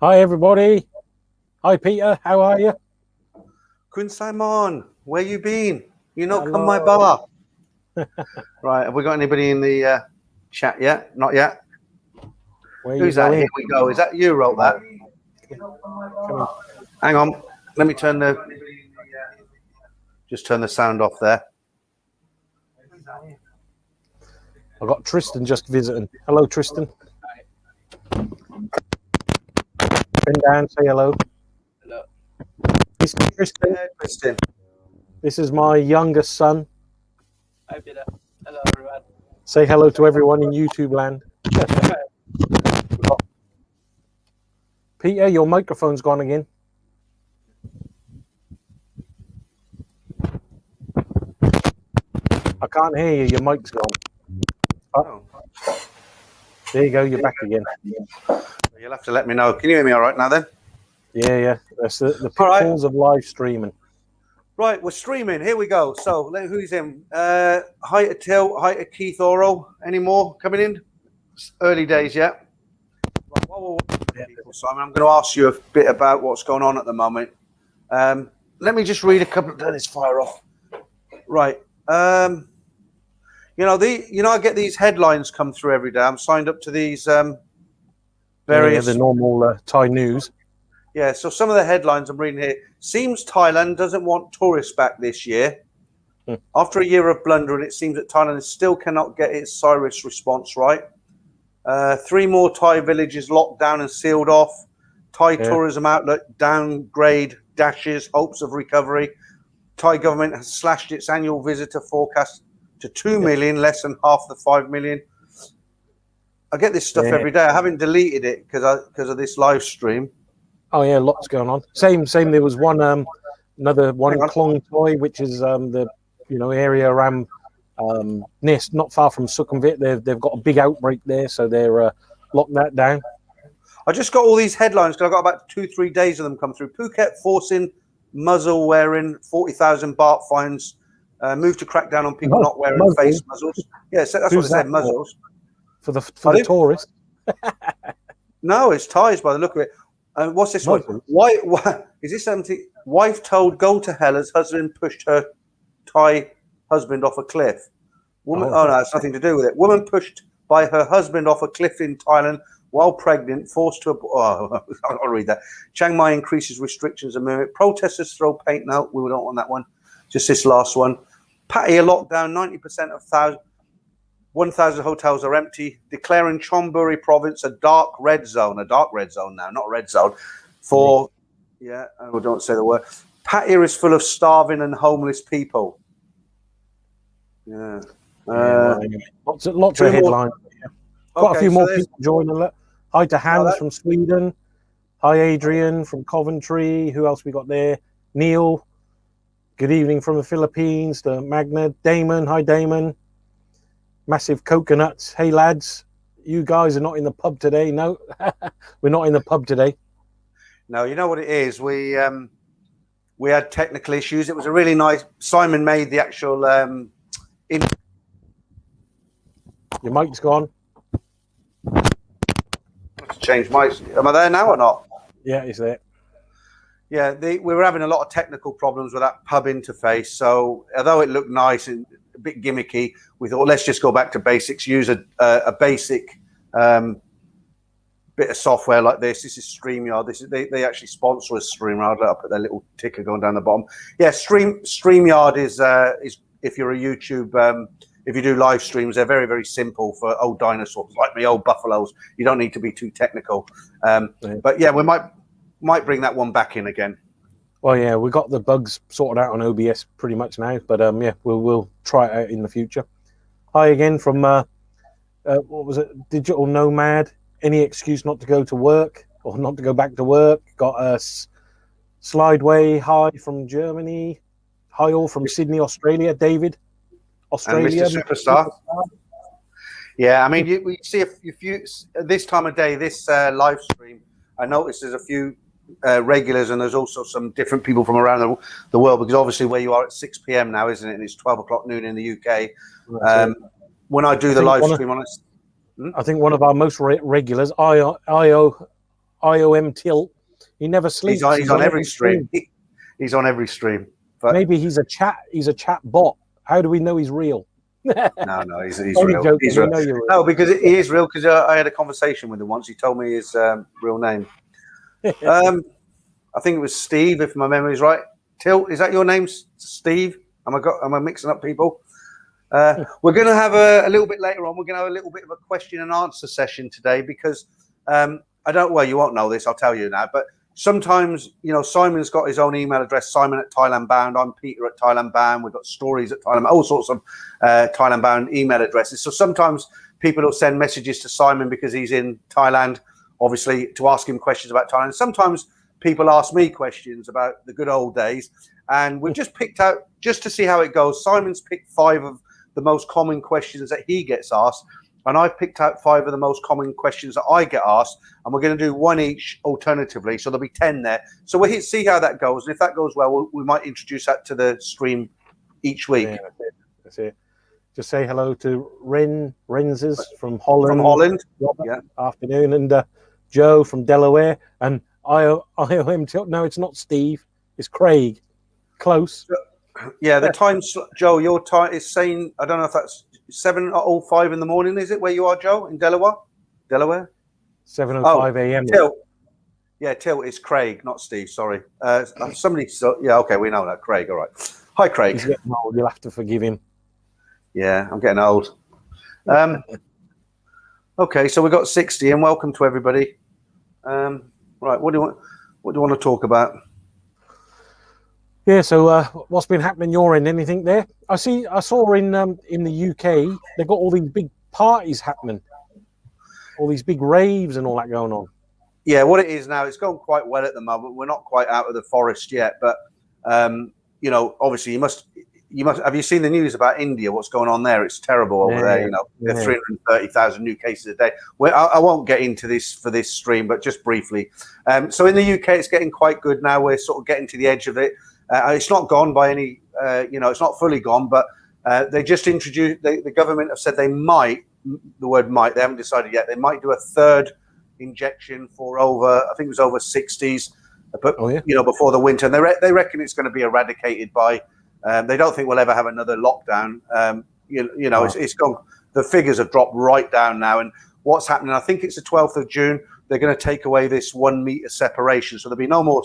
Hi, everybody. Hi, Peter. How are you? Kun Simon, where you been? You not Hello. come my bar. Right, have we got anybody in the chat yet? Not yet. Who's that? Here we go. Is that you wrote that? Hang on. Let me turn the sound off there. I've got Tristan just visiting. Hello, Tristan. Bend down, say hello. Hello. This is Tristan. Hey, Tristan. This is my youngest son. Hi, Peter. Hello, everyone. Say hello to everyone in YouTube land. Peter, your microphone's gone again. I can't hear you. Your mic's gone. Oh. There you go. You're back again. You'll have to let me know. Can you hear me all right now then? Yeah. That's the pitfalls of live streaming. Right, we're streaming. Here we go. So, who's in? Hi to Till. Hi to Keith Oro. Any more coming in? It's early days yet. Right, people, Simon, I'm going to ask you a bit about what's going on at the moment. Let me just read a couple. Turn this fire off. Right. I get these headlines come through every day. I'm signed up to these various the normal Thai news. Yeah, so some of the headlines I'm reading here. Seems Thailand doesn't want tourists back this year. After a year of blundering, it seems that Thailand still cannot get its Cyrus response right. 3 more Thai villages locked down and sealed off. Thai tourism outlet downgrade dashes hopes of recovery. Thai government has slashed its annual visitor forecast to 2 million, less than half the 5 million. I get this stuff every day. I haven't deleted it because of this live stream. Oh yeah, lots going on. Same. There was one another one Klong Toi, which is the area around not far from Sukhumvit. They've got a big outbreak there, so they're locked that down. I just got all these headlines because I got about 2-3 days of them come through. Phuket forcing muzzle wearing, 40,000 baht fines. Move to crack down on people not wearing face muzzles. Yeah, so that's what they said. Muzzles for the tourists. No, it's Thais by the look of it. What's this one? Why is this something? Wife told go to hell as husband pushed her Thai husband off a cliff. Woman, no, it's nothing to do with it. Woman pushed by her husband off a cliff in Thailand while pregnant, forced to. I'll read that. Chiang-Mai increases restrictions a minute. Protesters throw paint. No, we don't want that one. Just this last one. Pattaya lockdown. 90% of 1,000 hotels are empty, declaring Chonburi province a dark red zone. A dark red zone now, not a red zone. I don't say the word. Pattaya is full of starving and homeless people. Yeah. Lots of headlines. Quite a few more people joining. Hi to Hans from Sweden. Hi Adrian from Coventry. Who else we got there? Neil. Good evening from the Philippines. To Magna. Damon. Hi Damon. Massive coconuts. Hey lads, you guys are not in the pub today. No, we're not in the pub today. No, you know what it is. We had technical issues. It was a really nice. Simon made the actual. Your mic's gone. Let's change mics. Am I there now or not? Yeah, it's there. Yeah, we were having a lot of technical problems with that pub interface. So although it looked nice and a bit gimmicky, we thought let's just go back to basics. Use a basic bit of software like this. This is StreamYard. They actually sponsor us. StreamYard. I'll put their little ticker going down the bottom. Yeah, StreamYard is if you're a YouTube. If you do live streams, they're very, very simple for old dinosaurs like me, old buffaloes. You don't need to be too technical. But yeah, we might bring that one back in again. Well, yeah, we got the bugs sorted out on OBS pretty much now, but yeah, we'll try it out in the future. Hi again from what was it? Digital Nomad. Any excuse not to go to work or not to go back to work? Got a Slideway. Hi from Germany. Hi all from Sydney, Australia. David, Australia. And Mr. Superstar. Yeah, I mean, we see if you this time of day, this live stream. I noticed there's a few regulars and there's also some different people from around the world because obviously where you are at 6 p.m. now, isn't it? And it's 12 o'clock noon in the UK. When I do the live stream on it, I think one of our most regulars, IO IOM Tilt. He never sleeps. He's on every stream. He's on every stream. But maybe he's a chat bot. How do we know he's real? No, he's real. Joking. He's real. No, because he is real. Because I had a conversation with him once. He told me his real name. I think it was Steve, if my memory's right. Tilt, is that your name, Steve? Am I mixing up people? We're going to have a little bit later on. We're going to have a little bit of a question and answer session today because well, you won't know this. I'll tell you now. But sometimes, Simon's got his own email address, Simon at Thailand-Bound. I'm Peter at Thailand-Bound. We've got stories at Thailand, all sorts of Thailand-Bound email addresses. So sometimes people will send messages to Simon because he's in Thailand, obviously, to ask him questions about Thailand. Sometimes people ask me questions about the good old days. And we've just picked out, just to see how it goes, Simon's picked 5 of the most common questions that he gets asked. And I've picked out 5 of the most common questions that I get asked. And we're going to do 1 each alternatively. So there'll be 10 there. So we'll see how that goes. And if that goes well, we might introduce that to the stream each week. Yeah, that's it. Just say hello to Renzes from Holland. From Holland. Yeah. Afternoon. And Joe from Delaware. And IOM Tilt. No, it's not Steve. It's Craig. Close. Yeah, the time, Joe, your time is saying, I don't know if that's 7:05 in the morning, is it, where you are, Joe, in Delaware? 7:05 a.m. Tilt. Yeah, Tilt is Craig, not Steve, sorry. Okay, we know that. Craig, all right. Hi, Craig. He's getting old. You'll have to forgive him. Yeah, I'm getting old. Okay, so we've got 60, and welcome to everybody. Right, what do you want to talk about? Yeah, so what's been happening your end? Anything there? I saw in the UK they've got all these big parties happening, all these big raves and all that going on. Yeah, what it is now, it's going quite well at the moment. We're not quite out of the forest yet, but obviously you must. Have you seen the news about India? What's going on there? It's terrible over there. There's 330,000 new cases a day. Well, I won't get into this for this stream, but just briefly. So in the UK, it's getting quite good now. We're sort of getting to the edge of it. It's not gone by any, it's not fully gone, but they just introduced, the government have said they might, the word might, they haven't decided yet, they might do a 3rd injection for I think it was over 60s, but, before the winter. And they reckon it's going to be eradicated by, they don't think we'll ever have another lockdown. It's gone, the figures have dropped right down now. And what's happening, I think it's the 12th of June, they're going to take away this 1 meter separation. So there'll be no more,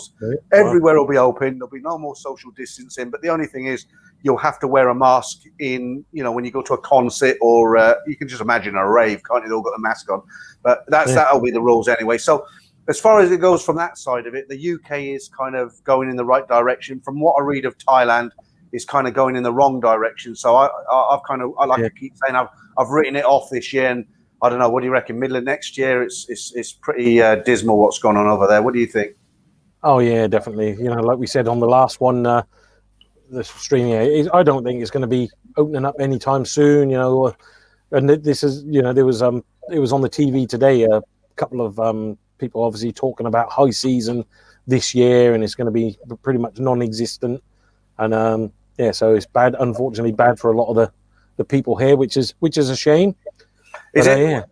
everywhere will be open. There'll be no more social distancing. But the only thing is you'll have to wear a mask in, when you go to a concert or you can just imagine a rave, can't you? They've all got a mask on. But that'll be the rules anyway. So as far as it goes from that side of it, the UK is kind of going in the right direction. From what I read of Thailand, it's kind of going in the wrong direction. So I like to keep saying I've written it off this year, and I don't know. What do you reckon? Middle of next year, it's pretty dismal what's going on over there. What do you think? Oh yeah, definitely. Like we said on the last one, the streaming. I don't think it's going to be opening up anytime soon. And this is, there was it was on the TV today. A couple of people obviously talking about high season this year, and it's going to be pretty much non-existent. And so it's bad. Unfortunately, bad for a lot of the people here, which is a shame. Is it?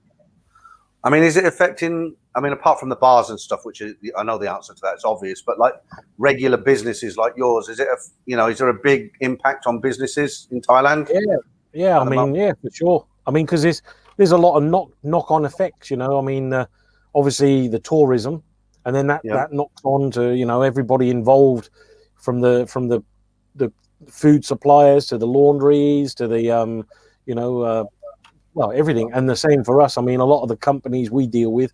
I mean, is it affecting? I mean, apart from the bars and stuff, which is, I know the answer to that is obvious, but like regular businesses like yours, is it? Is there a big impact on businesses in Thailand? Yeah. I mean, yeah, for sure. I mean, because there's a lot of knock-on effects. I mean, obviously the tourism, and then that knocks on to everybody involved, from the food suppliers to the laundries to the everything. And the same for us. I mean, a lot of the companies we deal with,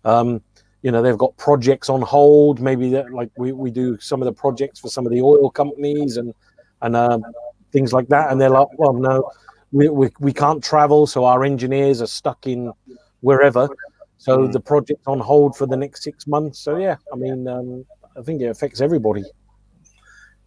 they've got projects on hold. Maybe that, like we do some of the projects for some of the oil companies and things like that. And they're like, well, no, we can't travel, so our engineers are stuck in wherever. So the project's on hold for the next 6 months. So yeah, I mean, I think it affects everybody.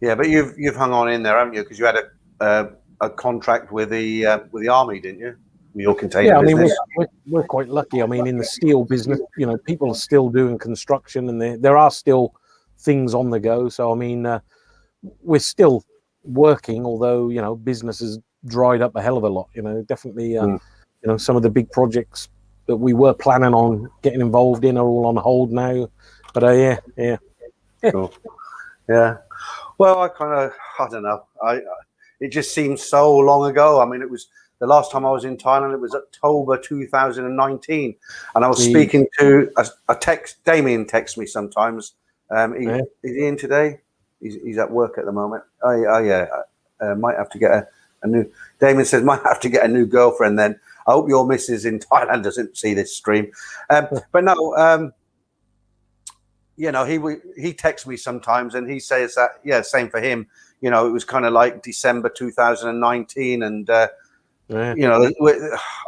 Yeah, but you've hung on in there, haven't you? Because you had a contract with the army, didn't you? Your container business. I mean, we're quite lucky. I mean, in the steel business, people are still doing construction, and there are still things on the go. So I mean, we're still working, although business has dried up a hell of a lot. Definitely, some of the big projects that we were planning on getting involved in are all on hold now. But yeah. Cool. Yeah. Well, I don't know. It just seems so long ago. I mean, it was the last time I was in Thailand. It was October 2019, and I was speaking to a text. Damien texts me sometimes. Is he in today? He's at work at the moment. Might have to get a new. Damien says might have to get a new girlfriend. Then I hope your missus in Thailand doesn't see this stream. But no. You know, he texts me sometimes, and he says that same for him. You know, it was kind of like December 2019, and you know,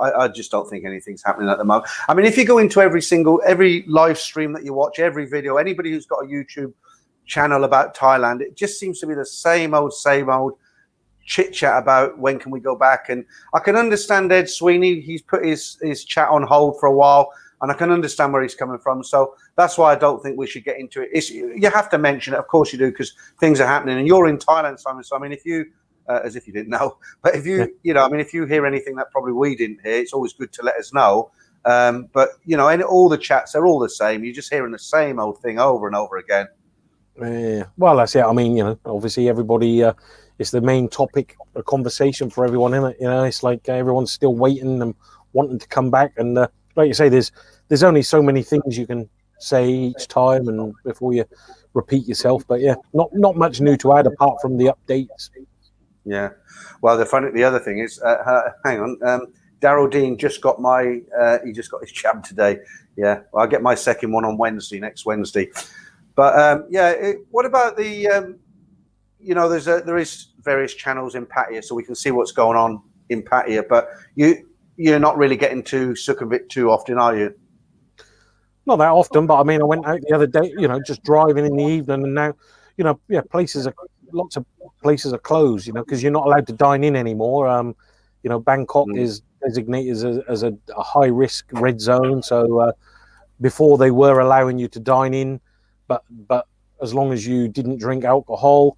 I just don't think anything's happening at the moment. I mean, if you go into every live stream that you watch, every video, anybody who's got a YouTube channel about Thailand, it just seems to be the same old chit chat about when can we go back. And I can understand Ed Sweeney; he's put his chat on hold for a while. And I can understand where he's coming from. So that's why I don't think we should get into it. You have to mention it. Of course you do, because things are happening. And you're in Thailand, Simon. So, I mean, if you, as if you didn't know, but if you, you know, I mean, if you hear anything that probably we didn't hear, it's always good to let us know. But, you know, and all the chats, they're all the same. You're just hearing the same old thing over and over again. Yeah. Well, that's it. I mean, you know, obviously everybody, it's the main topic of conversation for everyone, isn't it? You know, it's like everyone's still waiting and wanting to come back. And, like you say, there's only so many things you can say each time, and before you repeat yourself. But yeah, not much new to add apart from the updates. Yeah. Well, the other thing is, hang on, Daryl Dean just got he just got his jab today. Yeah. Well, I'll get my second one on next Wednesday. But what about the? You know, there is various channels in Pattaya, so we can see what's going on in Pattaya. But you're not really getting to Sukhumvit too often, are you? Not that often, but I mean, I went out the other day, you know, just driving in the evening, and now, you know, lots of places are closed, you know, because you're not allowed to dine in anymore. You know, Bangkok is designated as a high risk red zone. So before they were allowing you to dine in, but as long as you didn't drink alcohol,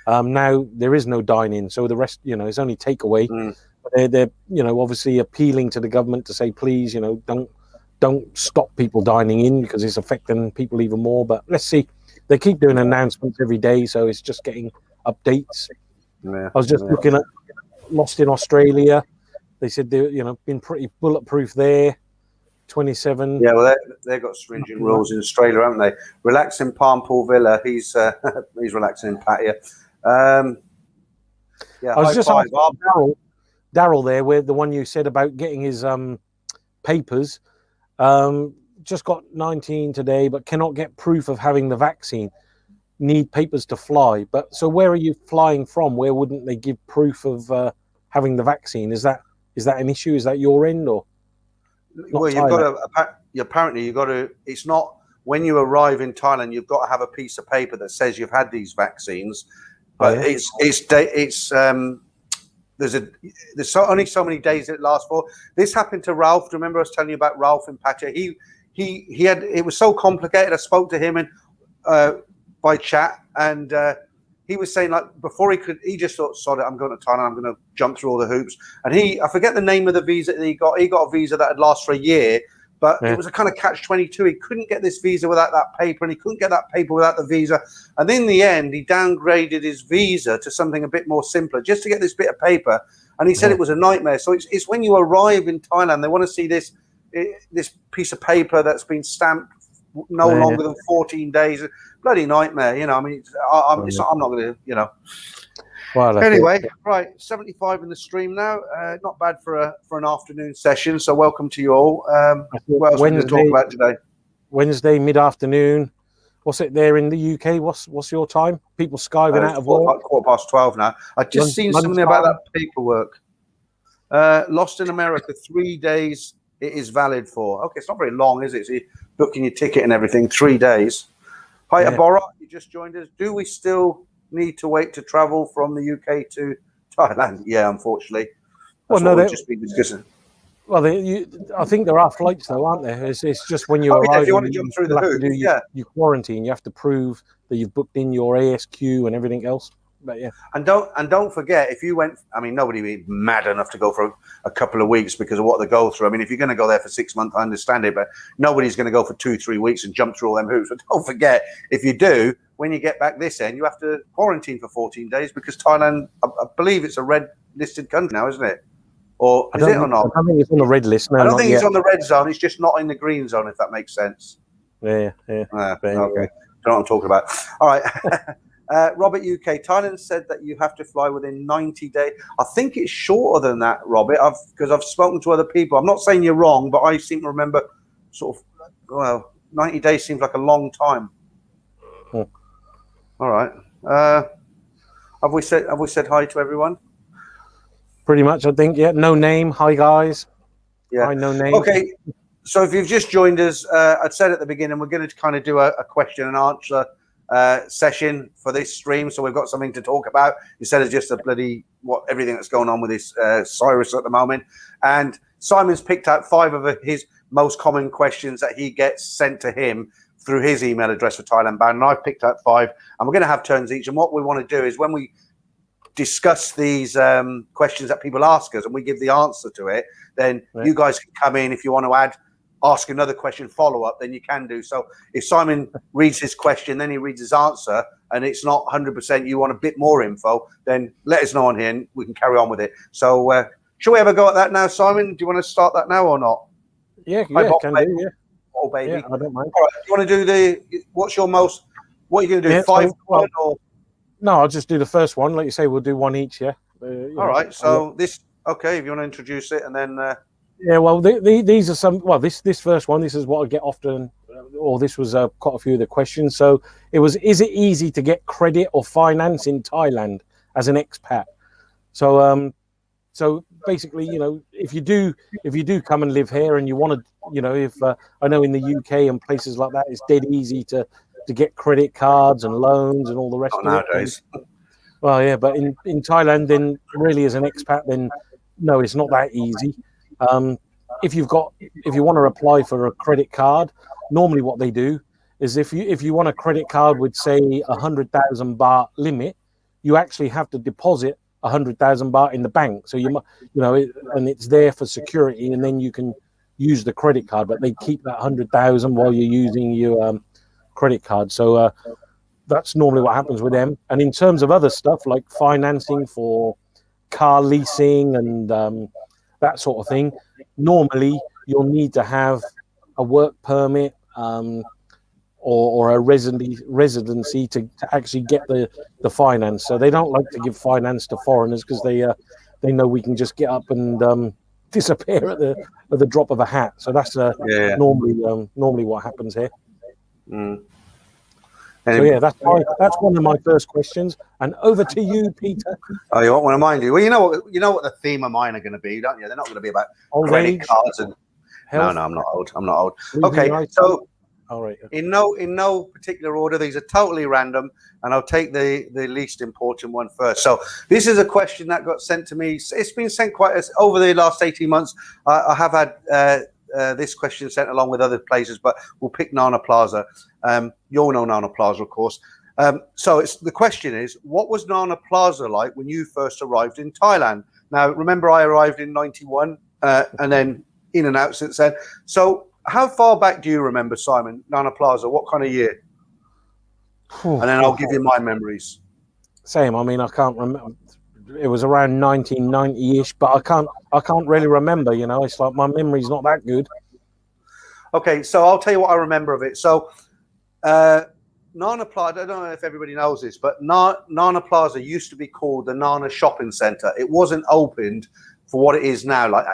now there is no dine in. So the rest, you know, is only takeaway. They're you know, obviously appealing to the government to say, please, you know, don't stop people dining in because it's affecting people even more. But let's see. They keep doing announcements every day, so it's just getting updates. I was just looking at Lost in Australia. They said they, you know, been pretty bulletproof there. 27. Yeah, well, they've got stringent rules in Australia, haven't they? Relaxing Palm Pool Villa. He's relaxing in Pattaya. Yeah, I was just asking Daryl there, where the one you said about getting his papers. Just got 19 today, but cannot get proof of having the vaccine. Need papers to fly. But so where are you flying from? Where wouldn't they give proof of having the vaccine? Is that an issue? Is that your end or? Well, you've got to. Apparently, you've got to. It's not when you arrive in Thailand. You've got to have a piece of paper that says you've had these vaccines. But there's only so many days it lasts for. This happened to Ralph. Remember, I was telling you about Ralph in Pattaya. He had, it was so complicated. I spoke to him by chat, and he was saying, like, before he just thought, sod it, I'm going to Thailand, I'm going to jump through all the hoops. And I forget the name of the visa that he got. He got a visa that had last for a year, but it was a kind of catch-22. He couldn't get this visa without that paper, and he couldn't get that paper without the visa. And in the end, he downgraded his visa to something a bit more simpler, just to get this bit of paper. And he said it was a nightmare. So it's when you arrive in Thailand, they want to see this piece of paper that's been stamped no longer than 14 days. Bloody nightmare, you know. I mean, I'm not going to, you know. Well, anyway, right, 75 in the stream now. Not bad for an afternoon session. So welcome to you all. What else are we going to talk about today? Wednesday mid-afternoon. What's it there in the UK? What's your time? People skiving out of work. 12:15 now. I just seen something about that paperwork. Lost in America, 3 days. It is valid for. Okay, it's not very long, is it? So you're booking your ticket and everything. 3 days. Hi, Abora, you just joined us. Do we still need to wait to travel from the UK to Thailand? Yeah, unfortunately. That's what we've just been discussing. Well, I think there are flights though, aren't there? It's just when you arrive, if you want to jump through the hoops, your quarantine, you have to prove that you've booked in your ASQ and everything else. But yeah. And don't forget, if you went, I mean, nobody would be mad enough to go for a couple of weeks because of what they go through. I mean, if you're going to go there for 6 months, I understand it, but nobody's going to go for 2-3 weeks and jump through all them hoops. But don't forget, if you do, when you get back this end, you have to quarantine for 14 days because Thailand, I believe it's a red listed country now, isn't it? Or is it or not? I don't think it's on the red list. No, I don't think it's yet. on the red zone. It's just not in the green zone, if that makes sense. Yeah. Okay. Don't know what I'm talking about. All right. Robert UK, Thailand said that you have to fly within 90 days. I think it's shorter than that, Robert, because I've spoken to other people. I'm not saying you're wrong, but I seem to remember sort of, 90 days seems like a long time. Hmm. All right. Have we said hi to everyone? Pretty much, I think. Yeah. No name. Hi, guys. Yeah. Hi, no name. Okay. So if you've just joined us, I'd said at the beginning, we're going to kind of do a question and answer session for this stream. So we've got something to talk about instead of just everything that's going on with this Cyrus at the moment. And Simon's picked out 5 of his most common questions that he gets sent to him through his email address for Thailand-Bound. And I've picked out 5, and we're going to have turns each. And what we want to do is when we discuss these questions that people ask us and we give the answer to it, then you guys can come in if you want to ask another question follow-up, then you can do so. If Simon reads his question, then he reads his answer, and it's not 100%, you want a bit more info, then let us know on here and we can carry on with it. So shall we have a go at that now, Simon? Do you want to start that now or not? Yeah, can do, yeah. Oh, baby. Yeah, I don't mind. All right, do you want to do what are you going to do, 5 or? No, I'll just do the first one. Like you say, we'll do one each, yeah? All right, so okay, if you want to introduce it and then... Yeah, well, these are some. Well, this first one, this is what I get often, or this was quite a few of the questions. So it was: is it easy to get credit or finance in Thailand as an expat? So, so basically, if you do come and live here and you want to, if I know in the UK and places like that, it's dead easy to get credit cards and loans and all the rest of nowadays. it. Well, yeah, but in Thailand, then really as an expat, then no, it's not that easy. If you want to apply for a credit card, normally what they do is if you want a credit card with say 100,000 baht limit, you actually have to deposit 100,000 baht in the bank. So and it's there for security, and then you can use the credit card. But they keep that 100,000 while you're using your credit card. So that's normally what happens with them. And in terms of other stuff like financing for car leasing and that sort of thing, normally you'll need to have a work permit or a residency to actually get the finance. So they don't like to give finance to foreigners because they know we can just get up and disappear at the drop of a hat. So that's normally what happens here. Mm. So yeah, that's one of my first questions. And over to you, Peter. Oh, you want one of mine? Well, you know what the theme of mine are going to be, don't you? They're not going to be about credit cards and health. No, I'm not old. I'm not old. Okay, so all right. In no particular order. These are totally random, and I'll take the least important one first. So this is a question that got sent to me. It's been sent over the last 18 months. I have had this question sent along with other places, but we'll pick Nana-Plaza. You all know Nana-Plaza, of course. So the question is, what was Nana-Plaza like when you first arrived in Thailand? Now, remember, I arrived in 91 and then in and out since then. So how far back do you remember, Simon, Nana-Plaza? What kind of year? And then I'll give you my memories. Same. I mean, I can't remember. It was around 1990-ish, but I can't really remember. It's like my memory's not that good. Okay, so I'll tell you what I remember of it. So Nana-Plaza, I don't know if everybody knows this, but Nana-Plaza used to be called the Nana Shopping Centre. It wasn't opened for what it is now, like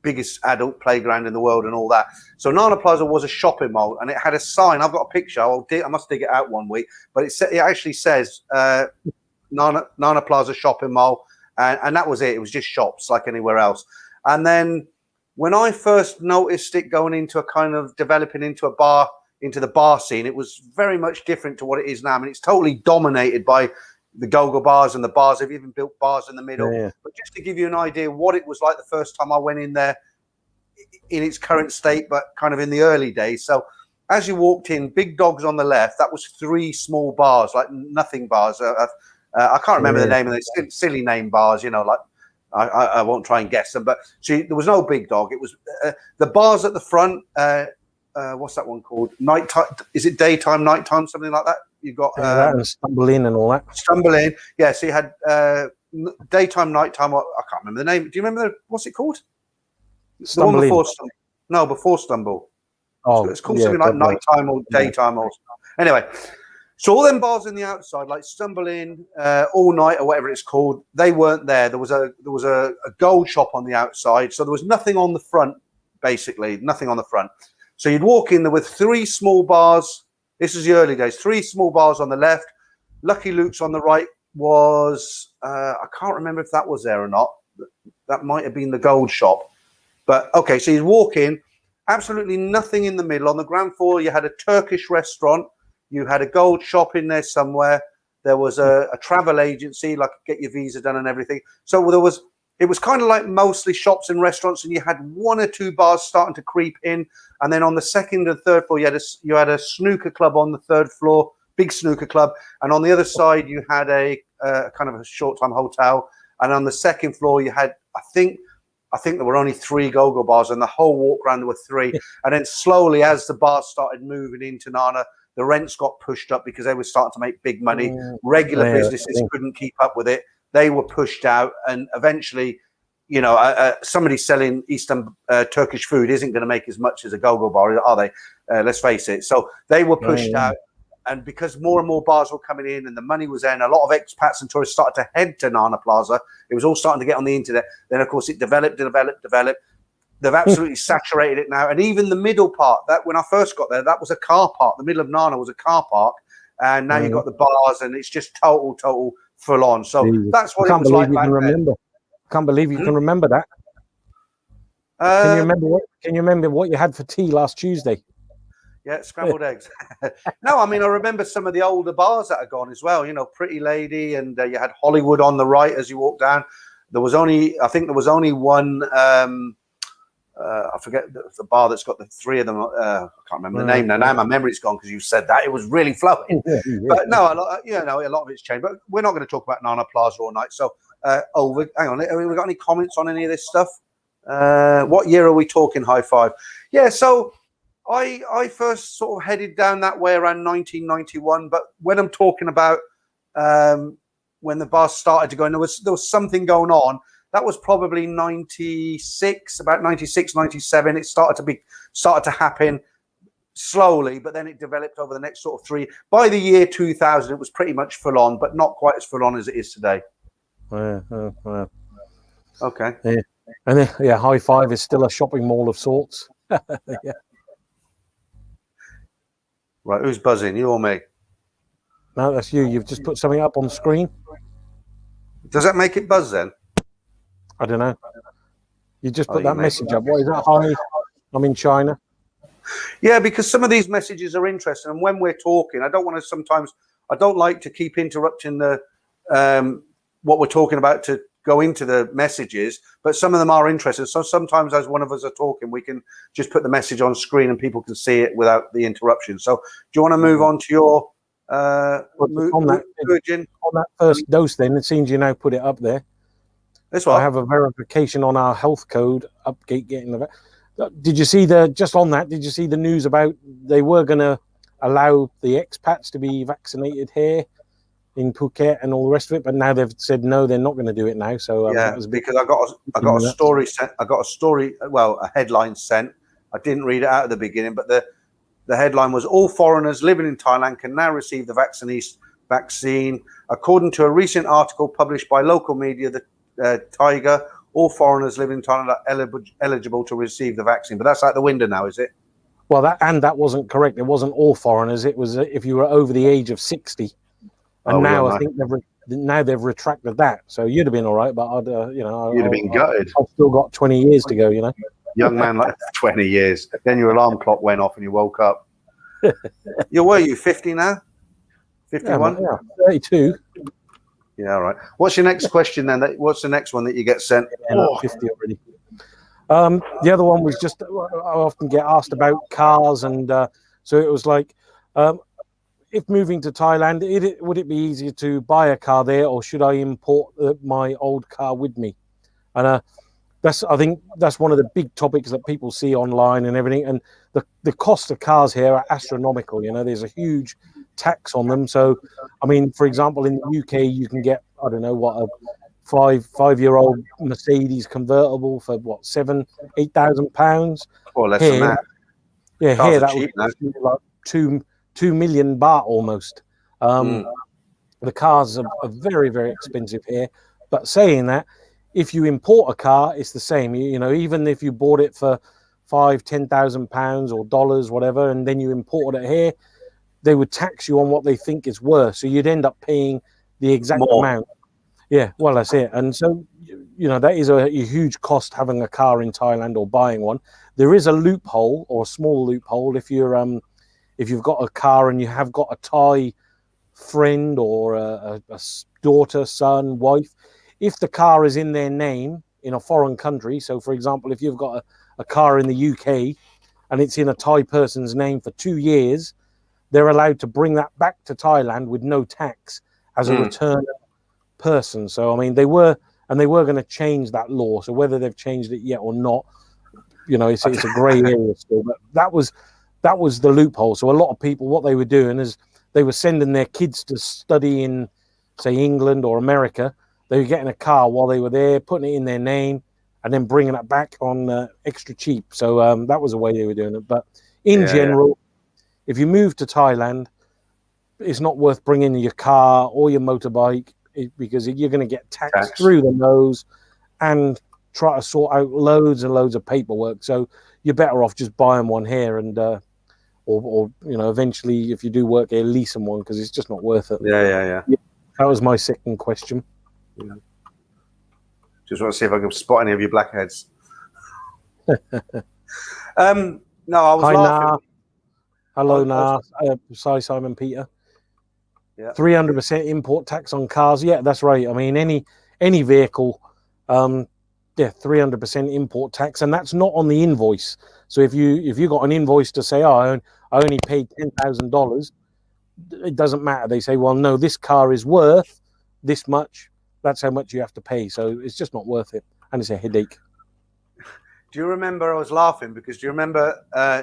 biggest adult playground in the world and all that. So Nana-Plaza was a shopping mall, and it had a sign. I've got a picture. I must dig it out one week, but it actually says Nana-Plaza shopping mall, and that was it. It was just shops like anywhere else. And then when I first noticed it going into a kind of developing into the bar scene, it was very much different to what it is now. I mean, it's totally dominated by the Gogo bars, and the bars have even built bars in the middle. Yeah. But just to give you an idea what it was like the first time I went in there in its current state, but kind of in the early days. So as you walked in, Big Dogs on the left, that was 3 small bars, like nothing bars. I can't remember the name of the silly name bars, like I won't try and guess them. But there was no big dog. It was the bars at the front. What's that one called? Nighttime? Is it daytime, nighttime, something like that? You got that and Stumble In and all that. Stumble In, yeah. So you had daytime, nighttime. I can't remember the name. Do you remember what's it called? Stumble the one before In. Stumble. No, before Stumble. Oh, it's called something like nighttime or daytime or anyway. So all them bars in the outside, like Stumble In, All Night or whatever it's called, they weren't there. There was a gold shop on the outside, so there was nothing on the front. Basically, nothing on the front. So you'd walk in there with 3 small bars. This is the early days. 3 small bars on the left. Lucky Luke's on the right was I can't remember if that was there or not. That might have been the gold shop. But okay, so you'd walk in, absolutely nothing in the middle. On the ground floor, you had a Turkish restaurant. You had a gold shop in there somewhere. There was a travel agency, like get your visa done and everything. So it was kind of like mostly shops and restaurants, and you had 1 or 2 bars starting to creep in. And then on the second and third floor, you had a snooker club on the 3rd floor, big snooker club. And on the other side, you had a kind of a short-time hotel. And on the 2nd floor, you had, I think there were only 3 Gogo bars, and the whole walk around there were 3. And then slowly, as the bars started moving into Nana, the rents got pushed up because they were starting to make big money. Regular businesses couldn't keep up with it. They were pushed out, and eventually, somebody selling Eastern Turkish food isn't going to make as much as a Gogo bar, are they? Let's face it. So they were pushed out, and because more and more bars were coming in and the money was in, a lot of expats and tourists started to head to Nana-Plaza. It was all starting to get on the internet. Then, of course, it developed. They've absolutely saturated it now. And even the middle part, that when I first got there, that was a car park. The middle of Nana was a car park. And now you've got the bars, and it's just total full on. So that's what it was like back then. Can't believe you can remember that. Can you remember what you had for tea last Tuesday? Yeah, scrambled eggs. No, I mean, I remember some of the older bars that are gone as well. Pretty Lady, and you had Hollywood on the right as you walk down. I think there was only one. I forget the bar that's got the 3 of them. I can't remember the name now. Now my memory's gone because you said that. It was really flowing. But no, a lot of it's changed. But we're not going to talk about Nana-Plaza all night. So, hang on. Have we got any comments on any of this stuff? What year are we talking? High five. Yeah. So I first sort of headed down that way around 1991. But when I'm talking about when the bars started to go, and there was something going on. That was probably 96, about 96, 97. It started to happen slowly, but then it developed over the next sort of 3. By the year 2000, it was pretty much full on, but not quite as full on as it is today. Okay. Yeah. And then, High Five is still a shopping mall of sorts. Yeah. Right, who's buzzing? You or me? No, that's you. You've just put something up on the screen. Does that make it buzz then? I don't know. You just put that message up. What is that? Hi, I'm in China. Yeah, because some of these messages are interesting, and when we're talking, I don't like to keep interrupting the what we're talking about to go into the messages, but some of them are interesting. So sometimes, as one of us are talking, we can just put the message on screen and people can see it without the interruption. So, do you want to move on to your on that first dose? Then it seems you now put it up there. I have a verification on our health code upgate getting the. Did you see Did you see the news about they were going to allow the expats to be vaccinated here in Phuket and all the rest of it, but now they've said no, they're not going to do it now. So because I got a story sent. I got a story. Well, a headline sent. I didn't read it out at the beginning, but the headline was: all foreigners living in Thailand can now receive the vaccine, according to a recent article published by local media. Tiger, all foreigners living in Thailand are eligible to receive the vaccine, but that's out the window now, is it? Well, that wasn't correct. It wasn't all foreigners. It was if you were over the age of 60, and I think they've retracted that. So you'd have been all right, but you'd have been gutted. I've still got 20 years to go. Young man, like 20 years. Then your alarm clock went off and you woke up. Were you 50 now? 51? Yeah, 32. Yeah, all right. What's your next question then? What's the next one that you get sent? 50 already. The other one was just I often get asked about cars, and so it was like if moving to Thailand, would it be easier to buy a car there, or should I import my old car with me? And I think that's one of the big topics that people see online and everything. And the cost of cars here are astronomical. There's a huge tax on them. So, I mean, for example, in the UK, you can get, I don't know what, a five-year-old Mercedes convertible for what, £7,000-8,000 or less here, than that. Yeah, Cars here are that cheap would cost you like 2 million baht almost. The cars are very, very expensive here. But saying that, if you import a car, it's the same. Even if you bought it for £5,000-10,000 or dollars, whatever, and then you imported it here, they would tax you on what they think it's worth. So you'd end up paying the exact amount. Yeah, well, that's it. And so, that is a huge cost having a car in Thailand or buying one. There is a loophole, or a small loophole, if you've got a car and you have got a Thai friend or a daughter, son, wife. If the car is in their name in a foreign country, so for example, if you've got a car in the UK and it's in a Thai person's name for 2 years, they're allowed to bring that back to Thailand with no tax as a return person. So I mean, they were going to change that law. So whether they've changed it yet or not, it's a grey area still. But that was the loophole. So a lot of people, what they were doing is they were sending their kids to study in, say, England or America. They were getting a car while they were there, putting it in their name, and then bringing it back on extra cheap. So that was the way they were doing it. But in general, if you move to Thailand, it's not worth bringing your car or your motorbike because you're going to get taxed through the nose and try to sort out loads and loads of paperwork. So you're better off just buying one here and or eventually, if you do work here, leasing one, because it's just not worth it. Yeah. That was my second question. Yeah. Just want to see if I can spot any of your blackheads. No, I was Hi, laughing. Nah. Hello, Nah. Simon Peter. Yeah. 300% import tax on cars. Yeah, that's right. I mean, any vehicle, 300% import tax, and that's not on the invoice. So if you got an invoice to say, I only paid $10,000, it doesn't matter. They say, well, no, this car is worth this much. That's how much you have to pay. So it's just not worth it, and it's a headache. Do you remember? I was laughing because do you remember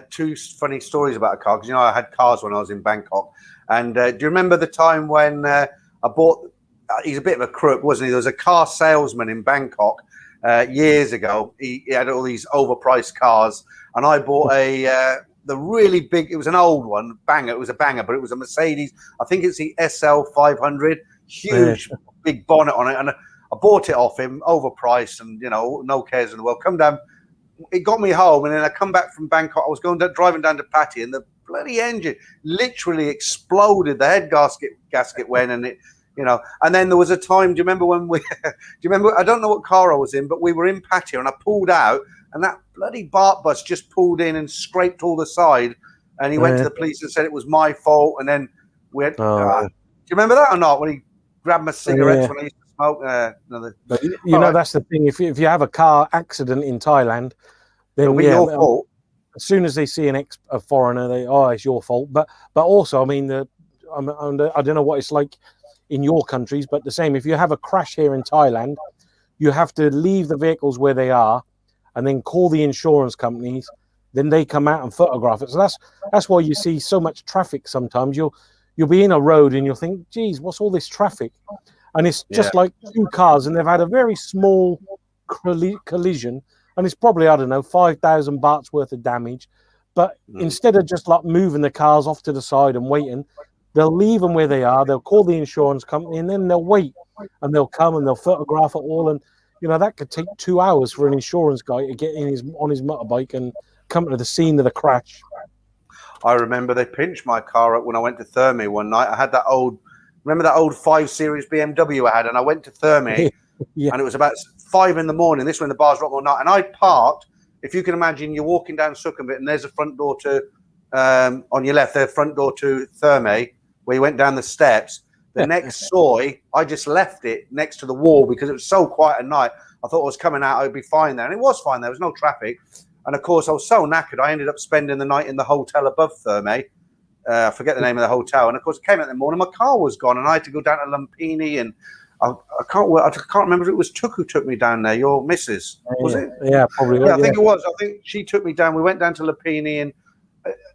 2 funny stories about a car? Because I had cars when I was in Bangkok, and do you remember the time when I bought? He's a bit of a crook, wasn't he? There was a car salesman in Bangkok years ago. He had all these overpriced cars, and I bought the really big. It was an old one, banger. It was a banger, but it was a Mercedes. I think it's the SL 500, huge, big bonnet on it, and I bought it off him, overpriced, and no cares in the world. Come down. It got me home, and then I come back from Bangkok. I was driving down to Pattaya, and the bloody engine literally exploded. The head gasket went, and it, And then there was a time. Do you remember when we? Do you remember? I don't know what car I was in, but we were in Pattaya, and I pulled out, and that bloody BART bus just pulled in and scraped all the side. And he went to the police and said it was my fault. And then we had. Do you remember that or not? When he grabbed my cigarettes when I used to smoke. But that's the thing. If you have a car accident in Thailand, then it'll be your fault. As soon as they see a foreigner, it's your fault. But also, I mean, I don't know what it's like in your countries, but the same. If you have a crash here in Thailand, you have to leave the vehicles where they are, and then call the insurance companies. Then they come out and photograph it. So that's why you see so much traffic. Sometimes you'll be in a road and you'll think, geez, what's all this traffic? And it's just like 2 cars, and they've had a very small collision, and it's probably, I don't know, 5,000 bahts worth of damage. But instead of just like moving the cars off to the side and waiting, they'll leave them where they are. They'll call the insurance company, and then they'll wait, and they'll come and they'll photograph it all. And that could take 2 hours for an insurance guy to get on his motorbike and come to the scene of the crash. I remember they pinched my car up when I went to Therme one night. I had that old 5 Series BMW I had, and I went to Therme, and it was about 5 in the morning. This when the bars were up all night, and I parked. If you can imagine, you're walking down Sukhumvit, and there's a front door to on your left. There's a front door to Therme, where you went down the steps. The next soy, I just left it next to the wall because it was so quiet at night. I thought I was coming out, I'd be fine there, and it was fine. There was no traffic, and of course, I was so knackered. I ended up spending the night in the hotel above Therme. I forget the name of the hotel. And of course, I came out in the morning, my car was gone, and I had to go down to Lumpini. And I can't remember if it was Tuk who took me down there. Your missus, was it? Yeah, probably. Yeah, I think it was. I think she took me down. We went down to Lumpini, and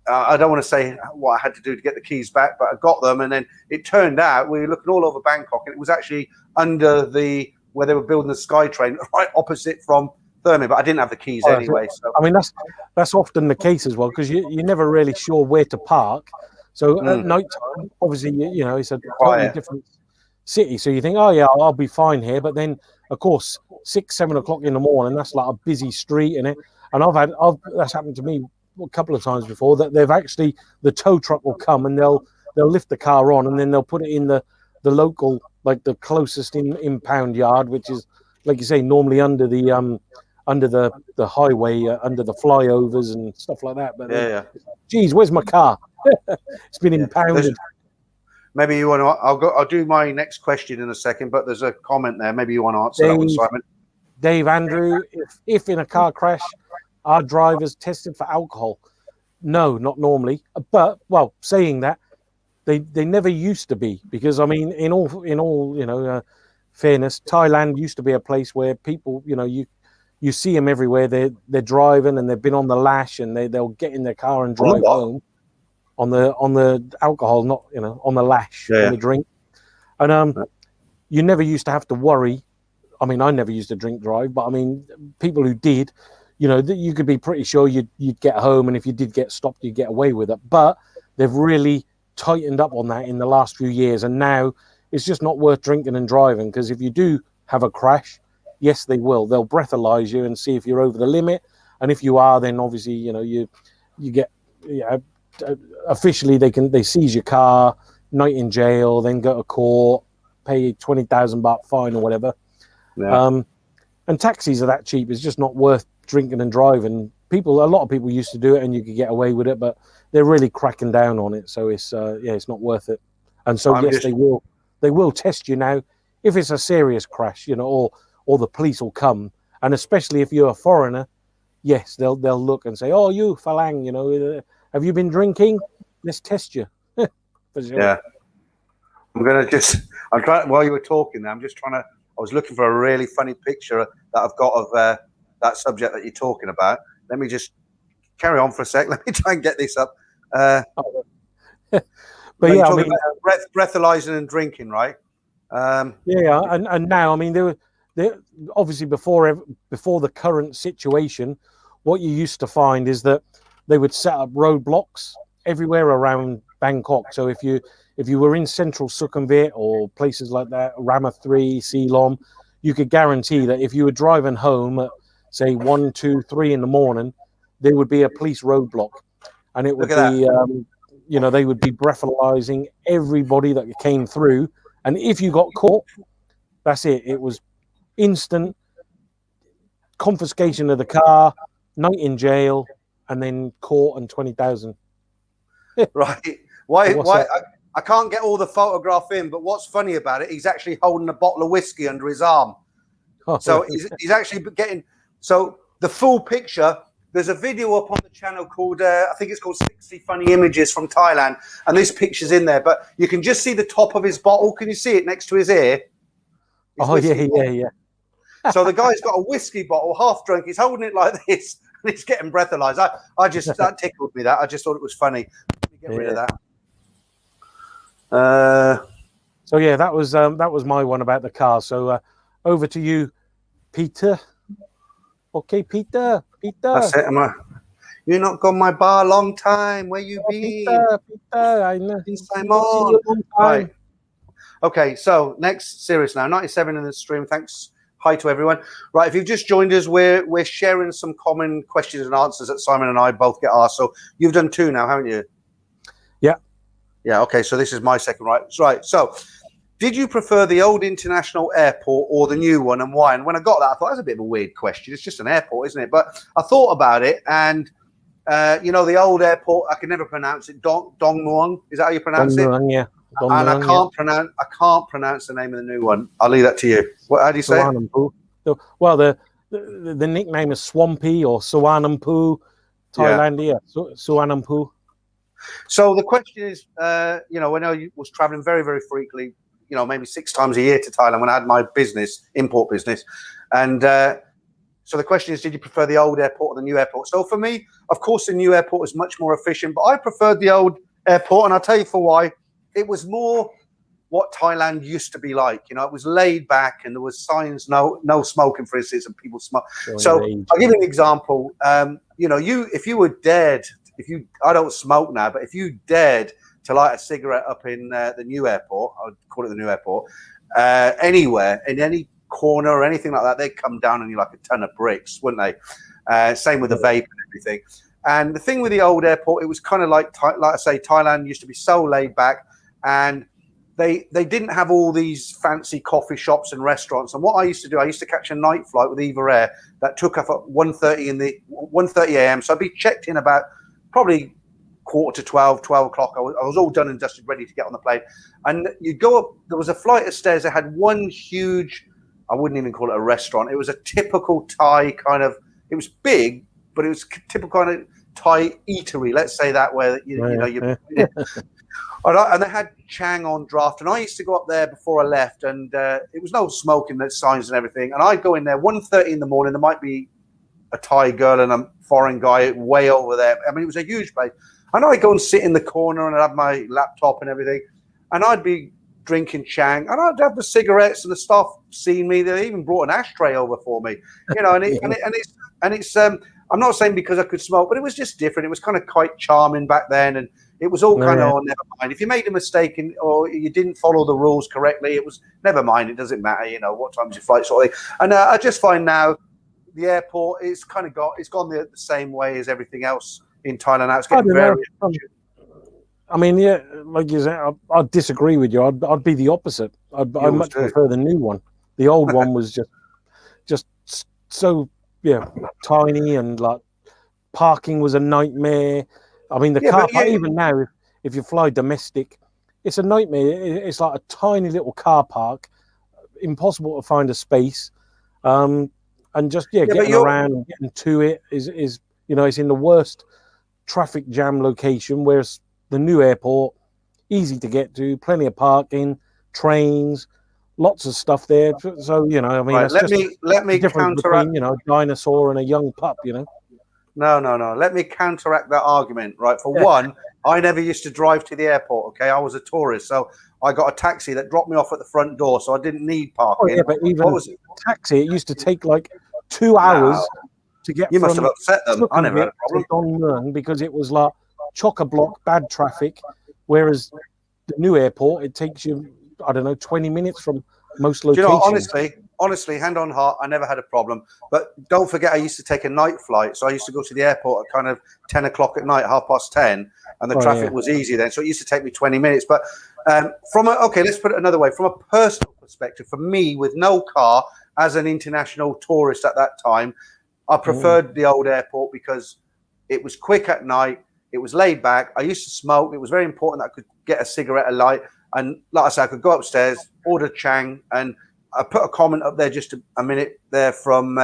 I don't want to say what I had to do to get the keys back, but I got them. And then it turned out we were looking all over Bangkok, and it was actually under where they were building the SkyTrain, right opposite from Thermia, but I didn't have the keys anyway. So I mean, that's often the case as well, because you're never really sure where to park. So at night time, obviously, you know, it's a totally different city. So you think, oh yeah, I'll be fine here. But then, of course, 6, 7 o'clock in the morning, that's like a busy street, and that's happened to me a couple of times before. That the tow truck will come and they'll lift the car on, and then they'll put it in the local, like the closest impound yard, which is, like you say, normally under the highway, under the flyovers and stuff like that. But geez, where's my car? It's been impounded. Maybe you want to. I'll do my next question in a second, but there's a comment there. Maybe you want to answer that one, Simon. Dave Andrew, if in a car crash, are drivers tested for alcohol? No, not normally. But well, saying that, they never used to be, because I mean, in all you know, fairness, Thailand used to be a place where people, you know, you see them everywhere. They're driving and they've been on the lash, and they'll get in their car and drive home on the alcohol, not, you know, on the lash, on the drink. And you never used to have to worry. I mean, I never used to drink drive, but I mean, people who did, you know, that you could be pretty sure you'd get home, and if you did get stopped, you'd get away with it. But they've really tightened up on that in the last few years, and now it's just not worth drinking and driving, because if you do have a crash, yes, they'll breathalyze you and see if you're over the limit, and if you are, then obviously, you know, you get, officially they seize your car, night in jail, then go to court, pay 20,000 baht fine or whatever. And taxis are that cheap. It's just not worth drinking and driving. A lot of people used to do it and you could get away with it, but they're really cracking down on it. So it's it's not worth it. And so they will test you now if it's a serious crash, you know, or the police will come, and especially if you're a foreigner, yes, they'll look and say, oh, you Falang, you know, have you been drinking? Let's test you. For sure. Yeah. I'm trying, while you were talking there, I was looking for a really funny picture that I've got of that subject that you're talking about. Let me just carry on for a sec. Let me try and get this up. But yeah, I mean, breathalyzing and drinking, right? And now, I mean, they obviously before the current situation, what you used to find is that they would set up roadblocks everywhere around Bangkok. So if you were in central Sukhumvit or places like that, Rama 3, Silom, you could guarantee that if you were driving home at, say, 1, 2, 3 in the morning, there would be a police roadblock, and it would be, you know, they would be breathalyzing everybody that came through, and if you got caught, that's it. It was instant confiscation of the car, night in jail, and then court and 20,000. Right? Why? I can't get all the photograph in, but what's funny about it, he's actually holding a bottle of whiskey under his arm. So he's actually getting. So the full picture. There's a video up on the channel called, I think it's called 60 Funny Images from Thailand, and this picture's in there. But you can just see the top of his bottle. Can you see it next to his ear? Yeah. So the guy's got a whiskey bottle, half drunk. He's holding it like this, and he's getting breathalyzed. That tickled me. I just thought it was funny. Let me get rid of that. So yeah, that was my one about the car. So over to you, Peter. Okay, Peter. That's it. You're not gone my bar a long time. Where you been? Peter, I know. Simon. Right. Okay, so next series now. 97 in the stream. Thanks. Hi to everyone. Right, if you've just joined us, we're sharing some common questions and answers that Simon and I both get asked. So you've done 2 now, haven't you? Yeah. Yeah, okay, so this is my second, right? Right, so did you prefer the old international airport or the new one, and why? And when I got that, I thought, that's a bit of a weird question. It's just an airport, isn't it? But I thought about it, and, you know, the old airport, I can never pronounce it. Dong Muang, is that how you pronounce it? Yeah. And I can't pronounce the name of the new one. I'll leave that to you. How do you say it? Well, the nickname is Swampy or Suvarnampu, Thailand, yeah. Suvarnampu. So the question is, when I was traveling very, very frequently, maybe 6 times a year to Thailand when I had my import business. And so the question is, did you prefer the old airport or the new airport? So for me, of course, the new airport is much more efficient, but I preferred the old airport. And I'll tell you for why. It was more what Thailand used to be like. It was laid back and there was signs, no smoking, for instance, and people smoke. So I'll give you an example. If you were dared, I don't smoke now, but if you dared to light a cigarette up in the new airport, I would call it the new airport, anywhere, in any corner or anything like that, they'd come down on you like a ton of bricks, wouldn't they? Same with the vape and everything. And the thing with the old airport, it was kind of like I say, Thailand used to be so laid back, and they didn't have all these fancy coffee shops and restaurants. And what I used to do, I used to catch a night flight with Eva Air that took off at 1:30 a.m. So I'd be checked in about probably 11:45, 12 o'clock. I was all done and dusted, ready to get on the plane. And you go up, there was a flight of stairs that had one huge, I wouldn't even call it a restaurant. It was a typical Thai kind of, it was big, but it was typical kind of Thai eatery, let's say that, where and they had Chang on draft, and I used to go up there before I left, and it was no smoking signs and everything, and I'd go in there 1:30 in the morning. There might be a Thai girl and a foreign guy way over there. I mean, it was a huge place, and I'd go and sit in the corner and I'd have my laptop and everything, and I'd be drinking Chang, and I'd have the cigarettes, and the staff seeing me. They even brought an ashtray over for me, and it's I'm not saying because I could smoke, but it was just different. It was kind of quite charming back then, and it was all kind of, never mind. If you made a mistake or you didn't follow the rules correctly, it was never mind. It doesn't matter, what time's your flight, sort of thing. And I just find now the airport is it's gone the same way as everything else in Thailand now. It's getting very. I mean, yeah, like you said, I'd disagree with you. I'd be the opposite. I much prefer the new one. The old one was just so tiny, and like parking was a nightmare. I mean, the car park, even now, if you fly domestic, it's a nightmare. It's like a tiny little car park, impossible to find a space, and just getting around and getting to it is it's in the worst traffic jam location. Whereas the new airport, easy to get to, plenty of parking, trains, lots of stuff there. So I mean, right, let me counteract between, a dinosaur and a young pup. No. Let me counteract that argument, right? For one, I never used to drive to the airport, okay? I was a tourist, so I got a taxi that dropped me off at the front door, so I didn't need parking. Oh, yeah, but even taxi, it used to take like 2 hours to get You must have upset them. I never had a problem. Because it was like chock-a-block, bad traffic, whereas the new airport, it takes you, 20 minutes from most locations. Honestly, hand on heart, I never had a problem. But don't forget, I used to take a night flight. So I used to go to the airport at kind of 10 o'clock at night, 10:30, and the traffic was easy then. So it used to take me 20 minutes. But let's put it another way. From a personal perspective, for me, with no car, as an international tourist at that time, I preferred the old airport because it was quick at night. It was laid back. I used to smoke. It was very important that I could get a cigarette alight. And like I said, I could go upstairs, order Chang, and I put a comment up there just a minute there from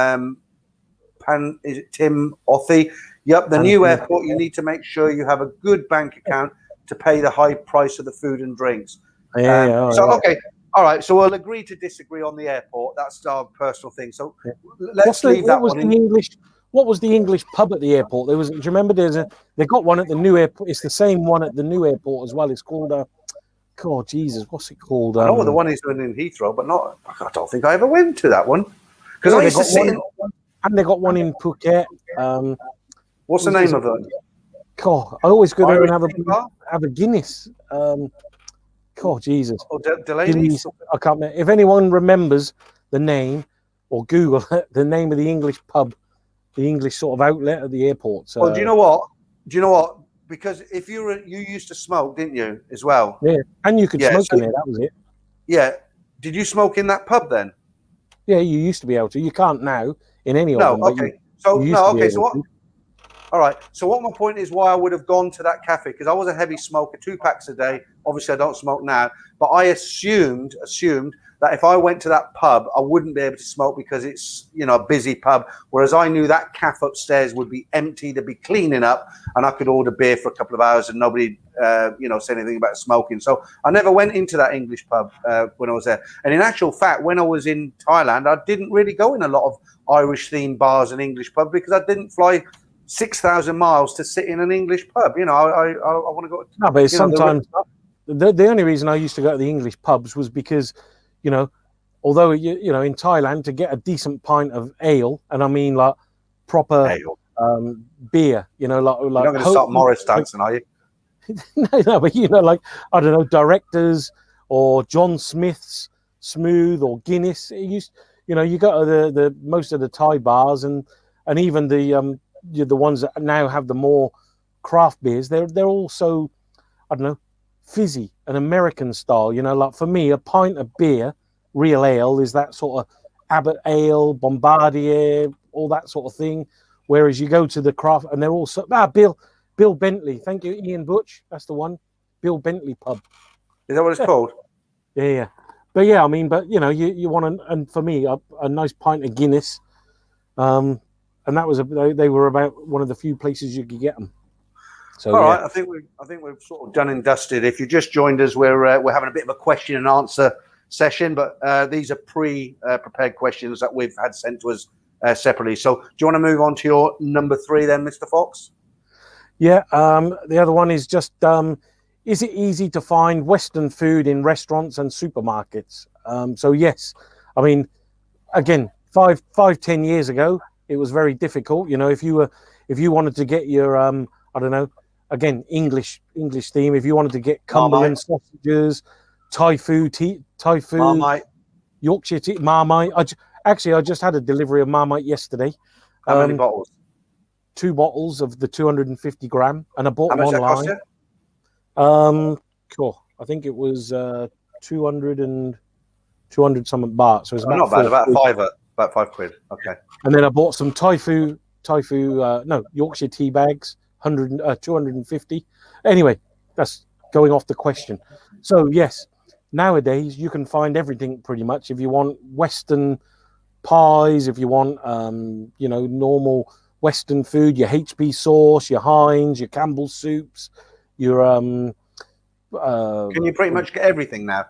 Tim Othie. Yep, the new airport, you need to make sure you have a good bank account to pay the high price of the food and drinks. Okay, all right. So we'll agree to disagree on the airport. That's our personal thing. So let's leave that one in. What was the English pub at the airport? Do you remember? They got one at the new airport. It's the same one at the new airport as well. It's called God, Jesus, what's it called? I know the one he's doing in Heathrow, but I don't think I ever went to that one. Because I used to sit and they got one in Phuket. What's the name of it? God, I always go there and have a Guinness. God, Jesus. Oh, Delaney's? I can't remember. If anyone remembers the name, or Google the name of the English pub, the English sort of outlet at the airport. So, do you know what? Because if you used to smoke, didn't you, as well? Yeah, and you could smoke in there. That was it. Yeah. Did you smoke in that pub then? Yeah, you used to be able to. You can't now in any of them. Okay. All right. So what my point is, why I would have gone to that cafe, because I was a heavy smoker, 2 packs a day. Obviously, I don't smoke now, but I assumed that if I went to that pub, I wouldn't be able to smoke because it's, you know, a busy pub. Whereas I knew that cafe upstairs would be empty, they'd be cleaning up, and I could order beer for a couple of hours and nobody, you know, said anything about smoking. So I never went into that English pub when I was there. And in actual fact, when I was in Thailand, I didn't really go in a lot of Irish-themed bars and English pubs because I didn't fly 6,000 miles to sit in an English pub. You know, I want to go. No, but it's sometimes the only reason I used to go to the English pubs was because, you know, although you know, in Thailand to get a decent pint of ale, and I mean like proper Ale. Beer, you know, like You're not going to start Morris dancing, are you? no, but you know, like I don't know, Directors or John Smith's Smooth or Guinness. It used, you know, you go to the most of the Thai bars and even the ones that now have the more craft beers. They're also, I don't know, fizzy and American style. You know, like for me, a pint of beer, real ale, is that sort of Abbott Ale, Bombardier, all that sort of thing. Whereas you go to the craft and they're also Bill Bentley. Thank you, Ian Butch. That's the one. Bill Bentley pub. Is that what it's called? Yeah. But yeah, I mean, but you know, you want and for me a nice pint of Guinness, and that was they were about one of the few places you could get them. So all right, I think we've sort of done and dusted. If you just joined us, we're having a bit of a question and answer session, but these are prepared questions that we've had sent to us separately. So do you want to move on to your number 3 then, Mr. Fox? Yeah. The other one is just is it easy to find Western food in restaurants and supermarkets? So yes, I mean, again, 10 years ago, it was very difficult. You know, if you wanted to get your I don't know, again, English theme. If you wanted to get Cumberland sausages, Thai food, Marmite. Yorkshire tea, Marmite. I just had a delivery of Marmite yesterday. How many bottles? 2 bottles of the 250 gram, and I bought them online. How much that cost you? Cool. I think it was 200 something baht. So it's about not bad. About £5. About £5. Okay. And then I bought some Yorkshire tea bags, 250. Anyway, that's going off the question. So yes, nowadays you can find everything pretty much. If you want Western pies, if you want you know, normal Western food, your HB sauce, your Heinz, your Campbell's soups, your can you pretty much get everything now?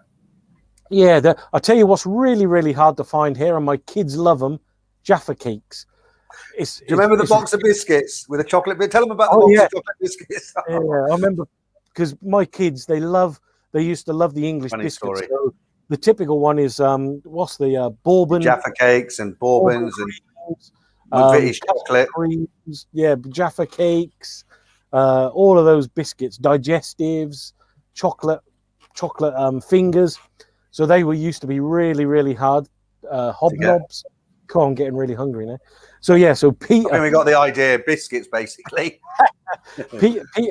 Yeah, I tell you what's really, really hard to find here, and my kids love them, Jaffa cakes. Do you remember the box of biscuits with a chocolate bit? Tell them about the box of chocolate biscuits. Yeah, I remember because my kids, they used to love the English biscuits. So the typical one is what's the bourbon, Jaffa cakes and bourbons and British chocolate creams, yeah, Jaffa cakes, all of those biscuits, digestives, chocolate fingers. So they used to be really, really hard. Hobnobs. God, I'm getting really hungry now. So yeah, so Peter. I mean, we got the idea. Biscuits, Peter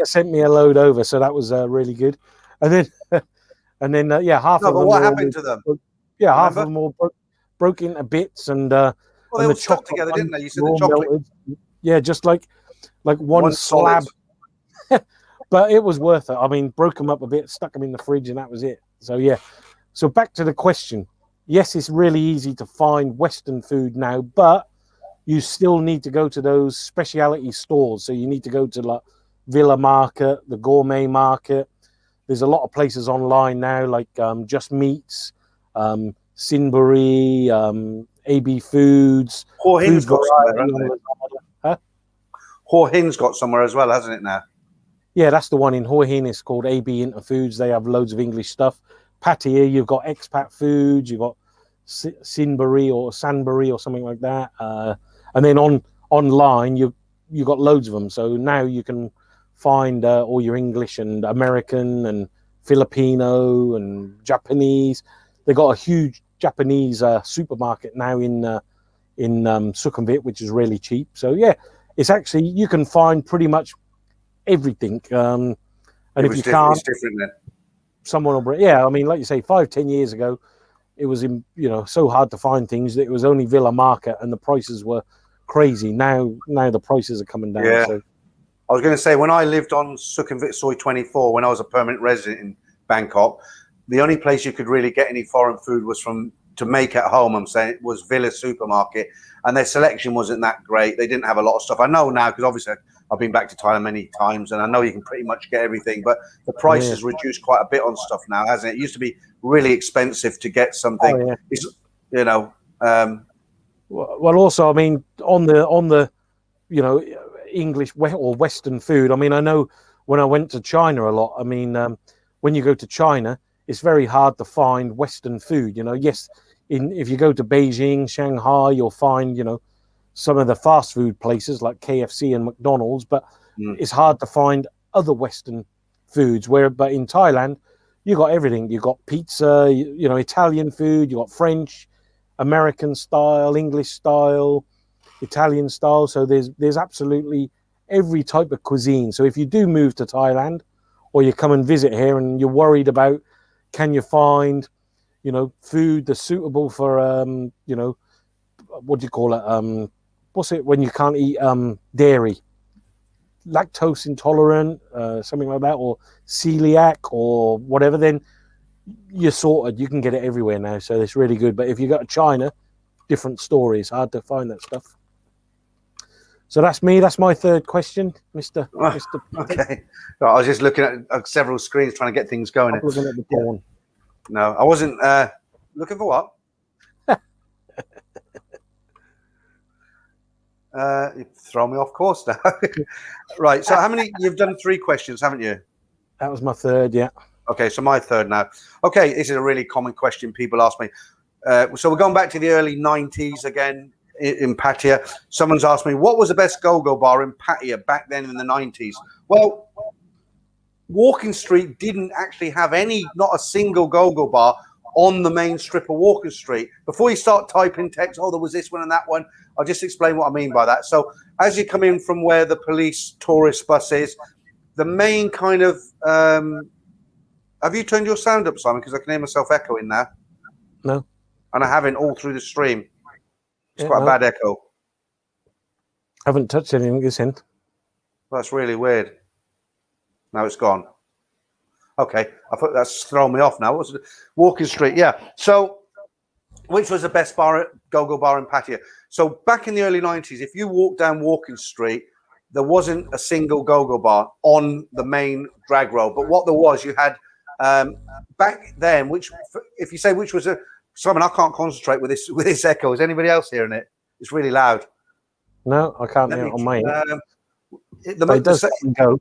sent me a load over, so that was really good. And then yeah, half of them. But what happened to them? Yeah, half of them all broke into bits, and well, they all stuck together, didn't they? You said the chocolate. Melted. Yeah, just like one slab. But it was worth it. I mean, broke them up a bit, stuck them in the fridge, and that was it. So yeah. So back to the question. Yes, it's really easy to find Western food now, but you still need to go to those specialty stores. So you need to go to like Villa Market, the Gourmet Market. There's a lot of places online now, like Just Meats, Sinbury, AB Foods. Hua Hin's got somewhere, huh? Hua Hin's got somewhere as well, hasn't it now? Yeah, that's the one in Hua Hin. It's called AB Interfoods. They have loads of English stuff. Pattaya, you've got Expat Foods, you've got Sinbury or Sanbury or something like that. And then online, you got loads of them. So now you can find all your English and American and Filipino and Japanese. They got a huge Japanese supermarket now in Sukhumvit, which is really cheap. So yeah, it's actually, you can find pretty much everything. And if you can't, it's different then. Someone will bring, yeah, I mean, like you say, 5-10 years ago, it was so hard to find things that it was only Villa Market and the prices were crazy. Now the prices are coming down. Yeah. So. I was going to say, when I lived on Sukhumvit Soi 24, when I was a permanent resident in Bangkok, the only place you could really get any foreign food was to make at home. I'm saying it was Villa Supermarket, and their selection wasn't that great. They didn't have a lot of stuff. I know now because obviously I've been back to Thailand many times, and I know you can pretty much get everything, but the price has reduced quite a bit on stuff now, hasn't it? It used to be really expensive to get something. Oh, yeah. It's, you know. Well, also, I mean, on the you know, English or Western food. I mean, I know when I went to China a lot. I mean, when you go to China, it's very hard to find Western food. You know, yes, if you go to Beijing, Shanghai, you'll find, you know, some of the fast food places like KFC and McDonald's, but it's hard to find other Western foods. But in Thailand, you got everything. You got pizza, you know, Italian food. You got French, American style, English style, Italian style. So there's absolutely every type of cuisine. So if you do move to Thailand, or you come and visit here, and you're worried about, can you find, you know, food that's suitable for you know, what do you call it? What's it when you can't eat dairy? Lactose intolerant, something like that, or celiac or whatever, then you're sorted. You can get it everywhere now, so it's really good. But if you go to China, different story. It's hard to find that stuff. So that's me. That's my third question, Mr. Okay. I was just looking at several screens trying to get things going. Looking at the porn. No, I wasn't looking for what? You throw me off course now. Right. So how many? You've done 3 questions, haven't you? That was my third. Yeah. Okay. So my third now. Okay. This is a really common question people ask me. So we're going back to the early 90s again in Pattaya. Someone's asked me, what was the best go-go bar in Pattaya back then in the 90s? Well, Walking Street didn't actually have not a single go-go bar on the main strip of Walking Street. Before you start typing text, oh, there was this one and that one, I'll just explain what I mean by that. So as you come in from where the police tourist bus is, the main kind of... have you turned your sound up, Simon? Because I can hear myself echoing now. No. And I haven't all through the stream. It's quite a bad echo. I haven't touched anything this end. That's really weird. Now it's gone. Okay, I thought that's thrown me off now. What's it? Walking Street, yeah. So, which was the best go-go bar in Pattaya? So back in the early 90s, if you walked down Walking Street, there wasn't a single go-go bar on the main drag road. But what there was, you had back then, which, if you say which was a... Simon, I can't concentrate with this echo. Is anybody else hearing it? It's really loud. No, I can't hear it on mine. It does go.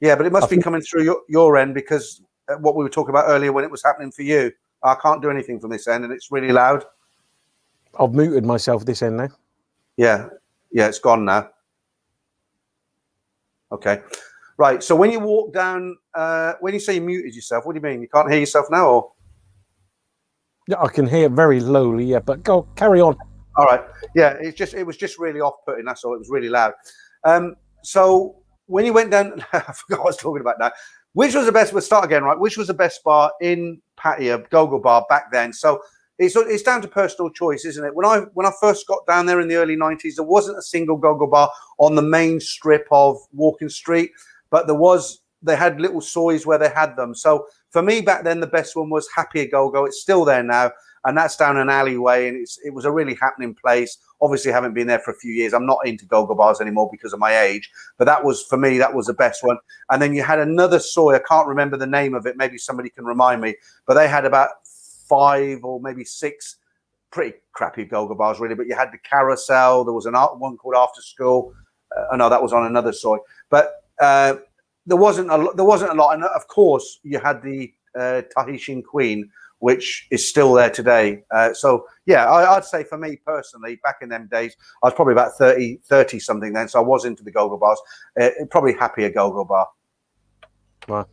Yeah, but it must be coming through your end, because what we were talking about earlier when it was happening for you. I can't do anything from this end, and it's really loud. I've muted myself this end now. Yeah, it's gone now. Okay, right. So when you walk down, when you say you muted yourself, what do you mean? You can't hear yourself now, or? Yeah, I can hear very lowly. Yeah, but carry on. All right. Yeah, it was just really off-putting. That's all. It was really loud. So when you went down, I forgot what I was talking about now. Which was the best? We'll start again, right? Which was the best bar in Pattaya, go-go bar back then? So it's down to personal choice, isn't it? When I first got down there in the early 90s, there wasn't a single go-go bar on the main strip of Walking Street, but they had little soys where they had them. So for me back then, the best one was Happier Go-Go. It's still there now, and that's down an alleyway, and it was a really happening place. Obviously, I haven't been there for a few years. I'm not into go-go bars anymore because of my age, but that was, for me, that was the best one. And then you had another soy. I can't remember the name of it. Maybe somebody can remind me, but they had about 5 or maybe 6 pretty crappy go-go bars, really. But you had the Carousel. There was one called After School. No, that was on another soy. But there wasn't a lot. And of course, you had the Tahitian Queen, which is still there today. So, yeah, I'd say for me personally, back in them days, I was probably about 30 something then. So I was into the go-go bars. Probably Happier go-go bar. Wow.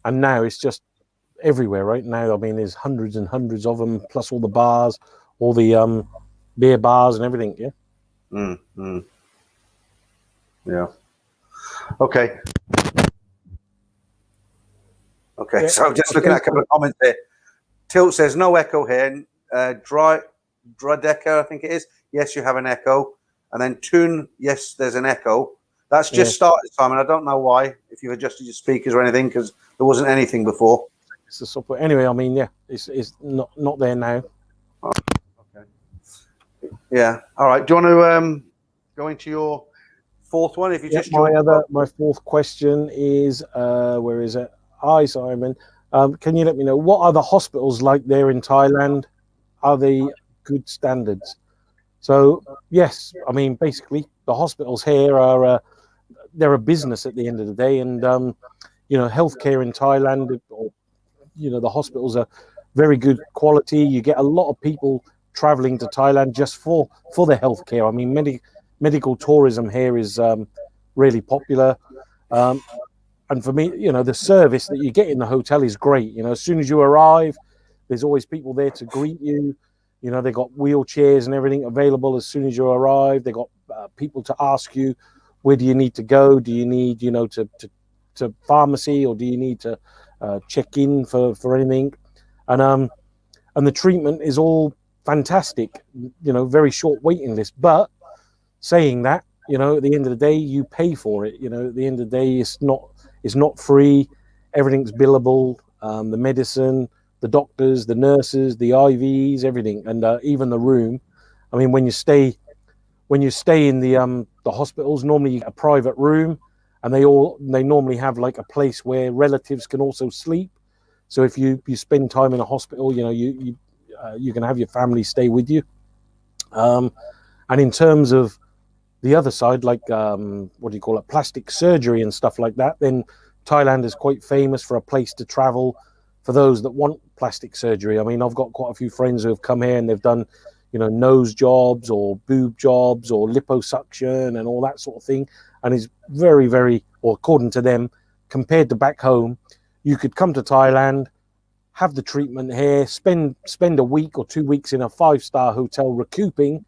And now it's just everywhere, right? Now, I mean, there's hundreds and hundreds of them, plus all the bars, all the beer bars and everything, yeah? Yeah. Okay. Okay, so I'm just looking at a couple of comments here. Tilt says, no echo here. Dradeka, I think it is. Yes, you have an echo. And then Toon, yes, there's an echo. That's just started, Simon. I don't know why, if you've adjusted your speakers or anything, because there wasn't anything before. It's a software. Anyway, I mean, yeah, it's not there now. Oh, okay. Yeah. All right. Do you want to go into your fourth one? If you just my fourth question is where is it? Hi, Simon. Can you let me know what are the hospitals like there in Thailand? Are they good standards? So yes, I mean basically the hospitals here are they're a business at the end of the day, and you know, healthcare in Thailand, or you know, the hospitals are very good quality. You get a lot of people traveling to Thailand just for the healthcare. I mean, medical tourism here is really popular. And for me, you know, the service that you get in the hotel is great. You know, as soon as you arrive, there's always people there to greet you. You know, they got wheelchairs and everything available as soon as you arrive. They got people to ask you, where do you need to go? Do you need, you know, to pharmacy, or do you need to check in for anything? And the treatment is all fantastic. You know, very short waiting list. But saying that, you know, at the end of the day, you pay for it. You know, at the end of the day, it's not free. Everything's billable. The medicine, the doctors, the nurses, the IVs, everything, and even the room. I mean, when you stay in the hospitals, normally you get a private room, and they normally have like a place where relatives can also sleep. So if you spend time in a hospital, you know, you can have your family stay with you. And in terms of the other side, like what do you call it, plastic surgery and stuff like that, then Thailand is quite famous for a place to travel for those that want plastic surgery. I mean, I've got quite a few friends who have come here and they've done, you know, nose jobs or boob jobs or liposuction and all that sort of thing. And it's very, very, or according to them, compared to back home, you could come to Thailand, have the treatment here, spend a week or 2 weeks in a 5-star hotel recouping,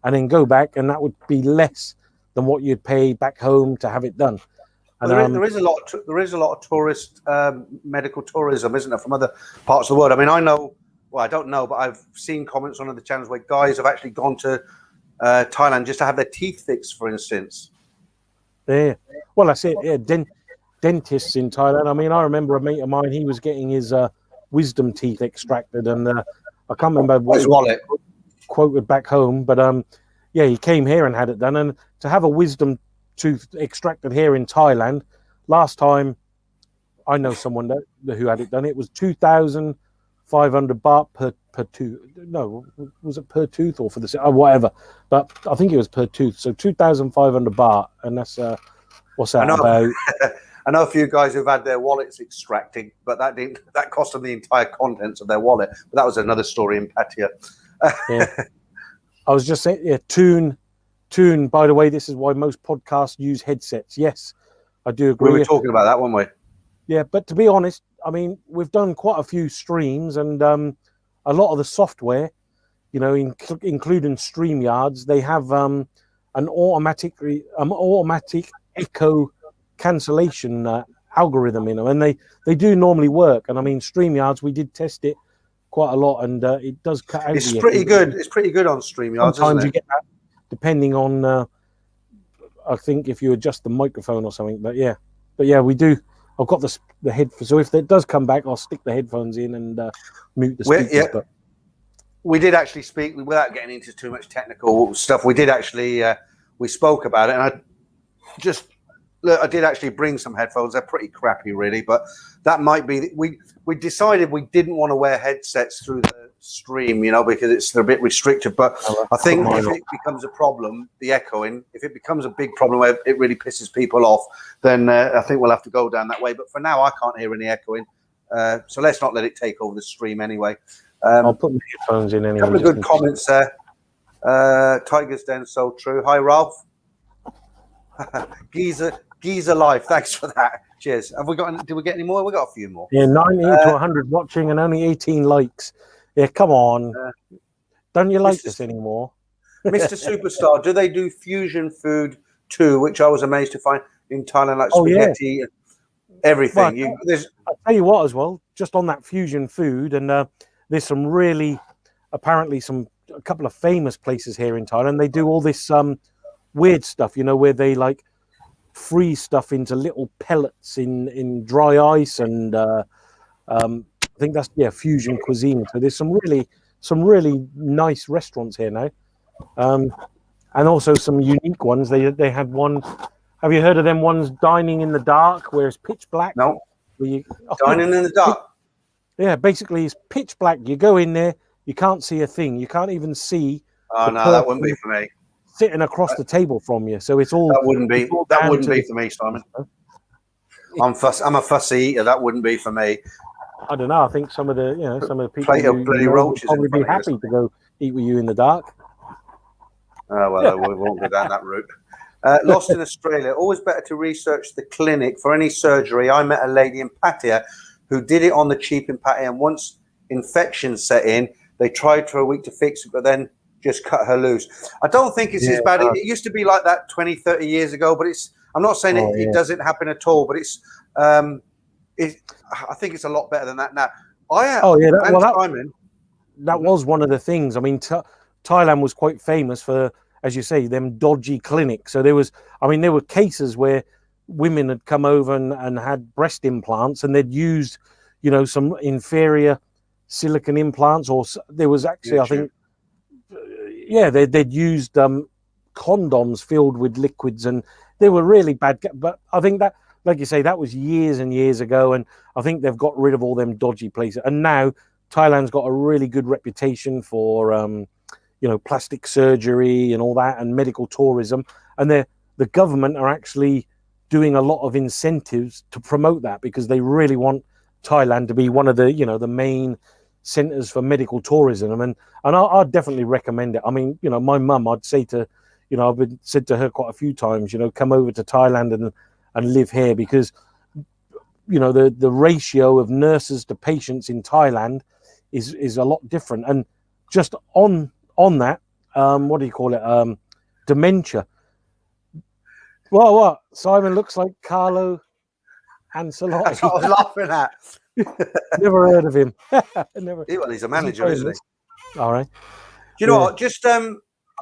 and then go back, and that would be less than what you'd pay back home to have it done. And well, there is a lot of tourist medical tourism, isn't there, from other parts of the world? I mean, I know, well, I don't know, but I've seen comments on other channels where guys have actually gone to Thailand just to have their teeth fixed, for instance. Yeah, well, that's it. Yeah, dentists in Thailand. I mean, I remember a mate of mine. He was getting his wisdom teeth extracted, and I can't remember what his wallet quoted back home, but yeah, he came here and had it done. And to have a wisdom tooth extracted here in Thailand, last time I know someone who had it done, it was 2,500 baht per tooth. No, was it per tooth or for the whatever? But I think it was per tooth. So 2,500 baht, and that's what's that about? I know a few guys who've had their wallets extracted, but that cost them the entire contents of their wallet. But that was another story in Pattaya. Yeah. I was just saying, yeah, tune. By the way, this is why most podcasts use headsets. Yes, I do agree. We were talking about that, weren't we? Yeah, but to be honest, I mean, we've done quite a few streams, and a lot of the software, you know, including StreamYards, they have an automatic echo cancellation algorithm in them, and they do normally work. And I mean, StreamYards, we did test it quite a lot, and it does cut out. It's pretty good. It's pretty good on StreamYards. Sometimes you get that, depending on, I think if you adjust the microphone or something. But yeah, we do. I've got the headphones, so if it does come back, I'll stick the headphones in and mute the speakers. Yeah. But we did actually speak, without getting into too much technical stuff. We did actually we spoke about it, and I did actually bring some headphones. They're pretty crappy, really, but that might be. We decided we didn't want to wear headsets through the stream, you know, because they're a bit restrictive. But I think if it becomes a problem, the echoing, if it becomes a big problem where it really pisses people off, then I think we'll have to go down that way. But for now, I can't hear any echoing, so let's not let it take over the stream anyway. I'll put my headphones in anyway. A couple of good comments there. Tiger's Den, so true. Hi, Ralph. Geezer Life. Thanks for that. Cheers. Did we get any more? We got a few more. Yeah, 90 to 100 watching and only 18 likes. Yeah, come on. Don't you like this anymore? Mr. Superstar, do they do fusion food too, which I was amazed to find in Thailand, like spaghetti and everything? Well, I'll tell you what as well, just on that fusion food, and there's some really, apparently a couple of famous places here in Thailand. They do all this weird stuff, you know, where they like freeze stuff into little pellets in dry ice, and think that's fusion cuisine. So there's some really nice restaurants here now, and also some unique ones. They had one. Have you heard of them ones, dining in the dark, where it's pitch black? No. Dining in the dark. Yeah, basically it's pitch black. You go in there, you can't see a thing. You can't even see. Oh no, that wouldn't be for me. Sitting across the table from you, so it's all. That wouldn't be for me, Simon. I'm a fussy eater. That wouldn't be for me. I don't know. I think some of the people plate of bloody roaches would probably be happy to go eat with you in the dark. Oh well, we won't go down that route. Lost in Australia. Always better to research the clinic for any surgery. I met a lady in Pattaya who did it on the cheap in Pattaya, and once infection set in, they tried for a week to fix it, but then just cut her loose. I don't think it's as bad. It used to be like that 20, 30 years ago, but I'm not saying it doesn't happen at all, but I think it's a lot better than that now. That was one of the things. I mean, Thailand was quite famous for, as you say, them dodgy clinics. So there were cases where women had come over and had breast implants, and they'd used, some inferior silicone implants, or there was actually, they'd used condoms filled with liquids, and they were really bad. But I think that, like you say, that was years and years ago, and I think they've got rid of all them dodgy places. And now Thailand's got a really good reputation for, plastic surgery and all that, and medical tourism. And the government are actually doing a lot of incentives to promote that, because they really want Thailand to be one of the, the main centers for medical tourism. And I'd definitely recommend it. I mean, my mum, I'd say to, I've been said to her quite a few times, come over to Thailand and live here, because, the ratio of nurses to patients in Thailand is a lot different. And just on that, what do you call it? Dementia. Well, what? Simon looks like Carlo Ancelotti. That's what I was laughing at. Never heard of him. Never. Well, he's a manager, isn't he? All right. Do you know what? Just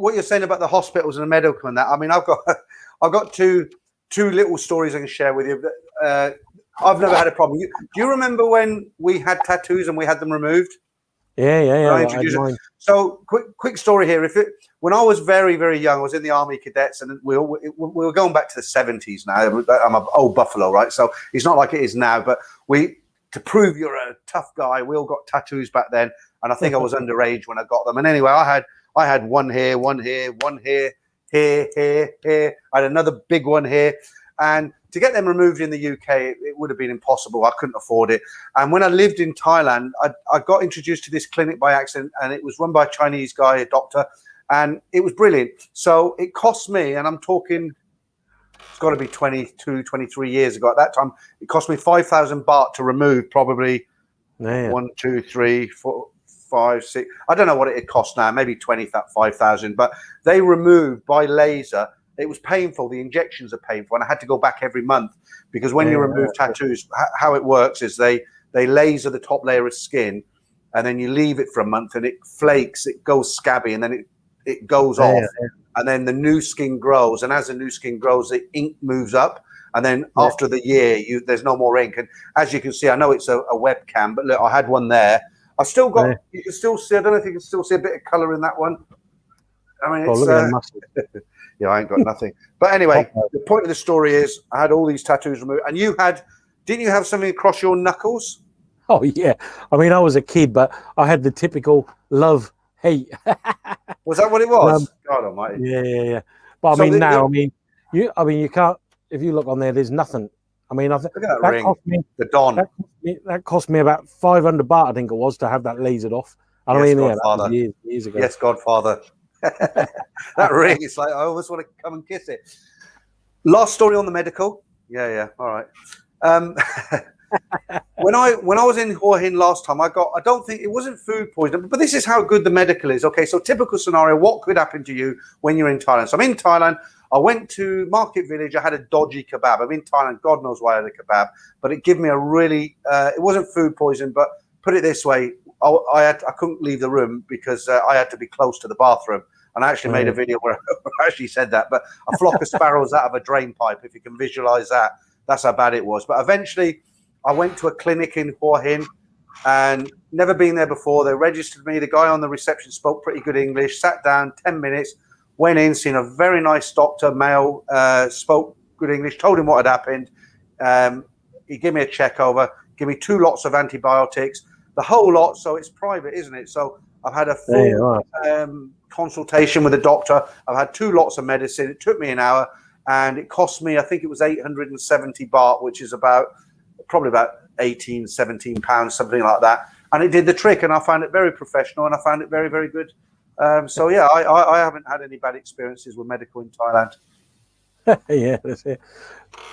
what you're saying about the hospitals and the medical and that. I mean, I've got two little stories I can share with you. I've never had a problem. Do you remember when we had tattoos and we had them removed? Yeah. So quick story here. When I was very, very young, I was in the Army Cadets, and we were going back to the 70s now. I'm an old buffalo, right? So it's not like it is now, but to prove you're a tough guy, we all got tattoos back then, and I think I was underage when I got them. And anyway, I had one here, here. I had another big one here, and to get them removed in the UK, it would have been impossible. I couldn't afford it. And when I lived in Thailand, I got introduced to this clinic by accident, and it was run by a Chinese guy, a doctor, and it was brilliant. So it cost me, and I'm talking, it's got to be 22, 23 years ago. At that time, it cost me 5,000 baht to remove probably 1, 2, 3, 4, 5, 6. I don't know what it cost now, maybe 25,000. But they removed by laser. It was painful. The injections are painful, and I had to go back every month, because when you remove tattoos, how it works is they laser the top layer of skin, and then you leave it for a month, and it flakes, it goes scabby, and then it goes off, and then the new skin grows, and as the new skin grows, the ink moves up, and then after the year, there's no more ink. And as you can see, I know it's a webcam, but look, I had one there. I still got. You can still see. I don't know if you can still see a bit of color in that one. I mean, it's. Yeah, I ain't got nothing. But anyway, the point of the story is I had all these tattoos removed. And didn't you have something across your knuckles? Oh, yeah. I mean, I was a kid, but I had the typical love-hate. Was that what it was? God almighty. Yeah. But I mean, you can't, if you look on there, there's nothing. I mean, look at that ring, the Don. That cost me about 500 baht, I think it was, to have that lasered off. And yes, I mean, that was years ago. Yes, Godfather. That ring, it's like I almost want to come and kiss it. Last story on the medical. Yeah. All right. When I was in Hua Hin last time, I don't think it wasn't food poisoning, but this is how good the medical is. Okay, so typical scenario, what could happen to you when you're in Thailand? So I'm in Thailand. I went to Market Village. I had a dodgy kebab. I'm in Thailand. God knows why I had a kebab, but it gave me a really. It wasn't food poison, but put it this way. I couldn't leave the room because I had to be close to the bathroom. And I actually made a video where I actually said that. But a flock of sparrows out of a drain pipe, if you can visualize that, that's how bad it was. But eventually, I went to a clinic in Hua Hin. and never been there before. They registered me. The guy on the reception spoke pretty good English. Sat down, 10 minutes, went in, seen a very nice doctor, male, spoke good English, told him what had happened. He gave me a check over, give me 2 lots of antibiotics, the whole lot. So it's private, isn't it? So I've had a full consultation with a doctor. I've had 2 lots of medicine. It took me an hour, and it cost me, I think it was 870 baht, which is probably about 18, 17 pounds, something like that. And it did the trick, and I found it very professional, and I found it very, very good. So yeah, I haven't had any bad experiences with medical in Thailand. Yeah, that's it.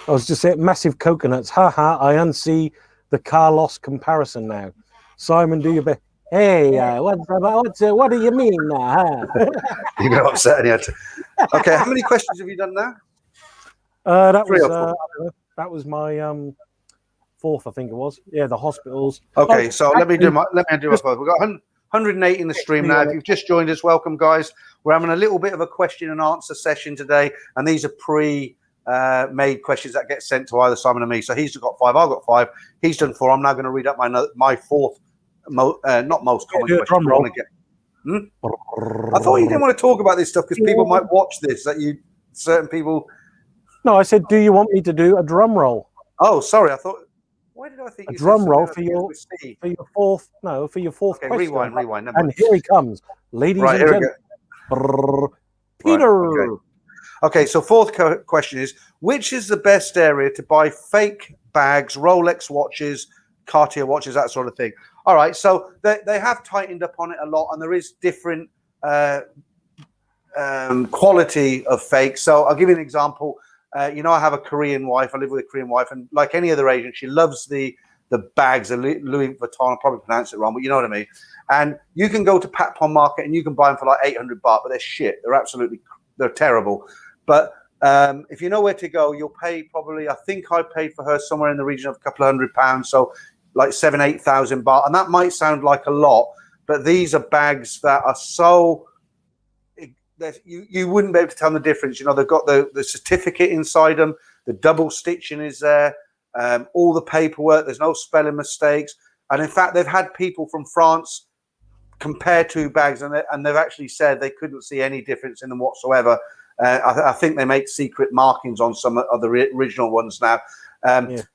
I was just saying, massive coconuts. Ha, I unsee the Carlos comparison now. Simon, do your best. Hey, what do you mean now? You're going to upset me. Okay, how many questions have you done now? That was my 4th, I think it was. Yeah, the hospitals. Okay, so let me do my 4th. We've got 108 in the stream now. If you've just joined us, welcome, guys. We're having a little bit of a question and answer session today, and these are pre-made questions that get sent to either Simon or me. So he's got 5, I've got 5. He's done 4. I'm now going to read up my 4th, not most common question. I thought you didn't want to talk about this stuff because people might watch this. Certain people. No, I said, do you want me to do a drum roll? Oh, sorry. I thought. Why did I think a drum roll for your 4th? No, for your 4th okay, question. Rewind. And here he comes, ladies and gentlemen. Peter. Right, okay, so 4th question is: which is the best area to buy fake bags, Rolex watches, Cartier watches, that sort of thing? All right, so they have tightened up on it a lot, and there is different quality of fake. So I'll give you an example. I have a Korean wife. I live with a Korean wife, and like any other Asian, she loves the bags, the Louis Vuitton. I'll probably pronounce it wrong, but you know what I mean. And you can go to Patpon Market and you can buy them for like 800 baht, but they're shit. They're terrible. But if you know where to go, you'll pay probably. I think I paid for her somewhere in the region of a couple of £100, so like 7,000-8,000 baht. And that might sound like a lot, but these are bags that are so. You wouldn't be able to tell the difference. They've got the certificate inside them. The double stitching is there. All the paperwork. There's no spelling mistakes. And in fact, they've had people from France compare 2 bags, and they've actually said they couldn't see any difference in them whatsoever. I think they make secret markings on some of the original ones now.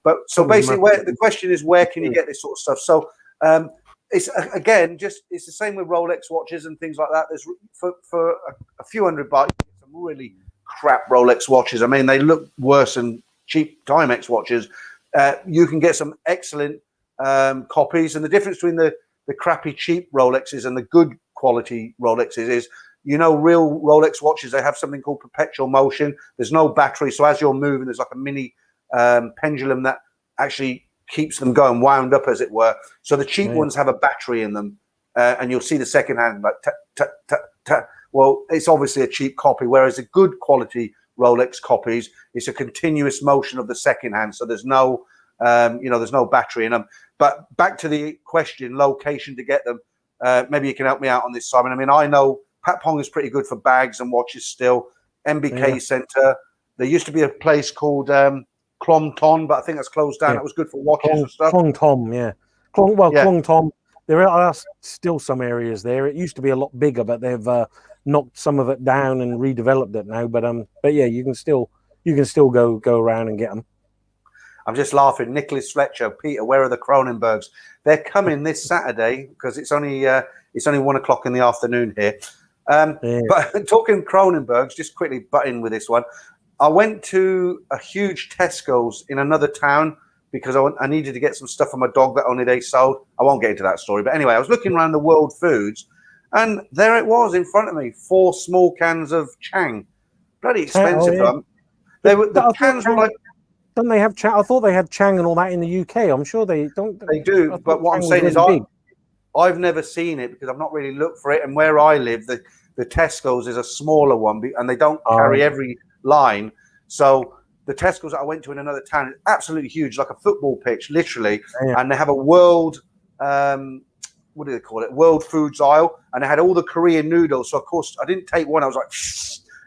But so basically, the question is, where can you get this sort of stuff? So it's again, it's the same with Rolex watches and things like that. There's for a few $100 baht, you get some really crap Rolex watches. I mean, they look worse than cheap Timex watches. You can get some excellent copies, and the difference between the crappy cheap Rolexes and the good quality Rolexes is, real Rolex watches, they have something called perpetual motion. There's no battery, so as you're moving, there's like a mini pendulum that actually keeps them going, wound up, as it were. So the cheap ones have a battery in them, and you'll see the second hand like well, it's obviously a cheap copy, whereas the good quality Rolex copies, it's a continuous motion of the second hand, so there's no there's no battery in them. But back to the question, location to get them. Maybe you can help me out on this, Simon. I mean, I know Patpong is pretty good for bags and watches still. MBK Centre. There used to be a place called Klong Ton, but I think that's closed down. It was good for watches and stuff. Klong Tom, yeah. Klong Tom. There are still some areas there. It used to be a lot bigger, but they've knocked some of it down and redeveloped it now. But yeah, you can still go around and get them. I'm just laughing. Nicholas Fletcher, Peter, where are the Cronenbergs? They're coming this Saturday because it's only 1 o'clock in the afternoon here. But talking Cronenbergs, just quickly butt in with this one. I went to a huge Tesco's in another town because I needed to get some stuff for my dog that only they sold. I won't get into that story. But anyway, I was looking around the World Foods, and there it was in front of me, 4 small cans of Chang. Bloody expensive. The cans were like... Don't they have Chang? I thought they had Chang and all that in the UK. I'm sure they don't. They do, but what I'm saying is I've never seen it because I've not really looked for it. And where I live, the Tesco's is a smaller one, and they don't carry every line. So the Tesco's that I went to in another town is absolutely huge, like a football pitch, literally. Yeah. And they have a world, what do they call it? World foods aisle. And they had all the Korean noodles. So, of course, I didn't take one. I was like,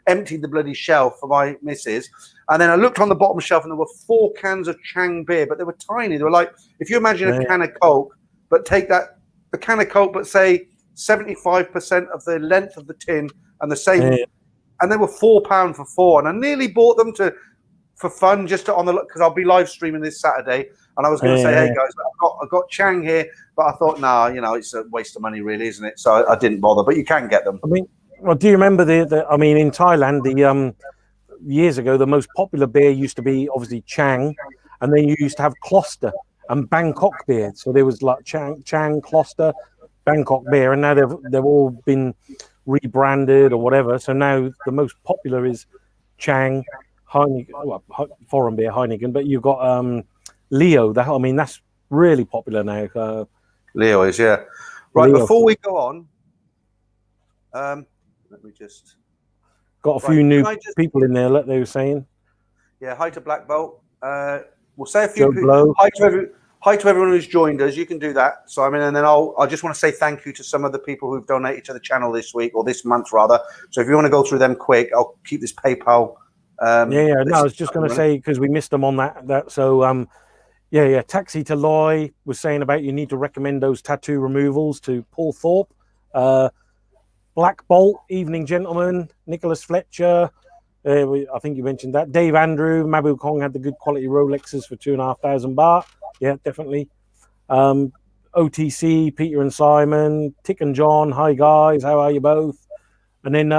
emptied the bloody shelf for my missus. And then I looked on the bottom shelf and there were 4 cans of Chang beer, but they were tiny. They were like, if you imagine a can of Coke but take that the can of Coke, but say 75% of the length of the tin and the same, and they were £4 for 4, and I nearly bought them for fun, just on the look, because I'll be live streaming this Saturday, and I was going to say, hey guys, I've got Chang here, but I thought, nah, it's a waste of money, really, isn't it? So I didn't bother, but you can get them. I mean, well, do you remember I mean, in Thailand, years ago, the most popular beer used to be obviously Chang, and then you used to have Kloster and Bangkok beer. So there was like Chang, Kloster, Bangkok beer, and now they've all been rebranded or whatever. So now the most popular is Chang, Heineken, well, foreign beer Heineken, but you've got Leo. I mean, that's really popular now. Leo is, yeah. Right, Leo. Before we go on, let me just... Got a few new people in there, like they were saying. Yeah, hi to Black Bolt. We'll say a few people. Hi to everyone who's joined us. You can do that, Simon. And then I just want to say thank you to some of the people who've donated to the channel this week, or this month, rather. So if you want to go through them quick, I'll keep this PayPal. No, I was just going to say, because we missed them on that. So, Taxi to Loy was saying about you need to recommend those tattoo removals to Paul Thorpe. Black Bolt, Evening Gentleman, Nicholas Fletcher. I think you mentioned that. Dave Andrew, Mabu Kong had the good quality Rolexes for 2,500 baht. Yeah, definitely. OTC, Peter and Simon, Tick and John. Hi guys, how are you both? And then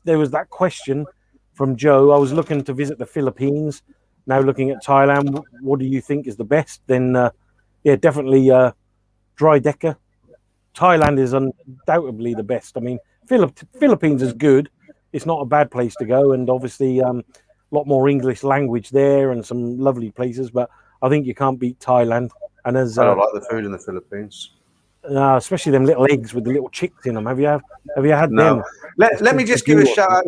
there was that question from Joe. I was looking to visit the Philippines. Now looking at Thailand, what do you think is the best? Then, definitely Dry Decker. Thailand is undoubtedly the best. I mean, Philippines is good. It's not a bad place to go, and obviously a lot more English language there and some lovely places. But I think you can't beat Thailand. And as I don't like the food in the Philippines, especially them little eggs with the little chicks in them. Have you had them? Let me just give a shout out.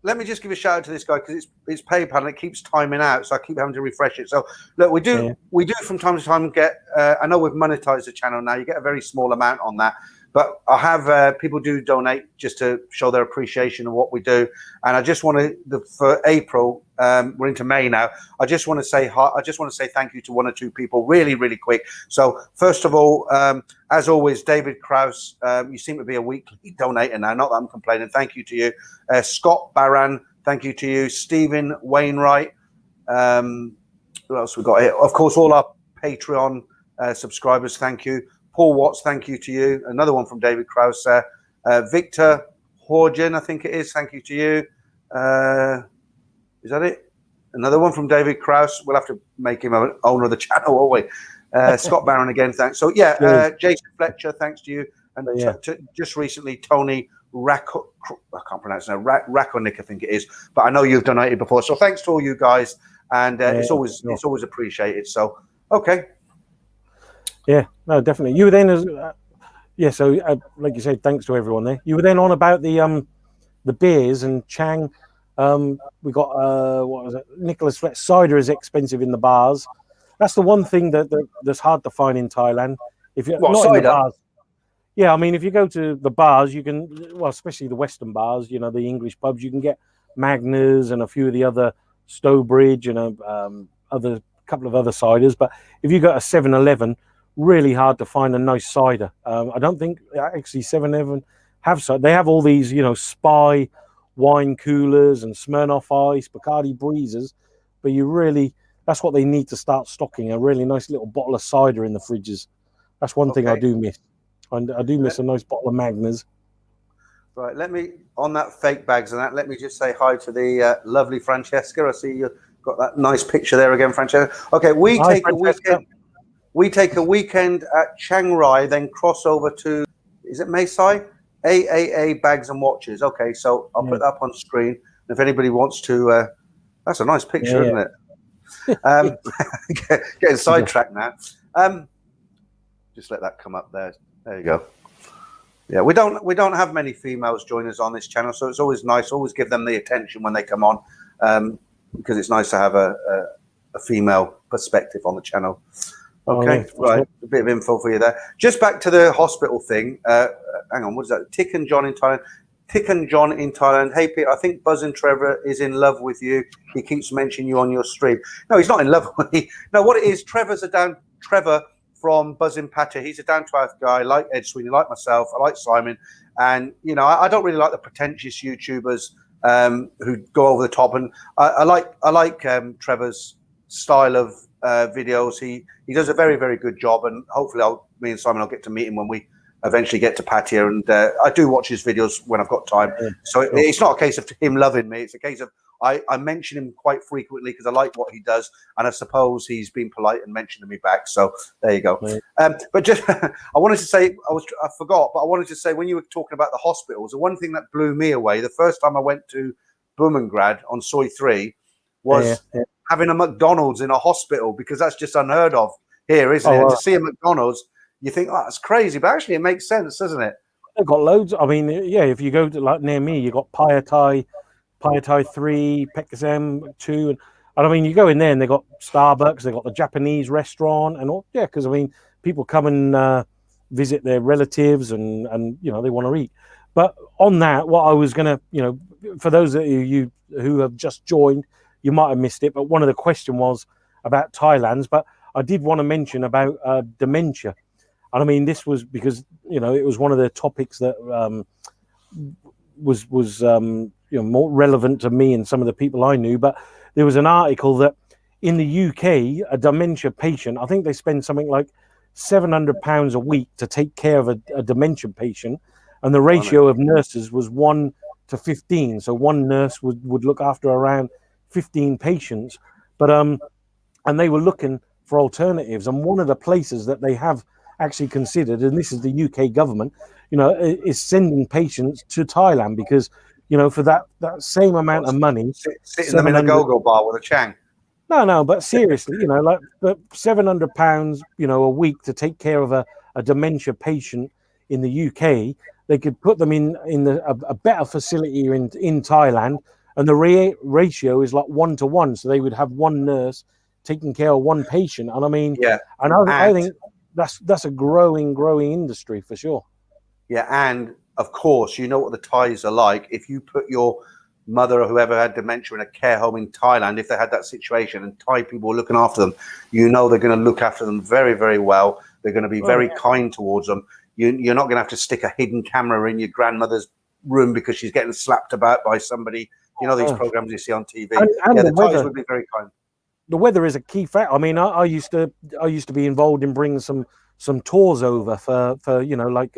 Let me just give a shout out to this guy, because it's PayPal and it keeps timing out, so I keep having to refresh it. So look, we do from time to time get. I know we've monetized the channel now. You get a very small amount on that, but I have people do donate just to show their appreciation of what we do. And I just want to for April. We're into May now. I just want to say hi. I just want to say thank you to one or two people, really, really quick. So first of all, as always, David Krause, you seem to be a weekly donator now. Not that I'm complaining. Thank you to you, Scott Barran. Thank you to you, Stephen Wainwright. Who else we got here? Of course, all our Patreon subscribers. Thank you, Paul Watts. Thank you to you. Another one from David Krause. Victor Horgen, I think it is. Thank you to you. Is that it? Another one from David Krause. We'll have to make him an owner of the channel, won't we? Scott Barron again, thanks. So Jason Fletcher, thanks to you. And just recently, Tony I can't pronounce it now. Rakonik, I think it is. But I know you've donated before. So thanks to all you guys. And it's always appreciated. So, okay. Yeah, no, definitely. You were then so like you said, thanks to everyone there. You were then on about the beers and Chang. We got what was it? Nicholas Fletcher. Cider is expensive in the bars. That's the one thing that's hard to find in Thailand. If you're not in the bars, I mean, if you go to the bars, you can, well, especially the Western bars, the English pubs, you can get Magners and a few of the other Stowbridge and couple of other ciders. But if you go to 7-Eleven, really hard to find a nice cider. I don't think actually 7-Eleven have cider. They have all these, Spy wine coolers and Smirnoff Ice, Bacardi Breezers, but that's what they need to start stocking, a really nice little bottle of cider in the fridges. That's one thing I do miss. I do miss a nice bottle of Magners. Right, on that fake bags and that, let me just say hi to the lovely Francesca. I see you got that nice picture there again, Francesca. Okay, we take a weekend at Chiang Rai, then cross over to, is it Mae Sai? AAA Bags and Watches. Okay, so I'll put that up on screen. If anybody wants to, that's a nice picture, isn't it? Getting sidetracked now. Just let that come up there. There you go. Yeah, we don't have many females join us on this channel, so it's always nice. Always give them the attention when they come on, because it's nice to have a female perspective on the channel. Okay, right. A bit of info for you there. Just back to the hospital thing. Hang on, what is that? Tick and John in Thailand. Hey, Peter, I think Buzz and Trevor is in love with you. He keeps mentioning you on your stream. No, he's not in love with me. No, what it is, Trevor from Buzzing Pattaya. He's a down-to-earth guy, like Ed Sweeney, like myself. I like Simon. And, you know, I don't really like the pretentious YouTubers who go over the top. And I like Trevor's style of videos. He does a very, very good job. And hopefully me and Simon will get to meet him when we eventually get to Pattaya. And I do watch his videos when I've got time. So it's not a case of him loving me. It's a case of I mention him quite frequently because I like what he does, and I suppose he's been polite and mentioned me back. So there you go. Right. But just I wanted to say I forgot, but I wanted to say when you were talking about the hospitals, the one thing that blew me away the first time I went to Bumrungrad on Soi 3 was having a McDonald's in a hospital, because that's just unheard of here, isn't it? And to see a McDonald's, you think, oh, that's crazy, but actually it makes sense, doesn't it? They've got loads. I mean, yeah, if you go to like near me, you got Pattaya 3, Pekasem 2, and I mean, you go in there and they got Starbucks, they got the Japanese restaurant, and all. Yeah, because I mean, people come and visit their relatives, and you know, they want to eat. But on that, what I was gonna, you know, for those of you who have just joined, you might have missed it. But one of the question was about Thailand's, but I did want to mention about dementia, and I mean, this was because, you know, it was one of the topics that was you know, more relevant to me and some of the people I knew. But there was an article that in the UK, a dementia patient, I think they spend something like £700 a week to take care of a dementia patient, and the ratio of nurses was 1 to 15. So one nurse would look after around 15 patients. But and they were looking for alternatives, and one of the places that they have actually considered, and this is the UK government, you know, is sending patients to Thailand, because, you know, for that same amount of money, sitting them in a Gogo bar with a Chang. No, but seriously, you know, like, but £700, you know, a week to take care of a dementia patient in the UK, they could put them in a better facility in Thailand, and the ratio is like 1 to 1, so they would have one nurse taking care of one patient. And I mean, and I think that's a growing industry for sure. Yeah, and of course, you know what the Thais are like. If you put your mother or whoever had dementia in a care home in Thailand, if they had that situation and Thai people were looking after them, you know they're going to look after them very, very well. They're going to be very kind towards them. You're not going to have to stick a hidden camera in your grandmother's room because she's getting slapped about by somebody. You know, these programs you see on TV. And the Thais would be very kind. The weather is a key factor. I mean, I used to be involved in bringing some tours over for you know, like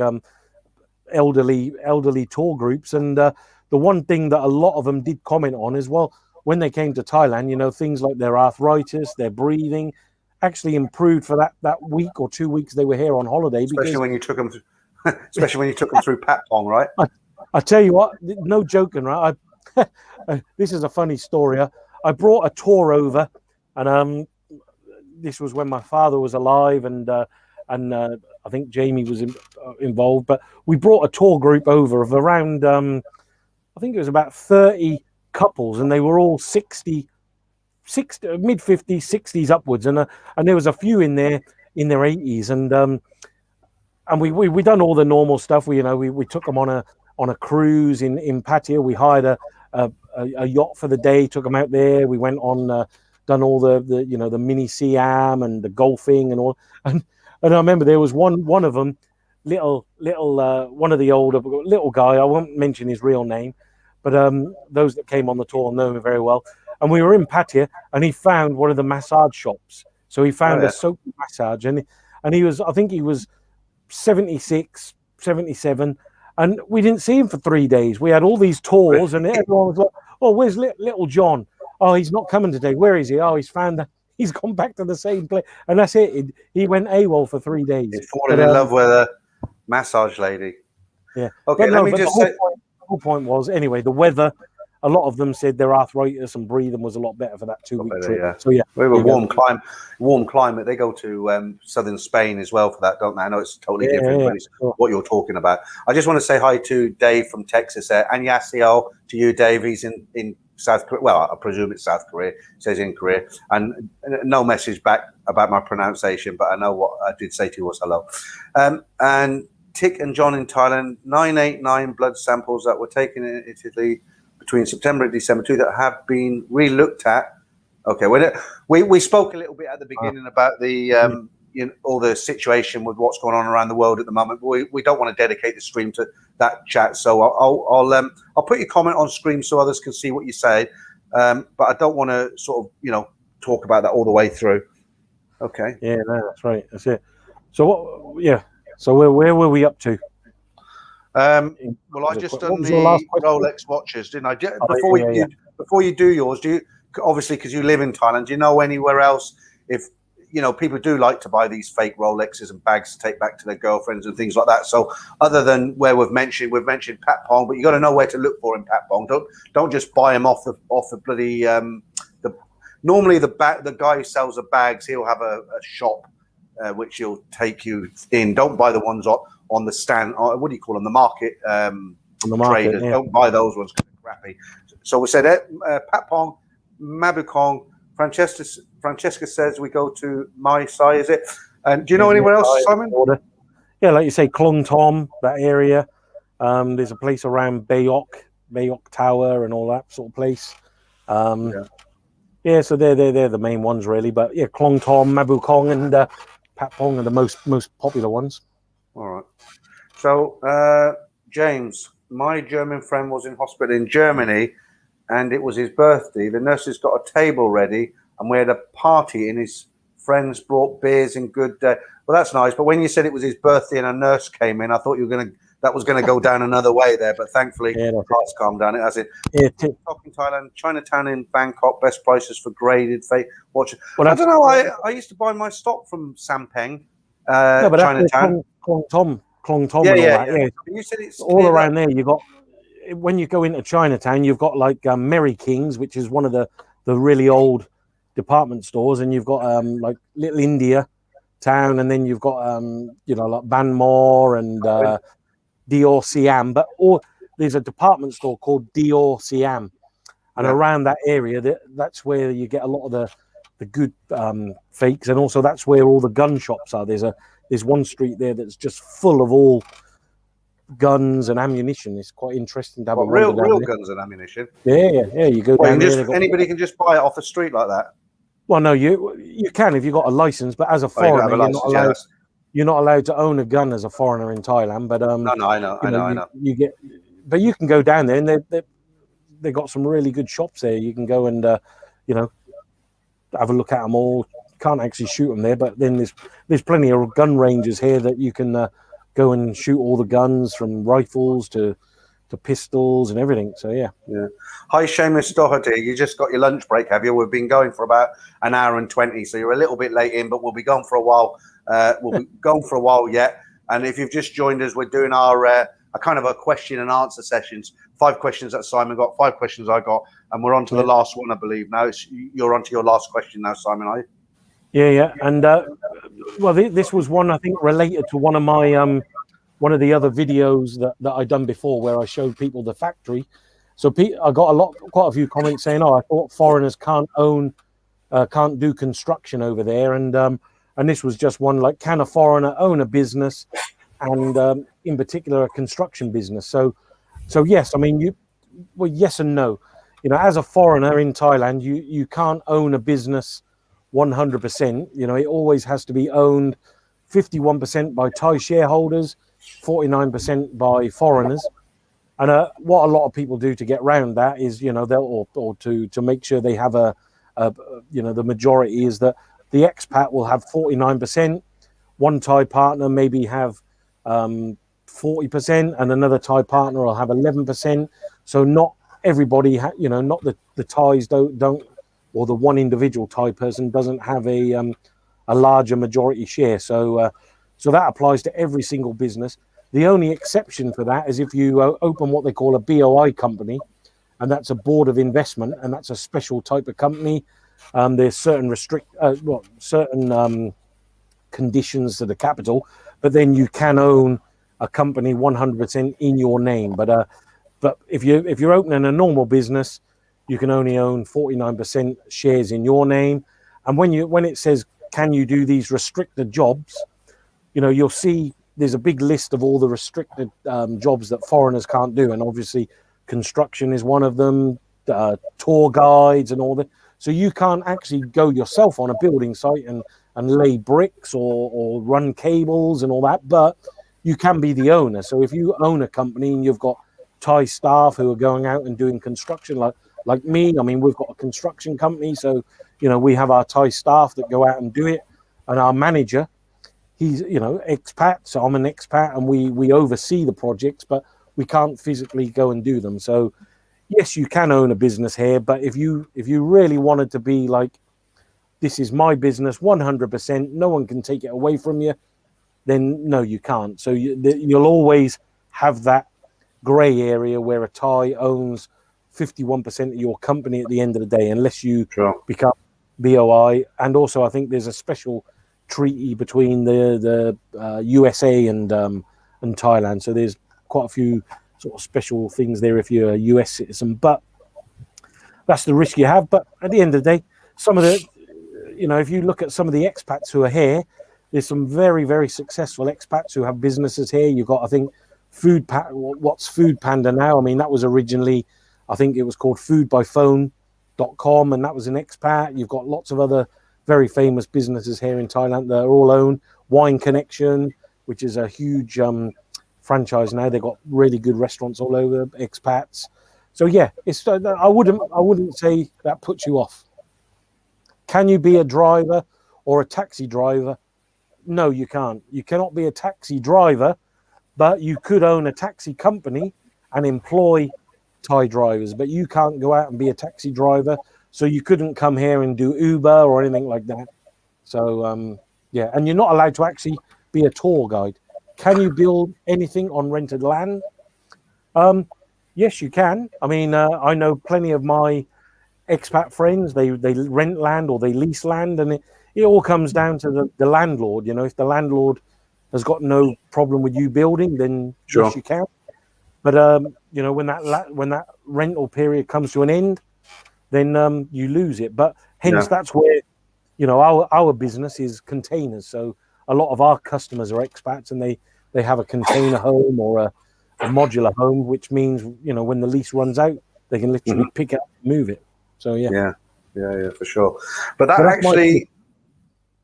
elderly tour groups, and the one thing that a lot of them did comment on is, well, when they came to Thailand, you know, things like their arthritis, their breathing actually improved for that week or 2 weeks they were here on holiday. Especially when you took them through Patpong, right? I tell you what, no joking, right? This is a funny story. I brought a tour over, and this was when my father was alive, and I think Jamie was involved, but we brought a tour group over of around, I think it was about 30 couples, and they were all 60 mid 50s, 60s upwards, and there was a few in there in their 80s, and we done all the normal stuff. We took them on a cruise in Pattaya. We hired a yacht for the day, took them out there. We went on, done all the you know, the mini Siam and the golfing and all, and I remember there was one of them, little one of the older little guy. I won't mention his real name, but those that came on the tour know him very well. And we were in Pattaya, and he found one of the massage shops. So he found a soap massage, and he was, I think he was 76, 77, and we didn't see him for 3 days. We had all these tours, and everyone was like, "Oh, where's little John? Oh, he's not coming today. Where is he? Oh, he's gone back to the same place." And that's it. He went AWOL for 3 days. He's fallen in love with a massage lady. Yeah. Okay, let me just say. The whole point was, anyway, the weather. A lot of them said their arthritis and breathing was a lot better for that 2-week trip. Yeah. So yeah, we were warm climate. They go to southern Spain as well for that, don't they? I know it's totally different, but it's what you're talking about. I just want to say hi to Dave from Texas there, and Yasio to you, Dave. He's in South Korea. Well, I presume it's South Korea. It says in Korea, and no message back about my pronunciation, but I know what I did say to you was hello. And Tick and John in Thailand, 989 blood samples that were taken in Italy between September and December 2 that have been re-looked at. Okay, we spoke a little bit at the beginning about the all the situation with what's going on around the world at the moment. We don't want to dedicate the stream to that chat, so I'll put your comment on screen so others can see what you say, but I don't want to sort of talk about that all the way through. Okay. Yeah, no, that's right. That's it. So what? Yeah. So where were we up to? Well, I just done the Rolex watches, didn't I? Before you do yours, obviously because you live in Thailand, do you know anywhere else if people do like to buy these fake Rolexes and bags to take back to their girlfriends and things like that? So other than where we've mentioned Patpong, but you got to know where to look for in Patpong. Don't just buy them off the bloody normally the guy who sells the bags, he'll have a shop which he'll take you in. Don't buy the ones on the stand, or what do you call them, the market, traders. Yeah. Don't buy those ones, crappy. So we said Patpong, Mabukong. Francesca says we go to Mai Sai, is it? And do you know anywhere else, Simon? Yeah, like you say, Klong Tom, that area. There's a place around Bayok Tower and all that sort of place. Yeah, so they're the main ones really. But yeah, Klong Tom, Mabukong, and Patpong are the most popular ones. All right. So James, my German friend was in hospital in Germany, and it was his birthday. The nurses got a table ready, and we had a party, and his friends brought beers and good. Well, that's nice. But when you said it was his birthday and a nurse came in, I thought that was gonna go down another way there. But thankfully, it's calmed down. It has it. Yeah, TikTok in Thailand, Chinatown in Bangkok, best prices for graded fake watches. Well, I don't know. I used to buy my stock from Sampeng, Chinatown. Klong Tom, and all that. Yeah. You said it's all around there. You got, when you go into Chinatown, you've got like Merry King's, which is one of the really old department stores, and you've got like Little India Town, and then you've got like Banmore and Dior Siam. But there's a department store called Dior Siam, and around that area, that's where you get a lot of the good fakes, and also that's where all the gun shops are. There's one street there that's just full of all guns and ammunition. It's quite interesting to have real guns and ammunition. Yeah. You go down there. Anybody can just buy it off the street like that. Well, no, you can if you've got a license, but as a foreigner, you're not allowed to own a gun as a foreigner in Thailand. But no, I know. But you can go down there, and they got some really good shops there. You can go and have a look at them all. Can't actually shoot them there, but then there's plenty of gun ranges here that you can go and shoot all the guns, from rifles to pistols and everything. So yeah. Hi, Seamus Doherty. You just got your lunch break, have you? We've been going for about an hour and 20, so you're a little bit late in, but we'll be going for a while. We'll be going for a while yet. And if you've just joined us, we're doing our a kind of a question and answer sessions. 5 questions that Simon got, 5 questions I got, and we're on to the last one, I believe. Now you're on to your last question now, Simon, are you? Yeah. And well, this was one I think related to one of my one of the other videos that I done before, where I showed people the factory. So I got quite a few comments saying, "Oh, I thought foreigners can't do construction over there," and this was just one, like, can a foreigner own a business, and in particular a construction business? So yes, I mean yes and no. As a foreigner in Thailand, you can't own a business 100%. It always has to be owned 51% by Thai shareholders, 49% by foreigners. And what a lot of people do to get around that is, to make sure they have the majority is that the expat will have 49%, one Thai partner maybe have 40%, and another Thai partner will have 11%. So not everybody, not the Thais don't, or the one individual Thai person doesn't have a larger majority share. So that applies to every single business. The only exception for that is if you open what they call a BOI company, and that's a board of investment, and that's a special type of company. There's certain conditions to the capital, but then you can own a company 100% in your name. But if you're opening a normal business, you can only own 49% shares in your name. And when it says, can you do these restricted jobs, you'll see there's a big list of all the restricted jobs that foreigners can't do. And obviously construction is one of them, tour guides and all that. So you can't actually go yourself on a building site and and lay bricks or run cables and all that, but you can be the owner. So if you own a company and you've got Thai staff who are going out and doing construction, like me, I mean, we've got a construction company, so we have our Thai staff that go out and do it, and our manager, he's expat, so I'm an expat, and we oversee the projects, but we can't physically go and do them. So yes, you can own a business here, but if you really wanted to be like, this is my business 100%, no one can take it away from you, then no, you can't. So you'll always have that grey area where a Thai owns 51% of your company at the end of the day, unless you become BOI. And also, I think there's a special treaty between the USA and Thailand. So there's quite a few sort of special things there if you're a US citizen. But that's the risk you have. But at the end of the day, some of the, if you look at some of the expats who are here, there's some very, very successful expats who have businesses here. You've got, I think, what's Food Panda now? I mean, that was originally, I think it was called foodbyphone.com, and that was an expat. You've got lots of other very famous businesses here in Thailand that are all owned. Wine Connection, which is a huge franchise now. They've got really good restaurants all over, expats. So yeah, it's I wouldn't say that puts you off. Can you be a driver or a taxi driver? No, you can't. You cannot be a taxi driver, but you could own a taxi company and employ Thai drivers, but you can't go out and be a taxi driver. So you couldn't come here and do Uber or anything like that. So, yeah, and you're not allowed to actually be a tour guide. Can you build anything on rented land? Yes, you can. I mean, I know plenty of my expat friends, they rent land or they lease land, and it all comes down to the landlord. If the landlord has got no problem with you building, then yes, you can. But when that rental period comes to an end, then you lose it. But hence that's where our business is containers. So a lot of our customers are expats, and they have a container home or a modular home, which means when the lease runs out, they can literally pick it up and move it. So yeah, for sure. But that actually,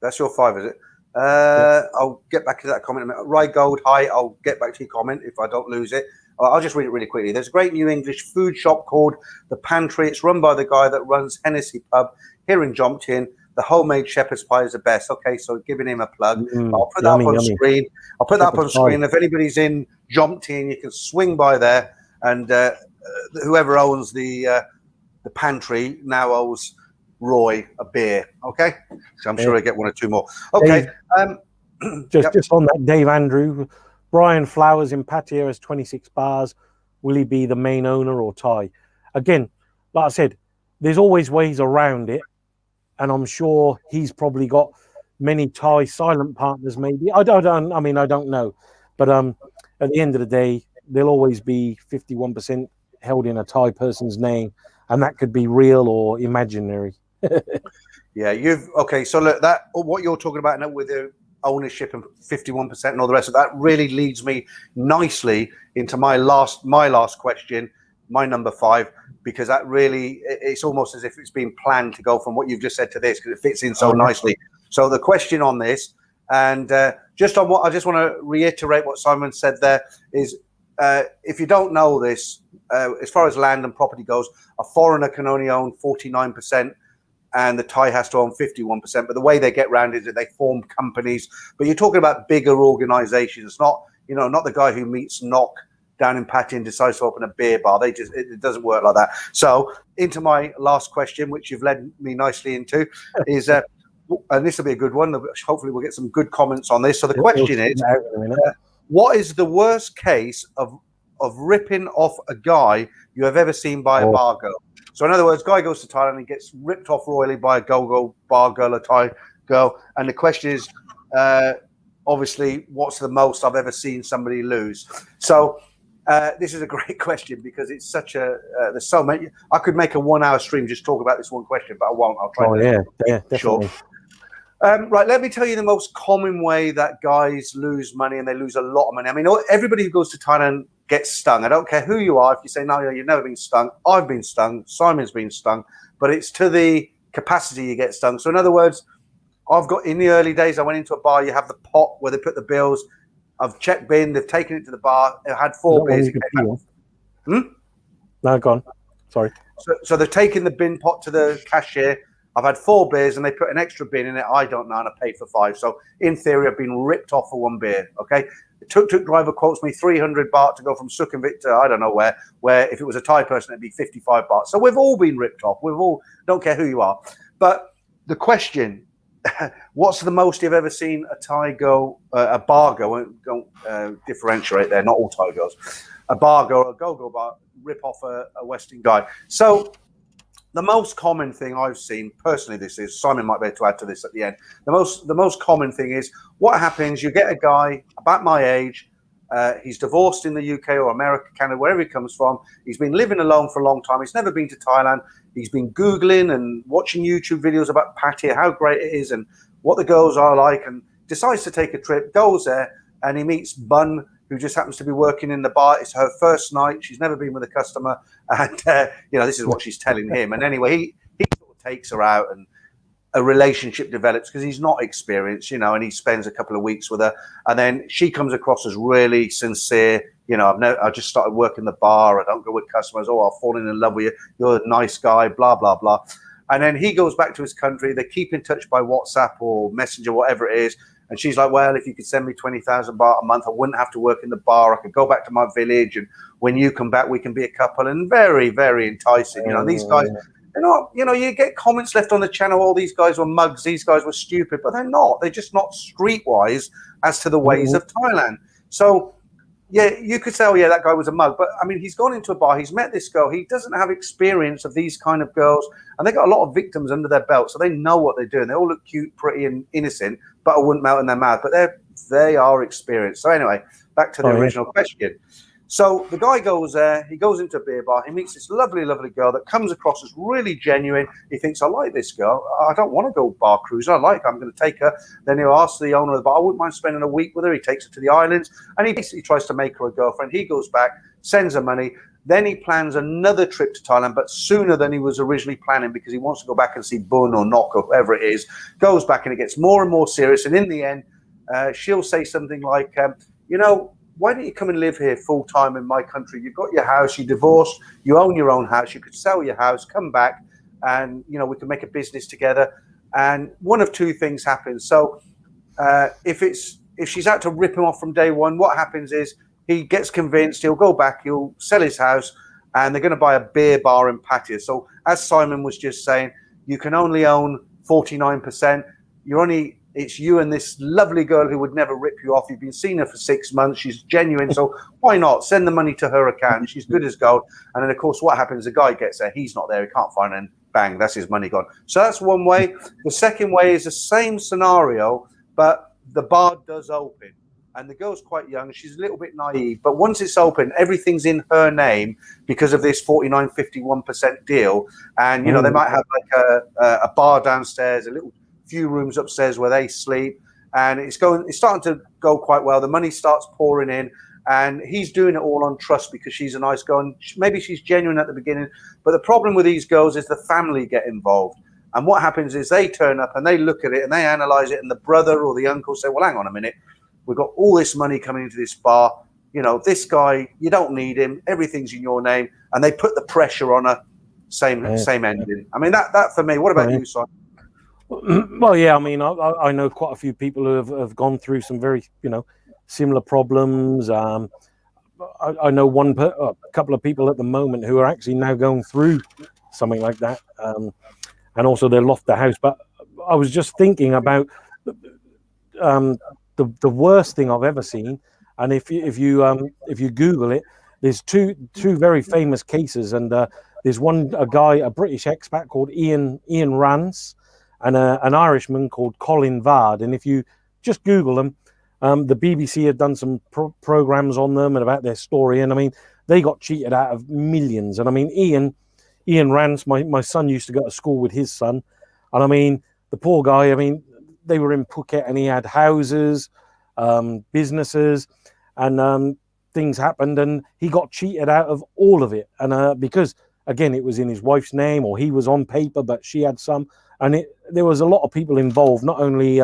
that's your 5, is it? I'll get back to that comment in a minute. Rye Gold, hi. I'll get back to your comment if I don't lose it. I'll just read it really quickly. There's a great new English food shop called The Pantry. It's run by the guy that runs Hennessy Pub here in Jomtien. The homemade shepherd's pie is the best. Okay, so giving him a plug. I'll put that up on screen. I'll put that up on screen. If anybody's in Jomtien, you can swing by there. And whoever owns the Pantry now owes Roy a beer. Okay, so I'm sure I get 1 or 2 more. Okay, Dave, just on that, Dave Andrew, Brian Flowers in Pattaya has 26 bars. Will he be the main owner or Thai? Again, like I said, there's always ways around it, and I'm sure he's probably got many Thai silent partners. Maybe I don't know, but at the end of the day, there'll always be 51% held in a Thai person's name, and that could be real or imaginary. Yeah, okay. So look, that what you're talking about now with the ownership and 51% and all the rest of that really leads me nicely into my last question, my number 5, because that really, it's almost as if it's been planned to go from what you've just said to this, because it fits in so nicely. So the question on this, and just on what I just want to reiterate what Simon said there is, if you don't know this, as far as land and property goes, a foreigner can only own 49%. And the Thai has to own 51%. But the way they get around is that they form companies. But you're talking about bigger organizations, not the guy who meets Knock down in Pattaya and decides to open a beer bar. It doesn't work like that. So into my last question, which you've led me nicely into, is and this will be a good one. Hopefully we'll get some good comments on this. So the question is, what is the worst case of ripping off a guy you have ever seen by a bar girl? So in other words, guy goes to Thailand and gets ripped off royally by a Gogo bar girl, a Thai girl. And the question is, obviously, what's the most I've ever seen somebody lose? So this is a great question because it's such there's so many. I could make a 1-hour stream just talk about this one question, but I won't. I'll try. Definitely. Right, let me tell you the most common way that guys lose money, and they lose a lot of money. I mean, everybody who goes to Thailand gets stung. I don't care who you are. If you say, no, you've never been stung. I've been stung. Simon's been stung. But it's to the capacity you get stung. So in other words, I've got in the early days. I went into a bar. You have the pot where they put the bills. I've checked bin. They've taken it to the bar. I had 4 beers. No, go on. Sorry. So they've taken the bin pot to the cashier. I've had 4 beers and they put an extra bin in it. I don't know, and I paid for 5. So in theory, I've been ripped off for 1 beer. Okay. The tuk-tuk driver quotes me 300 baht to go from Sukhumvit to I don't know where if it was a Thai person, it'd be 55 baht. So we've all been ripped off. We've all, don't care who you are. But the question, what's the most you've ever seen a Thai go, a bar go, don't differentiate there, not all Thai girls, a bar go, a go-go bar, rip off a Western guy. So the most common thing I've seen, personally, this is, Simon might be able to add to this at the end. The most common thing is what happens, you get a guy about my age, he's divorced in the UK or America, Canada, wherever he comes from. He's been living alone for a long time. He's never been to Thailand. He's been Googling and watching YouTube videos about Pattaya, how great it is and what the girls are like, and decides to take a trip, goes there, and he meets Bun, who just happens to be working in the bar. It's her first night. She's never been with a customer. And, this is what she's telling him. And anyway, he sort of takes her out and a relationship develops because he's not experienced, and he spends a couple of weeks with her. And then she comes across as really sincere. I just started working the bar. I don't go with customers. Oh, I've fallen in love with you. You're a nice guy, blah, blah, blah. And then he goes back to his country. They keep in touch by WhatsApp or Messenger, whatever it is. And she's like, well, if you could send me 20,000 baht a month, I wouldn't have to work in the bar. I could go back to my village. And when you come back, we can be a couple. And very, very enticing. These guys, they're not, you get comments left on the channel. All these guys were mugs. These guys were stupid. But they're not. They're just not streetwise as to the ways of Thailand. So, yeah, you could say, oh, yeah, that guy was a mug. But, I mean, he's gone into a bar. He's met this girl. He doesn't have experience of these kind of girls. And they got a lot of victims under their belt. So they know what they're doing. They all look cute, pretty, and innocent. But I wouldn't melt in their mouth. But they are experienced. So anyway, back to the original question. So the guy goes there. He goes into a beer bar. He meets this lovely, lovely girl that comes across as really genuine. He thinks, I like this girl. I don't want to go bar cruising. I'm going to take her. Then he'll ask the owner of the bar, I wouldn't mind spending a week with her. He takes her to the islands. And he basically tries to make her a girlfriend. He goes back, sends her money. Then he plans another trip to Thailand, but sooner than he was originally planning because he wants to go back and see Bun or Nok or whoever it is. Goes back and it gets more and more serious. And in the end, she'll say something like, why don't you come and live here full time in my country? You've got your house, you're divorced, you own your own house, you could sell your house, come back, and we can make a business together. And one of two things happens. So if she's out to rip him off from day one, what happens is he gets convinced, he'll go back, he'll sell his house, and they're going to buy a beer bar in Pattaya. So as Simon was just saying, you can only own 49%. It's you and this lovely girl who would never rip you off. You've been seeing her for 6 months. She's genuine. So why not send the money to her account? She's good as gold. And then, of course, what happens? The guy gets there. He's not there. He can't find her. And bang, that's his money gone. So that's one way. The second way is the same scenario, but the bar does open. And the girl's quite young. She's a little bit naive. But once it's open, everything's in her name because of this 51% deal. And, they might have like a bar downstairs, a little few rooms upstairs where they sleep, and it's starting to go quite well. The money starts pouring in, and he's doing it all on trust because she's a nice girl, and maybe she's genuine at the beginning. But the problem with these girls is the family get involved, and what happens is they turn up and they look at it and they analyze it, and the brother or the uncle say, well, hang on a minute, we've got all this money coming into this bar, this guy, you don't need him, everything's in your name, and they put the pressure on her. Same ending. I mean, that for me. What about you, Simon? Well, yeah, I mean, I know quite a few people who have gone through some very, similar problems. I know a couple of people at the moment who are actually now going through something like that, and also they lost their house. But I was just thinking about the worst thing I've ever seen, and if you Google it, there's two very famous cases, and there's a guy, a British expat called Ian Rance, and an Irishman called Colin Vard. And if you just Google them, the BBC had done some programs on them and about their story. And I mean, they got cheated out of millions. And I mean, Ian Rance, my son used to go to school with his son. And I mean, the poor guy, I mean, they were in Phuket and he had houses, businesses, and things happened and he got cheated out of all of it. And because, again, it was in his wife's name or he was on paper, but she had some. and there was a lot of people involved, not only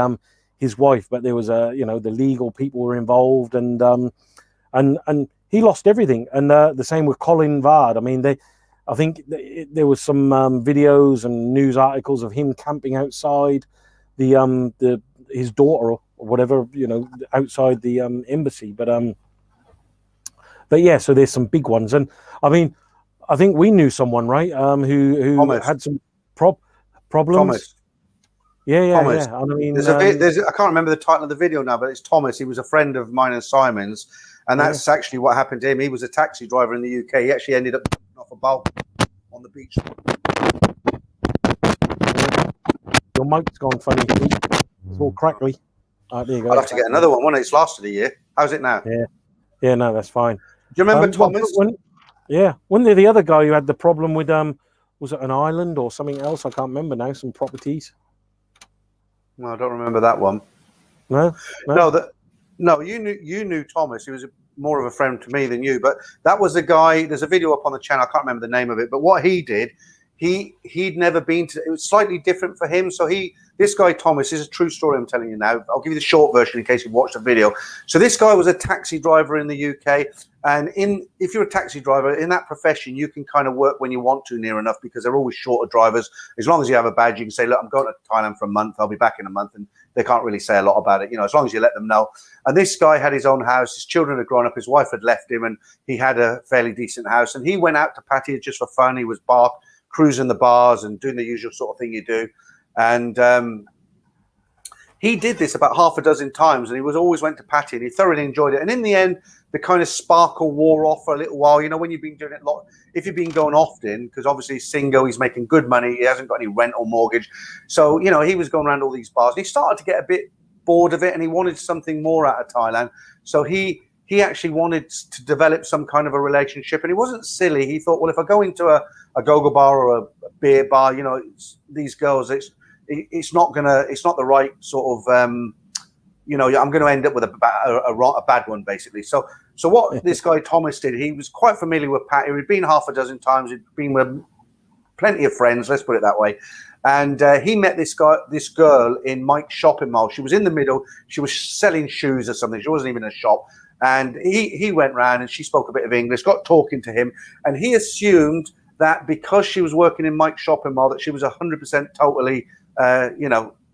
his wife, but there was the legal people were involved, and he lost everything. And the same with Colin Vard. I mean, I think there was some videos and news articles of him camping outside his daughter or whatever, outside the embassy. But yeah, so there's some big ones, and I mean, I think we knew someone, right? Who Thomas. had some problems. Thomas. Yeah. Thomas. I mean, I can't remember the title of the video now, but it's Thomas. He was a friend of mine and Simon's, and that's actually what happened to him. He was a taxi driver in the UK. He actually ended up off a boat on the beach. Your mic's gone funny. It's all crackly. There you go. I'll have to get another one. It's lasted a year. How's it now? Yeah, no, that's fine. Do you remember Thomas? Wasn't there the other guy who had the problem with was it an island or something else? I can't remember now. Some properties. No, I don't remember that one. No. No, you knew Thomas. He was more of a friend to me than you. But that was the guy. There's a video up on the channel. I can't remember the name of it. But what he did, he'd never been to. It was slightly different for him. So this guy Thomas is a true story. I'm telling you now. I'll give you the short version in case you've watched the video. So this guy was a taxi driver in the UK. And if you're a taxi driver in that profession, you can kind of work when you want to near enough, because they're always shorter drivers. As long as you have a badge, you can say, look, I'm going to Thailand for a month. I'll be back in a month. And they can't really say a lot about it, as long as you let them know. And this guy had his own house. His children had grown up. His wife had left him, and he had a fairly decent house. And he went out to Pattaya just for fun. He was cruising the bars and doing the usual sort of thing you do. And he did this about half a dozen times, and he always went to Pattaya, and he thoroughly enjoyed it. And in the end, the kind of sparkle wore off for a little while. When you've been doing it a lot, if you've been going often, because obviously he's single, he's making good money, he hasn't got any rent or mortgage. So, he was going around all these bars, and he started to get a bit bored of it, and he wanted something more out of Thailand. So he actually wanted to develop some kind of a relationship, and he wasn't silly. He thought, well, if I go into a Gogo bar or a beer bar, these girls, it's not the right sort of, I'm going to end up with a bad one, basically. So what this guy Thomas did, he was quite familiar with Pattaya. He'd been half a dozen times. He'd been with plenty of friends, let's put it that way. And he met this girl in Mike's shopping mall. She was in the middle. She was selling shoes or something. She wasn't even in a shop. And he went round, and she spoke a bit of English, got talking to him, and he assumed that because she was working in Mike's shopping mall, that she was 100% totally,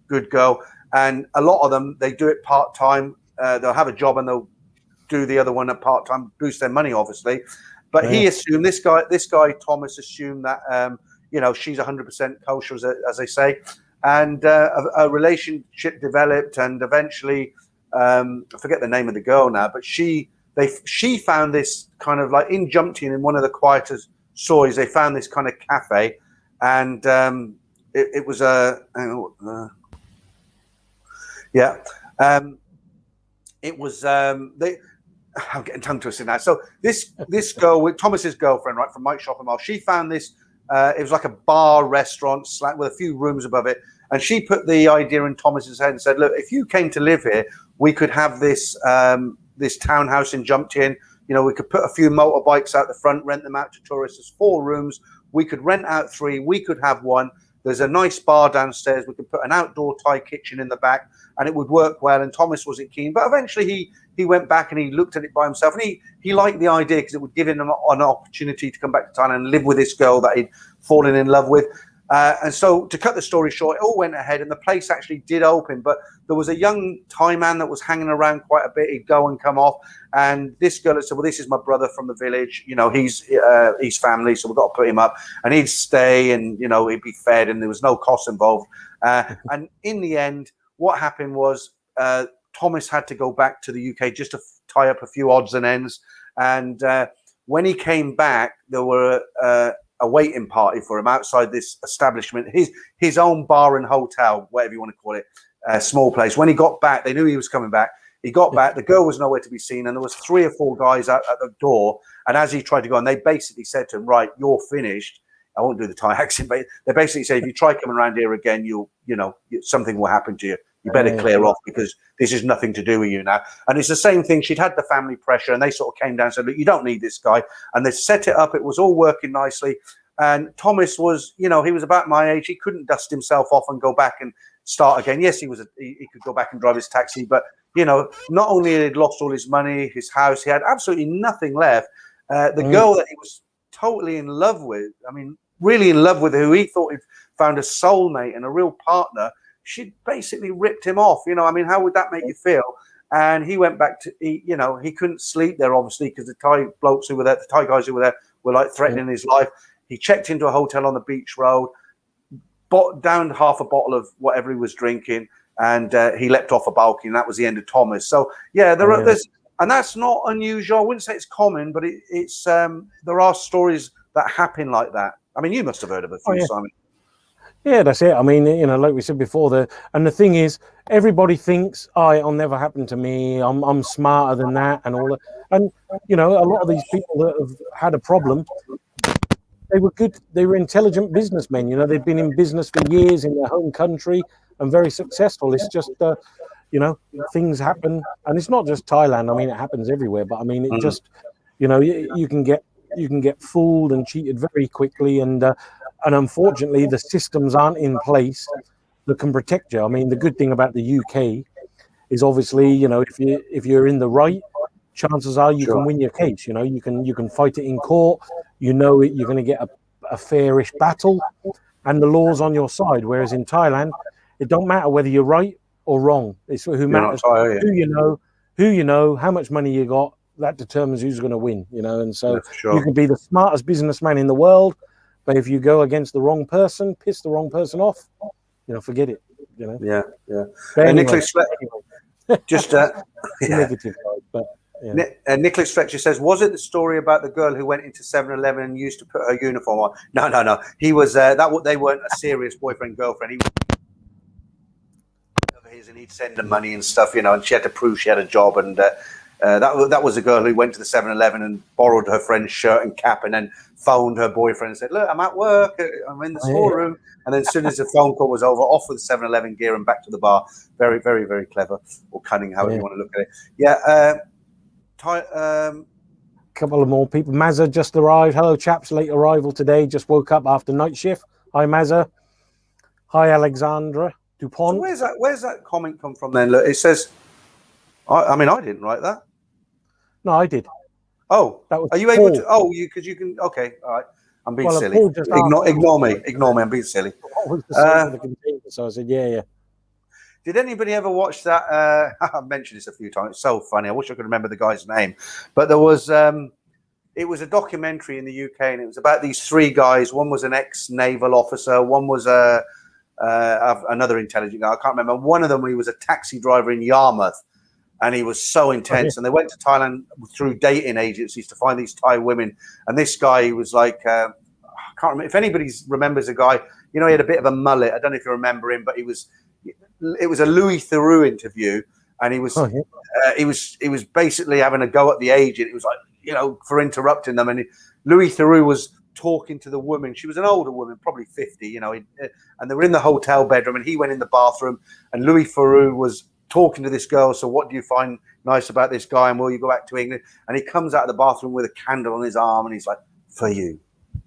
good girl. And a lot of them, they do it part-time. They'll have a job and they'll do the other one at part-time, boost their money, obviously. But he assumed, this guy Thomas assumed that, she's 100% kosher, as they say. And a relationship developed, and eventually, I forget the name of the girl now, but she found this kind of like in Jumtian, in one of the quieter soys, they found this kind of cafe, and it was it was I'm getting tongue twisted now. So this girl, with Thomas's girlfriend, right, from Mike's shopping mall, she found this. It was like a bar restaurant with a few rooms above it, and she put the idea in Thomas's head and said, "Look, if you came to live here, we could have this this townhouse in Jumtian. We could put a few motorbikes out the front, rent them out to tourists. There's 4 rooms. We could rent out 3. We could have 1. There's a nice bar downstairs. We could put an outdoor Thai kitchen in the back, and it would work well." And Thomas wasn't keen, but eventually he went back and he looked at it by himself, and he liked the idea because it would give him an opportunity to come back to Thailand and live with this girl that he'd fallen in love with. And so, to cut the story short, it all went ahead, and the place actually did open. But there was a young Thai man that was hanging around quite a bit. He'd go and come off, and this girl had said, "Well, this is my brother from the village. He's family, so we've got to put him up." And he'd stay, and he'd be fed, and there was no cost involved. And in the end, what happened was Thomas had to go back to the UK just to tie up a few odds and ends. And when he came back, there were a waiting party for him outside this establishment, his own bar and hotel, whatever you want to call it, small place. When he got back, they knew he was coming back. He got back, the girl was nowhere to be seen, and there was 3 or 4 guys out at the door. And as he tried to go on, they basically said to him, "Right, you're finished." I won't do the Thai accent, but they basically say, "If you try coming around here again, something will happen to you. You better clear off, because this is nothing to do with you now." And it's the same thing. She'd had the family pressure, and they sort of came down and said, "Look, you don't need this guy." And they set it up. It was all working nicely. And Thomas was, he was about my age. He couldn't dust himself off and go back and start again. Yes, he could go back and drive his taxi, but not only had he lost all his money, his house, he had absolutely nothing left. The girl that he was totally in love with, I mean, really in love with, who he thought he'd found a soulmate and a real partner, she basically ripped him off. I mean, how would that make you feel? And he went back to, he couldn't sleep there, obviously, because the Thai blokes who were there, the Thai guys who were there, were like threatening his life. He checked into a hotel on the beach road, downed half a bottle of whatever he was drinking, and he leapt off a balcony, and that was the end of Thomas. So, yeah, there's, and that's not unusual. I wouldn't say it's common, but it's there are stories that happen like that. I mean, you must have heard of a few, Simon. Yeah, that's it. I mean, like we said before, the thing is, everybody thinks, it'll never happen to me. I'm smarter than that, and all that. And a lot of these people that have had a problem, they were good. They were intelligent businessmen. They've been in business for years in their home country and very successful. It's just, things happen, and it's not just Thailand. I mean, it happens everywhere. But I mean, it just, you can get fooled and cheated very quickly, and unfortunately, the systems aren't in place that can protect you. I mean, the good thing about the UK is obviously, if you're in the right, chances are you can win your case. You can fight it in court. You're going to get a fairish battle, and the law's on your side. Whereas in Thailand, it don't matter whether you're right or wrong. It's who matters. Who you know, how much money you got. That determines who's going to win. And so you can be the smartest businessman in the world, but if you go against the wrong person, piss the wrong person off, forget it. Yeah. But anyway, Nicholas, just negative side, but. Yeah. Nicholas Fletcher says, was it the story about the girl who went into 7-Eleven and used to put her uniform on? No. He was they weren't a serious boyfriend girlfriend. He was his, and he'd send her money and stuff, and she had to prove she had a job. And that was a girl who went to the 7-Eleven and borrowed her friend's shirt and cap, and then phoned her boyfriend and said, "Look, I'm at work. I'm in the storeroom." And then as soon as the phone call was over, off with 7-Eleven gear and back to the bar. Very, very, very clever, or cunning, however you want to look at it. Yeah. Couple of more people. Mazza just arrived. Hello, chaps. Late arrival today. Just woke up after night shift. Hi, Mazza. Hi, Alexandra Dupont. So where's that comment come from then? Look, it says, I mean, I didn't write that. No, I did. Oh, that was are you Paul. able to? Oh, because you can. Okay, all right. I'm being silly. Ignore me. I'm being silly. So I said, yeah. Did anybody ever watch that? I've mentioned this a few times. It's so funny. I wish I could remember the guy's name. But there was, it was a documentary in the UK, and it was about these three guys. One was an ex-naval officer. One was another intelligent guy. I can't remember. One of them, he was a taxi driver in Yarmouth, and he was so intense. And they went to Thailand through dating agencies to find these Thai women. And this guy, he was like, I can't remember. If anybody remembers a guy, he had a bit of a mullet. I don't know if you remember him, but it was a Louis Theroux interview, and he was basically having a go at the agent. It was like, for interrupting them. And Louis Theroux was talking to the woman. She was an older woman, probably 50, and they were in the hotel bedroom, and he went in the bathroom, and Louis Theroux was talking to this girl. So what do you find nice about this guy? And will you go back to England? And he comes out of the bathroom with a candle on his arm, and he's like, "For you,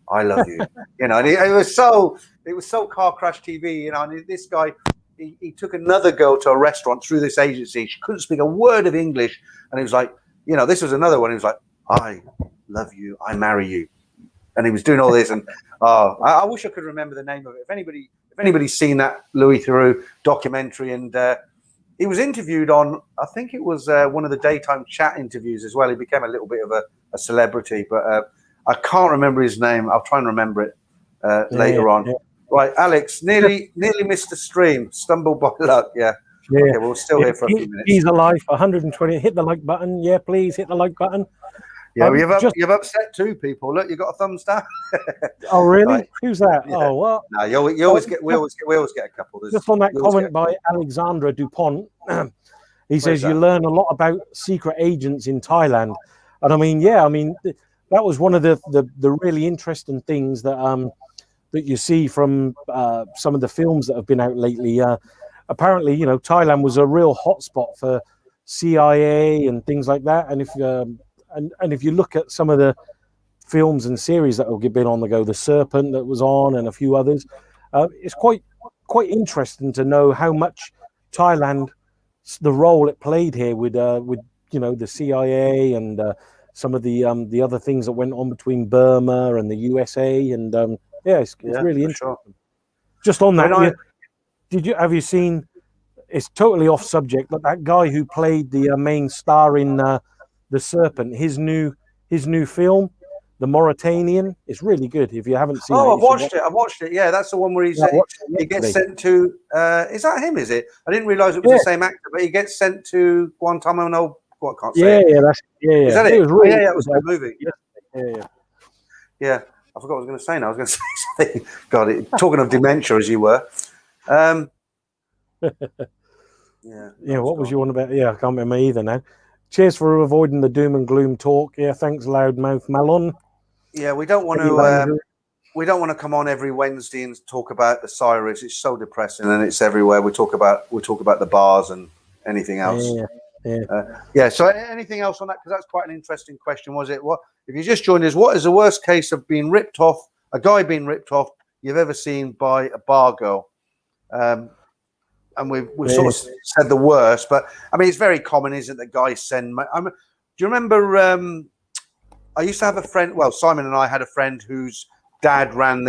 I love you." And it was so car crash TV, and this guy, he took another girl to a restaurant through this agency. She couldn't speak a word of English. And he was like, this was another one. He was like, "I love you. I marry you." And he was doing all this. And I wish I could remember the name of it. If anybody's seen that Louis Theroux documentary, and he was interviewed on, I think it was one of the daytime chat interviews as well. He became a little bit of a celebrity, but I can't remember his name. I'll try and remember it later on. Yeah. Right, Alex, nearly missed the stream. Stumbled by luck, yeah. Okay, we're still here for a few minutes. He's alive, 120. Hit the like button. Yeah, please hit the like button. Yeah, you've upset two people. Look, you got a thumbs down. Oh, really? Right. Who's that? Yeah. Oh, what? No, we always get a couple. Just on that comment by Alexandra Dupont, he says you learn a lot about secret agents in Thailand, and I mean, that was one of the really interesting things that you see from some of the films that have been out lately. Apparently, Thailand was a real hotspot for CIA and things like that. And if you look at some of the films and series that have been on the go. The Serpent that was on, and a few others. It's quite interesting to know how much Thailand, the role it played here with the CIA and some of the other things that went on between Burma and the USA, and it's really interesting. Sure. Just on that, have you seen? It's totally off subject, but that guy who played the main star in The Serpent, his new film, The Mauritanian, is really good. If you haven't seen it, I've watched it. Yeah, that's the one where he gets sent to. Is that him? Is it? I didn't realize it was the same actor, but he gets sent to Guantanamo. I can't say it. Is that it? Was really, it was a good movie. Yeah. I forgot what I was going to say now. I was going to say something. God, talking of dementia, as you were. What was you on about? Yeah, I can't remember either now. Cheers for avoiding the doom and gloom talk. Yeah, thanks, Loudmouth Malon. Yeah, we don't want to. We don't want to come on every Wednesday and talk about the Cyrus. It's so depressing, and it's everywhere. We talk about the bars and anything else. So anything else on that? Because that's quite an interesting question, was it? What if you just joined us? What is the worst case of being ripped off? A guy being ripped off you've ever seen by a bar girl? And we've sort of said the worst, but I mean it's very common, isn't it? That guys send. Do you remember? I used to have a friend. Well, Simon and I had a friend whose dad ran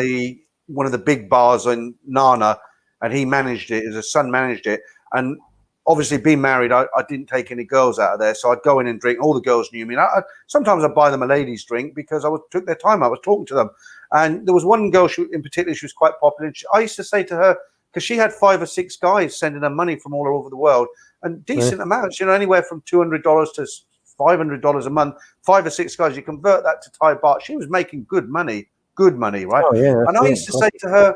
one of the big bars in Nana, and he managed it. His son managed it, and obviously being married, I didn't take any girls out of there, so I'd go in and drink. All the girls knew me. And sometimes I'd buy them a ladies' drink because took their time. I was talking to them, and there was one girl in particular. She was quite popular. And I used to say to her, because she had 5 or 6 guys sending her money from all over the world, and decent amounts, anywhere from $200 to $500 a month. 5 or 6 guys, you convert that to Thai baht. She was making good money, right? Oh, yeah, and I used to say to her,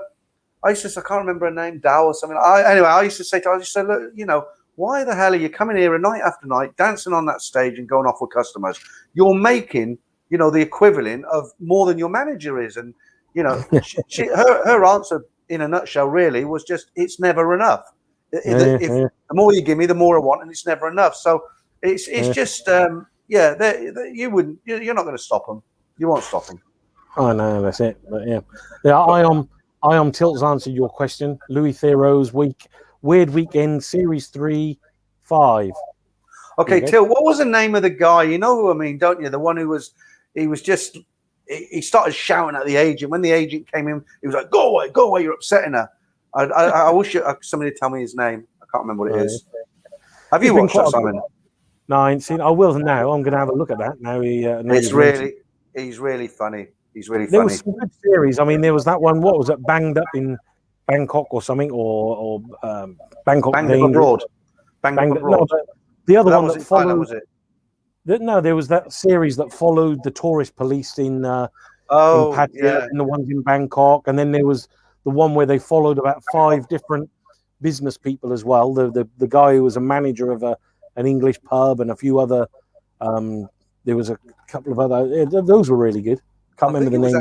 I can't remember her name, Dow or something. I used to say to her, look, why the hell are you coming here night after night, dancing on that stage and going off with customers? You're making, the equivalent of more than your manager is. And, her answer in a nutshell really was just, it's never enough. The more you give me, the more I want, and it's never enough. So it's just, you're not going to stop them. You won't stop them. Oh, no, that's it. But I am Tilt's answered your question. Louis Theroux's Weird Weekend Series 3, 5. Okay, Tilt, what was the name of the guy? You know who I mean, don't you? The one who he started shouting at the agent. When the agent came in, he was like, go away, you're upsetting her. I wish somebody would tell me his name. I can't remember what it is. Have you watched that, Simon? No, I ain't seen it. I will now. I'm going to have a look at that now. He's really funny. He's really funny. There was some good series. I mean, there was that one. What was it? Banged Up in Bangkok or something, or Bangkok Banged Up Abroad. Banged Up Abroad. No, the other one that followed. Was it? There was that series that followed the tourist police in Pattaya, and the ones in Bangkok, and then there was the one where they followed about 5 different business people as well. The guy who was a manager of an English pub and a few other. There was a couple of other. Those were really good. Can't remember the name.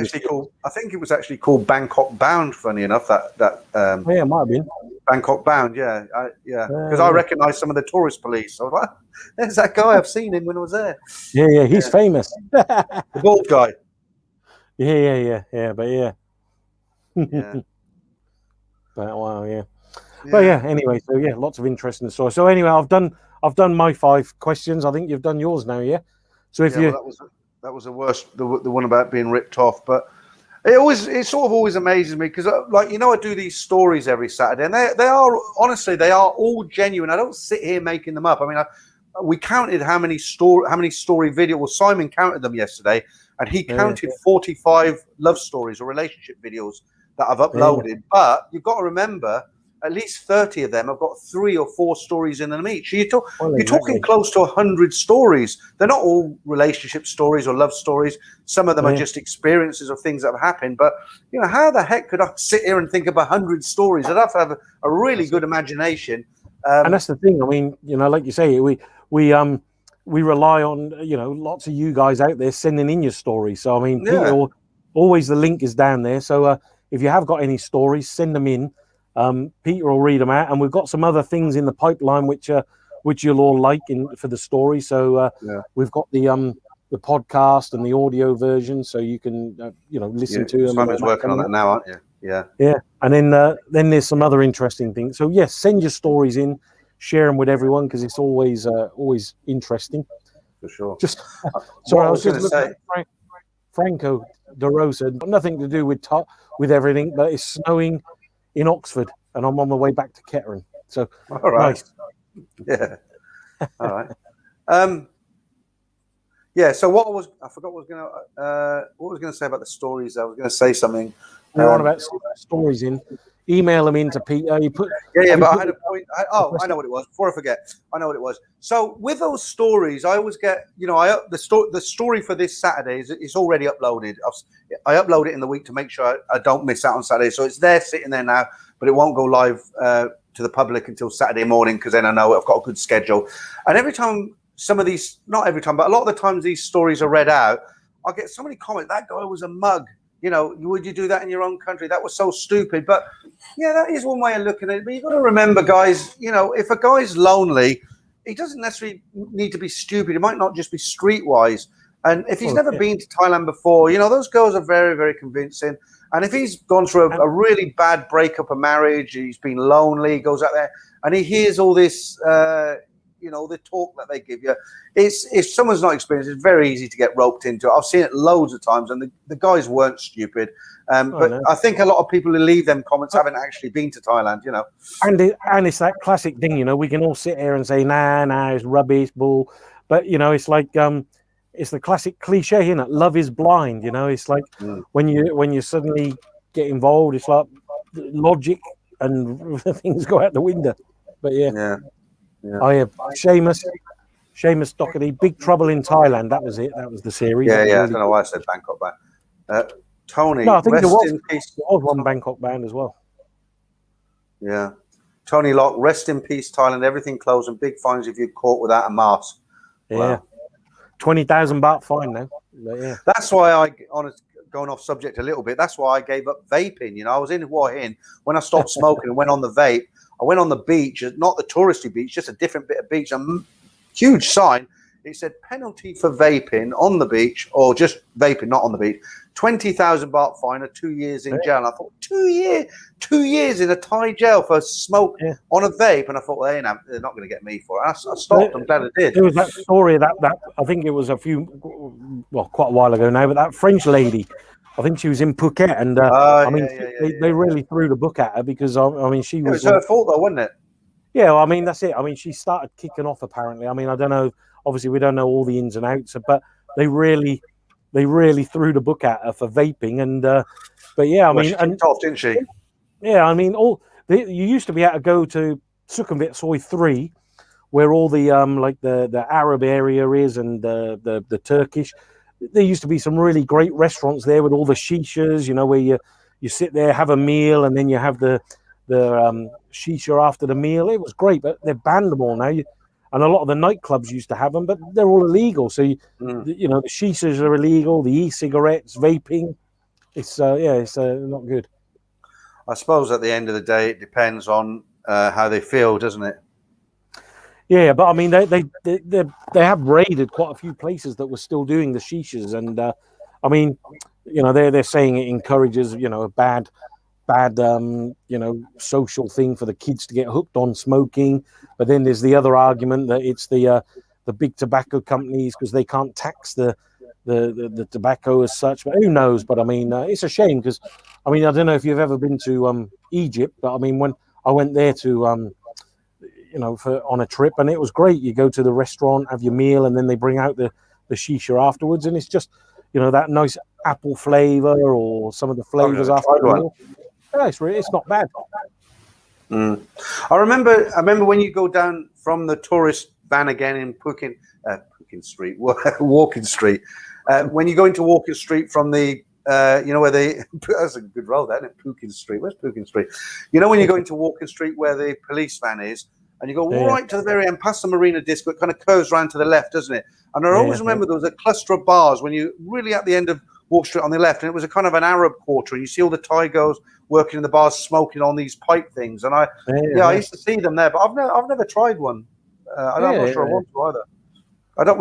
I think it was actually called Bangkok-Bound. Funny enough, that. It might have been Bangkok-Bound. Yeah, because I recognised some of the tourist police. I was like, "There's that guy. I've seen him when I was there." Yeah, he's famous. The bald guy. Yeah. But But wow, yeah. But anyway, so lots of interesting stories. So anyway, I've done my 5 questions. I think you've done yours now, yeah. So if that was the worst, the one about being ripped off. But it sort of always amazes me because, I do these stories every Saturday, and they are all genuine. I don't sit here making them up. I mean, we counted how many story video. Well, Simon counted them yesterday, and he counted 45 love stories or relationship videos that I've uploaded. But you've got to remember, at least 30 of them have got 3 or 4 stories in them each. So you're talking close to 100 stories. They're not all relationship stories or love stories. Some of them are just experiences of things that have happened. But, how the heck could I sit here and think of 100 stories? I'd have to have a really good imagination. And that's the thing. I mean, like you say, we rely on, lots of you guys out there sending in your stories. So, I mean, Peter, always the link is down there. So if you have got any stories, send them in. Peter will read them out, and we've got some other things in the pipeline which you'll all like for the story. So we've got the the podcast and the audio version, so you can listen to them. Simon's working on that now, aren't you? Yeah. And then there's some other interesting things. So yes, send your stories in, share them with everyone, because it's always interesting. For sure. Just sorry, I was just looking at Franco De Rosa. Nothing to do with everything, but it's snowing in Oxford, and I'm on the way back to Kettering. So all right. Nice. Yeah. All right. Yeah. So I forgot what I was going to say about the stories. I was going to say something. You're on about stories in. Email them into Peter. But I had a point. I know what it was. Before I forget, I know what it was. So with those stories, I always get, the story for this Saturday is already uploaded. I upload it in the week to make sure I don't miss out on Saturday. So it's there, sitting there now, but it won't go live to the public until Saturday morning, because then I know I've got a good schedule. And every time some of these, not every time, but a lot of the times these stories are read out, I get so many comments. That guy was a mug. Would you do that in your own country? That was so stupid. But yeah, that is one way of looking at it. But you've got to remember, guys, if a guy's lonely, he doesn't necessarily need to be stupid. He might not just be streetwise. And if he's never been to Thailand before, those girls are very, very convincing. And if he's gone through a really bad breakup of marriage, he's been lonely, he goes out there and he hears all this, the talk that they give you. If someone's not experienced, it's very easy to get roped into it. I've seen it loads of times, and the guys weren't stupid. But I think a lot of people who leave them comments haven't actually been to Thailand, And it's that classic thing, we can all sit here and say, nah, it's rubbish, bull. But, it's like, it's the classic cliche, isn't it? Love is blind, It's like when you suddenly get involved, it's like logic and things go out the window. But yeah. Oh yeah, Seamus Doherty, Big Trouble in Thailand. That was it. That was the series. Yeah. Really I don't know why I said Bangkok Bound. Tony, no, I think there was, in peace. There was one Bangkok Bound as well. Yeah. Tony Locke, rest in peace, Thailand. Everything closed and big fines if you're caught without a mask. Yeah. Wow. 20,000 baht fine now. But yeah. That's why going off subject a little bit, that's why I gave up vaping. I was in Hua Hin when I stopped smoking and went on the vape. I went on the beach, not the touristy beach, just a different bit of beach. A huge sign. It said penalty for vaping on the beach, or just vaping, not on the beach. 20,000 baht fine or 2 years in jail. And I thought, 2 years in a Thai jail for smoke on a vape. And I thought, well, they're not going to get me for it. I stopped. I'm glad I did. There was that story that I think it was quite a while ago now, but that French lady, I think she was in Phuket, and they really threw the book at her because she was. It was her fault, though, wasn't it? Yeah, that's it. She started kicking off. Apparently, I don't know. Obviously, we don't know all the ins and outs, but they really threw the book at her for vaping. And but yeah, she kicked off, didn't she? Yeah, you used to be able to go to Sukhumvit Soi 3, where all the the Arab area is, and the Turkish. There used to be some really great restaurants there with all the shishas, where you sit there, have a meal, and then you have the shisha after the meal. It was great, but they've banned them all now. And a lot of the nightclubs used to have them, but they're all illegal. So the shishas are illegal, the e-cigarettes, vaping. It's not good. I suppose at the end of the day, it depends on how they feel, doesn't it? Yeah, but they have raided quite a few places that were still doing the shishas, and they're saying it encourages a bad social thing for the kids to get hooked on smoking. But then there's the other argument that it's the big tobacco companies because they can't tax the tobacco as such. But who knows? But it's a shame because I don't know if you've ever been to Egypt, but when I went there to on a trip, and it was great. You go to the restaurant, have your meal, and then they bring out the shisha afterwards, and it's just that nice apple flavor or some of the flavors after the meal. Yeah, it's not bad. I remember when you go down from the tourist van again in Walking Street, when you go into Walking Street from the where that's a good road, isn't it? Pukin Street. Where's Pukin Street? When you go into Walking Street where the police van is, and you go right to the very end, past the Marina Disco, it kind of curves round to the left, doesn't it? And I always remember there was a cluster of bars when you really at the end of Walk Street on the left, and it was a kind of an Arab quarter, and you see all the Thai girls working in the bars, smoking on these pipe things. And I used to see them there, but I've never tried one. I'm not sure I want to either. I don't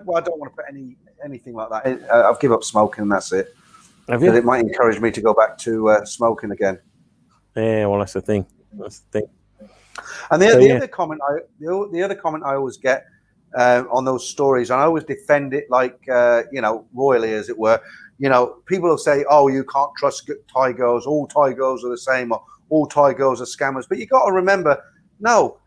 want to put any anything like that. I've given up smoking, and that's it. Have you? But it might encourage me to go back to smoking again. Yeah, well, that's the thing. That's the thing. And the other comment I always get on those stories, and I always defend it like royally, as it were. People will say, "Oh, you can't trust Thai girls. All Thai girls are the same, or all Thai girls are scammers." But you got to remember, no,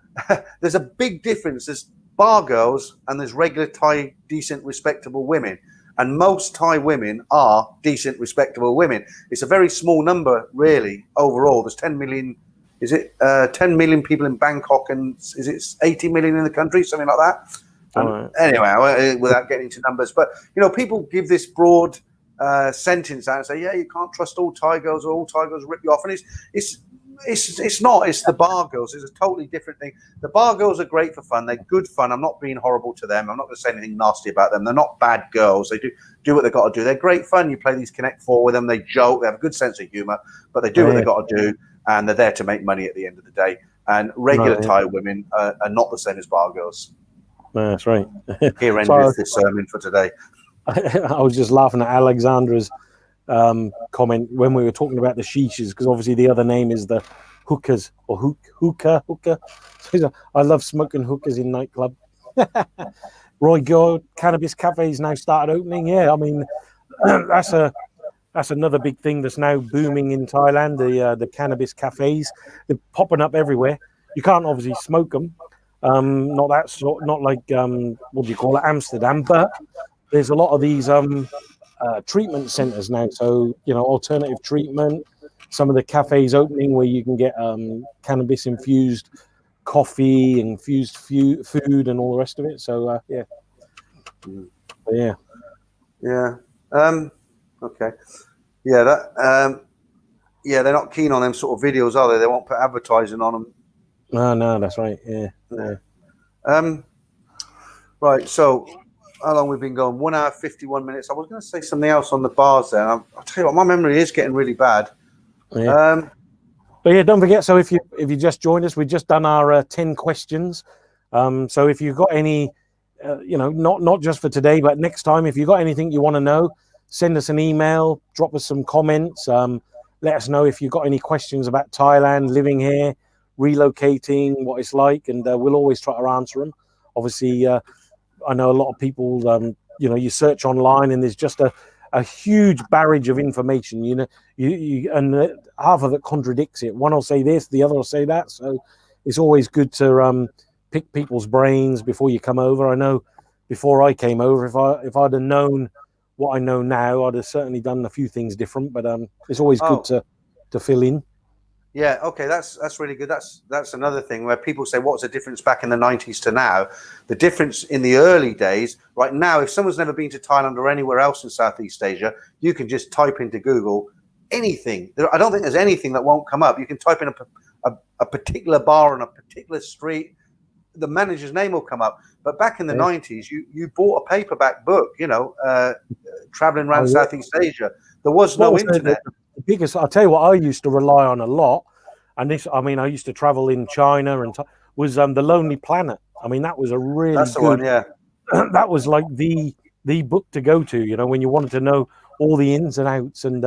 there's a big difference. There's bar girls and there's regular Thai, decent, respectable women. And most Thai women are decent, respectable women. It's a very small number, really, overall. There's 10 million. Is it 10 million people in Bangkok, and is it 80 million in the country, something like that? Anyway, without getting into numbers, but people give this broad sentence out and say, "Yeah, you can't trust all Thai girls, or all Thai girls rip you off." And it's not. It's the bar girls. It's a totally different thing. The bar girls are great for fun. They're good fun. I'm not being horrible to them. I'm not going to say anything nasty about them. They're not bad girls. They do what they've got to do. They're great fun. You play these Connect Four with them. They joke. They have a good sense of humor, but they do what they've got to do, and they're there to make money at the end of the day. And regular Thai women are not the same as bar girls. No, that's right. Here ends this sermon for today. I was just laughing at Alexandra's comment when we were talking about the shishas, because obviously the other name is the hookahs, or hookah. So I love smoking hookahs in nightclub. Roy Gore cannabis cafes now started opening. Yeah, I mean that's another big thing that's now booming in Thailand. The cannabis cafes, they're popping up everywhere. You can't obviously smoke them. Not like what do you call it, Amsterdam, but there's a lot of these treatment centers now. So alternative treatment. Some of the cafes opening where you can get cannabis infused coffee, infused food, and all the rest of it. So yeah. Okay. Yeah, they're not keen on them sort of videos, are they? They won't put advertising on them. No, that's right. Yeah. Right. So, how long we've been going? 1 hour 51 minutes. I was going to say something else on the bars there. I'll tell you what, my memory is getting really bad. Yeah. But yeah, don't forget. So if you just joined us, we've just done our 10 questions. So if you've got any, not just for today, but next time, if you've got anything you want to know, send us an email, drop us some comments. Let us know if you've got any questions about Thailand, living here, relocating, what it's like, and we'll always try to answer them. Obviously, I know a lot of people, you search online and there's just a huge barrage of information, and half of it contradicts it. One will say this, the other will say that. So it's always good to pick people's brains before you come over. I know before I came over, if I'd have known what I know now, I'd have certainly done a few things different, but it's always good to fill in. Yeah, okay, that's really good. That's another thing where people say, what's the difference back in the 90s to now? The difference in the early days, right now, if someone's never been to Thailand or anywhere else in Southeast Asia, you can just type into Google anything. I don't think there's anything that won't come up. You can type in a particular bar on a particular street, the manager's name will come up. But back in the 90s, you bought a paperback book, traveling around Southeast Asia. There was no internet. The biggest, I'll tell you what I used to rely on a lot, and this, I mean, I used to travel in China and was The Lonely Planet. I mean, that was a really That's the one, yeah. That was like the book to go to, when you wanted to know all the ins and outs. And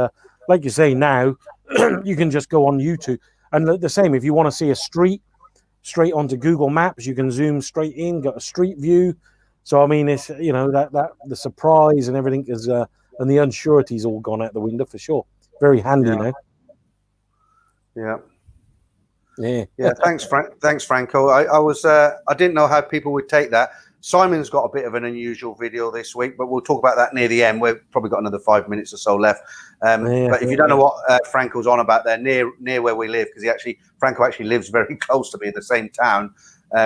like you say, now you can just go on YouTube. And the same, if you want to see a street, straight onto Google Maps, you can zoom straight in, got a street view. So I mean, it's that the surprise and everything is and the unsurety's all gone out the window for sure. Very handy now. Yeah. Thanks, Franco. I didn't know how people would take that. Simon's got a bit of an unusual video this week, but we'll talk about that near the end. We've probably got another 5 minutes or so left. But if you don't know what Franco's on about there, near where we live, because Franco actually lives very close to me in the same town.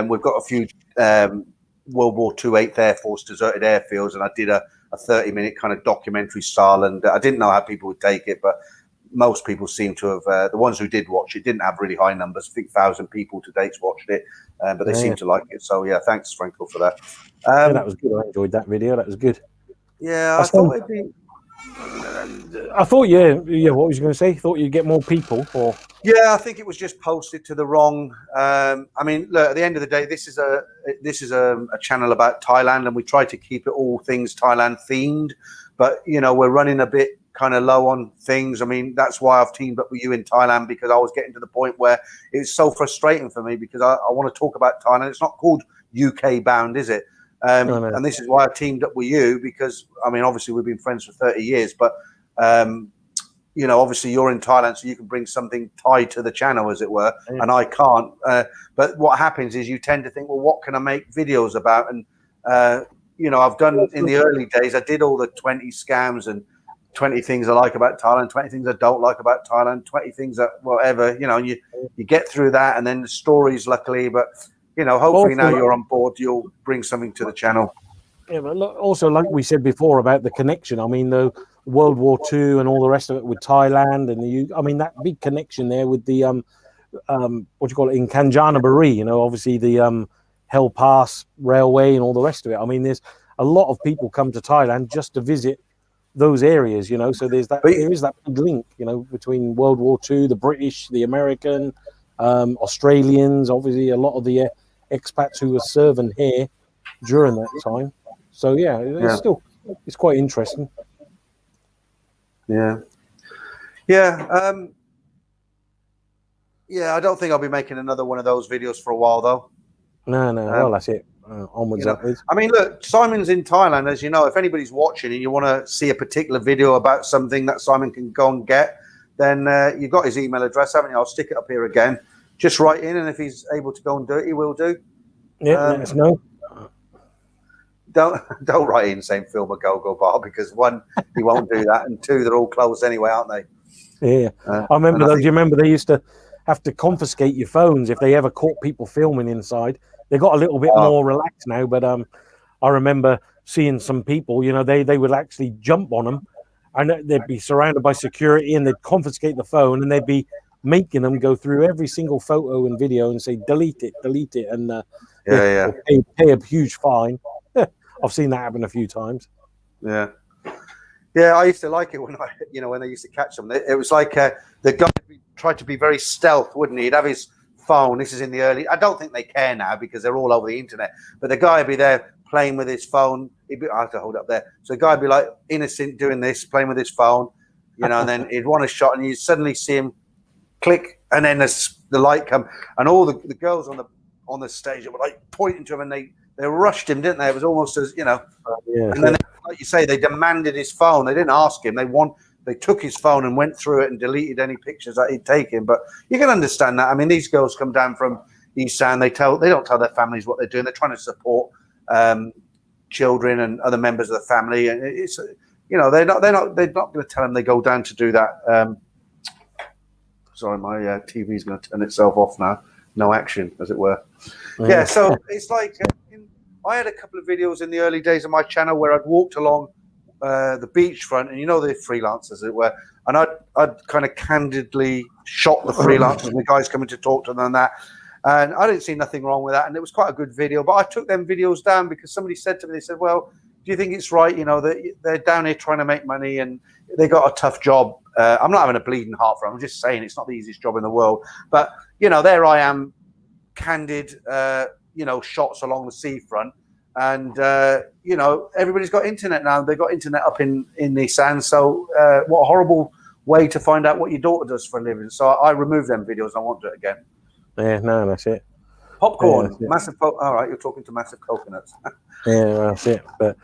We've got a few World War II 8th Air Force deserted airfields, and I did a 30-minute kind of documentary style, and I didn't know how people would take it, but most people seem to have, the ones who did watch it didn't have really high numbers. I think 1,000 people to date watched it, but they seem to like it. So yeah, thanks Franco for that. That was good. I enjoyed that video. That was good. Yeah, I thought it'd be I thought, yeah. What was you going to say? Thought you'd get more people, or yeah, I think it was just posted to the wrong. I mean, look, at the end of the day, this is a channel about Thailand, and we try to keep it all things Thailand themed. But we're running a bit kind of low on things. I mean, that's why I've teamed up with you in Thailand, because I was getting to the point where it's so frustrating for me, because I want to talk about Thailand. It's not called UK-Bound, is it? No. And this is why I teamed up with you, because I mean, obviously we've been friends for 30 years, but obviously you're in Thailand, so you can bring something Thai to the channel, as it were, and I can't. But what happens is you tend to think, well, what can I make videos about? And I've done in the early days, I did all the 20 scams and 20 things I like about Thailand, 20 things I don't like about Thailand, 20 things that whatever, you get through that, and then the stories, luckily, but hopefully now you're on board, you'll bring something to the channel. Yeah, but also, like we said before about the connection, I mean, the World War II and all the rest of it with Thailand and I mean, that big connection there with the what do you call it, in Kanchanaburi, obviously the Hell Pass Railway and all the rest of it. I mean, there's a lot of people come to Thailand just to visit those areas, so there is that big link, between World War II, the British, the American, Australians, obviously a lot of the expats who were serving here during that time. So yeah, it's quite interesting. Yeah. I don't think I'll be making another one of those videos for a while, though. No. Well, that's it. Onwards, upwards. I mean, look, Simon's in Thailand, as you know. If anybody's watching and you want to see a particular video about something that Simon can go and get, then you've got his email address, haven't you? I'll stick it up here again. Just write in, and if he's able to go and do it, he will do. Yeah, let us know. Don't write in saying film a Gogo bar, because one, he won't do that, and two, they're all closed anyway, aren't they? Yeah, I remember. Do you remember they used to have to confiscate your phones if they ever caught people filming inside? They got a little bit more relaxed now, but I remember seeing some people. They would actually jump on them, and they'd be surrounded by security, and they'd confiscate the phone, and they'd be making them go through every single photo and video and say delete it, and pay a huge fine. I've seen that happen a few times. Yeah, I used to like it when when they used to catch them. It was like the guy tried to be very stealth, wouldn't he? He'd have his phone. This is in the early. I don't think they care now because they're all over the internet. But the guy would be there playing with his phone. I have to hold up there. So the guy would be like innocent doing this, playing with his phone, and then he'd want a shot, and you'd suddenly see him click, and then the light come, and all the girls on the stage were like pointing to him, and they rushed him, didn't they? It was almost as and then like you say, they demanded his phone. They didn't ask him. They took his phone and went through it and deleted any pictures that he'd taken. But you can understand that. I mean, these girls come down from East Sound. They don't tell their families what they're doing. They're trying to support children and other members of the family, and it's they're not going to tell them they go down to do that. Sorry, my TV is going to turn itself off now. No action, as it were. Yeah, so it's like I had a couple of videos in the early days of my channel where I'd walked along the beachfront, and the freelancers, as it were, and I'd kind of candidly shot the freelancers and the guys coming to talk to them and that, and I didn't see nothing wrong with that, and it was quite a good video. But I took them videos down because somebody said to me, they said, "Well, do you think it's right? That they're down here trying to make money and they got a tough job." I'm not having a bleeding heart for them. I'm just saying it's not the easiest job in the world. But, there I am, candid, shots along the seafront. And, everybody's got internet now. They've got internet up in the sand. So what a horrible way to find out what your daughter does for a living. So I removed them videos. I won't do it again. Yeah, no, that's it. Popcorn, massive. All right, you're talking to massive coconuts. Yeah, that's it. But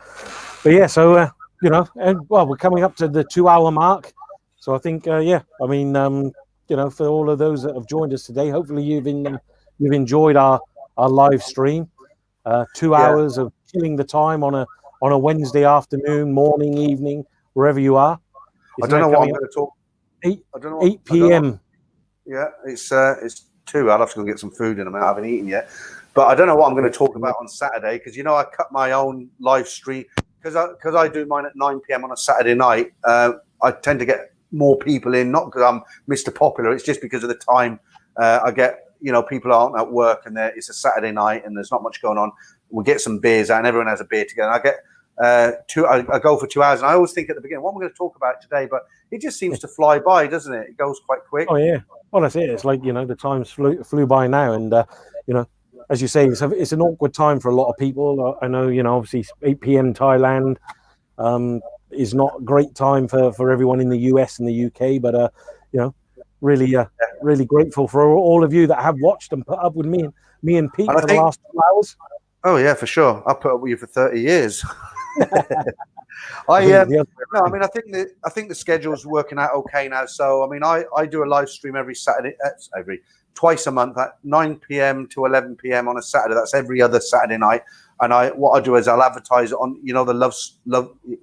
yeah, so, and we're coming up to the 2-hour mark. So I think, for all of those that have joined us today, hopefully you've enjoyed our live stream. 2 hours of killing the time on a Wednesday afternoon, morning, evening, wherever you are. I don't know what I'm going to talk. 8 p.m. Yeah, it's 2. I'll have to go get some food in a minute. I haven't eaten yet, but I don't know what I'm going to talk about on Saturday because I cut my own live stream because I do mine at 9 p.m. on a Saturday night. I tend to get more people in, not because I'm Mr. Popular. It's just because of the time I get. People aren't at work and it's a Saturday night and there's not much going on. We get some beers out and everyone has a beer together. I get I go for 2 hours, and I always think at the beginning, what am I going to talk about today? But it just seems to fly by, doesn't it? It goes quite quick. Oh yeah, well that's it. It's like the times flew by now, and as you say, it's an awkward time for a lot of people. I know, obviously 8 p.m. Thailand is not a great time for everyone in the US and the UK, but really grateful for all of you that have watched and put up with me and Pete for the last 2 hours. Oh yeah, for sure. I've put up with you for 30 years. I think the schedule's working out okay now. So I mean, I do a live stream every Saturday, twice a month at 9 p.m. to 11 p.m. on a Saturday. That's every other Saturday night. And what I do is I'll advertise it on, the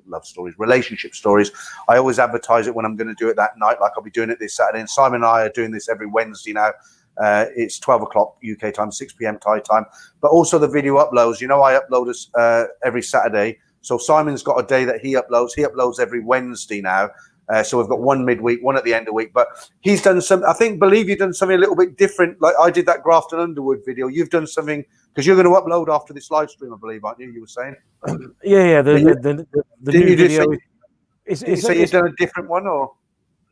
love stories, relationship stories. I always advertise it when I'm going to do it that night, like I'll be doing it this Saturday. And Simon and I are doing this every Wednesday now. It's 12 o'clock UK time, 6 p.m. Thai time. But also the video uploads. I upload every Saturday. So Simon's got a day that he uploads. He uploads every Wednesday now. So we've got one midweek, one at the end of the week. But he's done believe you've done something a little bit different. Like I did that Grafton Underwood video. You've done something, because you're going to upload after this live stream, I believe, aren't you? You were saying. Yeah. The new video. You've done a different one, or?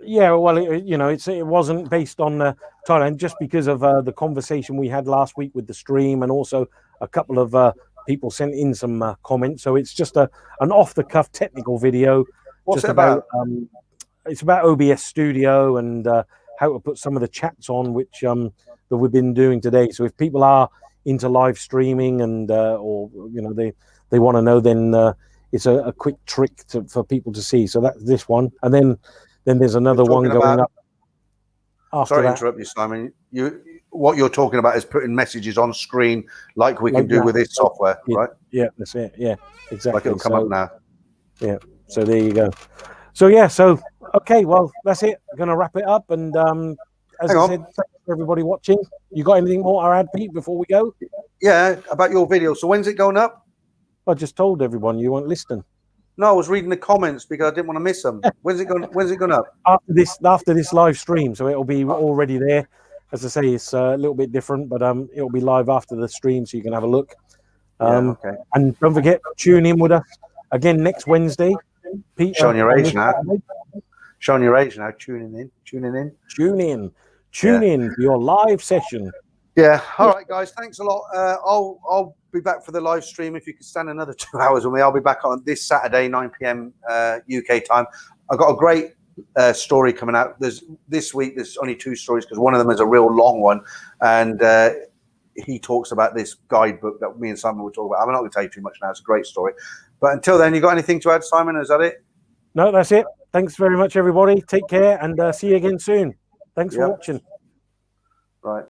Yeah, well, it wasn't based on Thailand, just because of the conversation we had last week with the stream, and also a couple of people sent in some comments. So it's just an off-the-cuff technical video. What's it about? It's about OBS Studio and how to put some of the chats on, which that we've been doing today. So if people are into live streaming and or they want to know, then it's a quick trick for people to see. So that's this one, and then there's another one going up after Sorry that. to interrupt you, Simon. What you're talking about is putting messages on screen like we can do with this software, right? Yeah, that's it. Yeah, exactly. Like it'll come up now. Yeah. So there you go. So okay. Well, that's it. I'm gonna wrap it up. And as I said, thanks for everybody watching. You got anything more to add, Pete, before we go? Yeah, about your video. So when's it going up? I just told everyone you weren't listening. No, I was reading the comments because I didn't want to miss them. When's it going up? After this live stream, so it'll be already there. As I say, it's a little bit different, but it'll be live after the stream, so you can have a look. Okay. And don't forget, tune in with us again next Wednesday. Pete, showing your age now. Showing your age now. Tuning in. Tune in for your live session. Yeah. All right, guys. Thanks a lot. I'll be back for the live stream. If you can stand another 2 hours with me, I'll be back on this Saturday, 9 p.m. UK time. I've got a great story coming out. This week there's only 2 stories because one of them is a real long one, and he talks about this guidebook that me and Simon were talking about. I'm not going to tell you too much now. It's a great story. But until then, you got anything to add, Simon? Is that it? No, that's it. Thanks very much, everybody. Take care, and see you again soon. Thanks for watching. Right.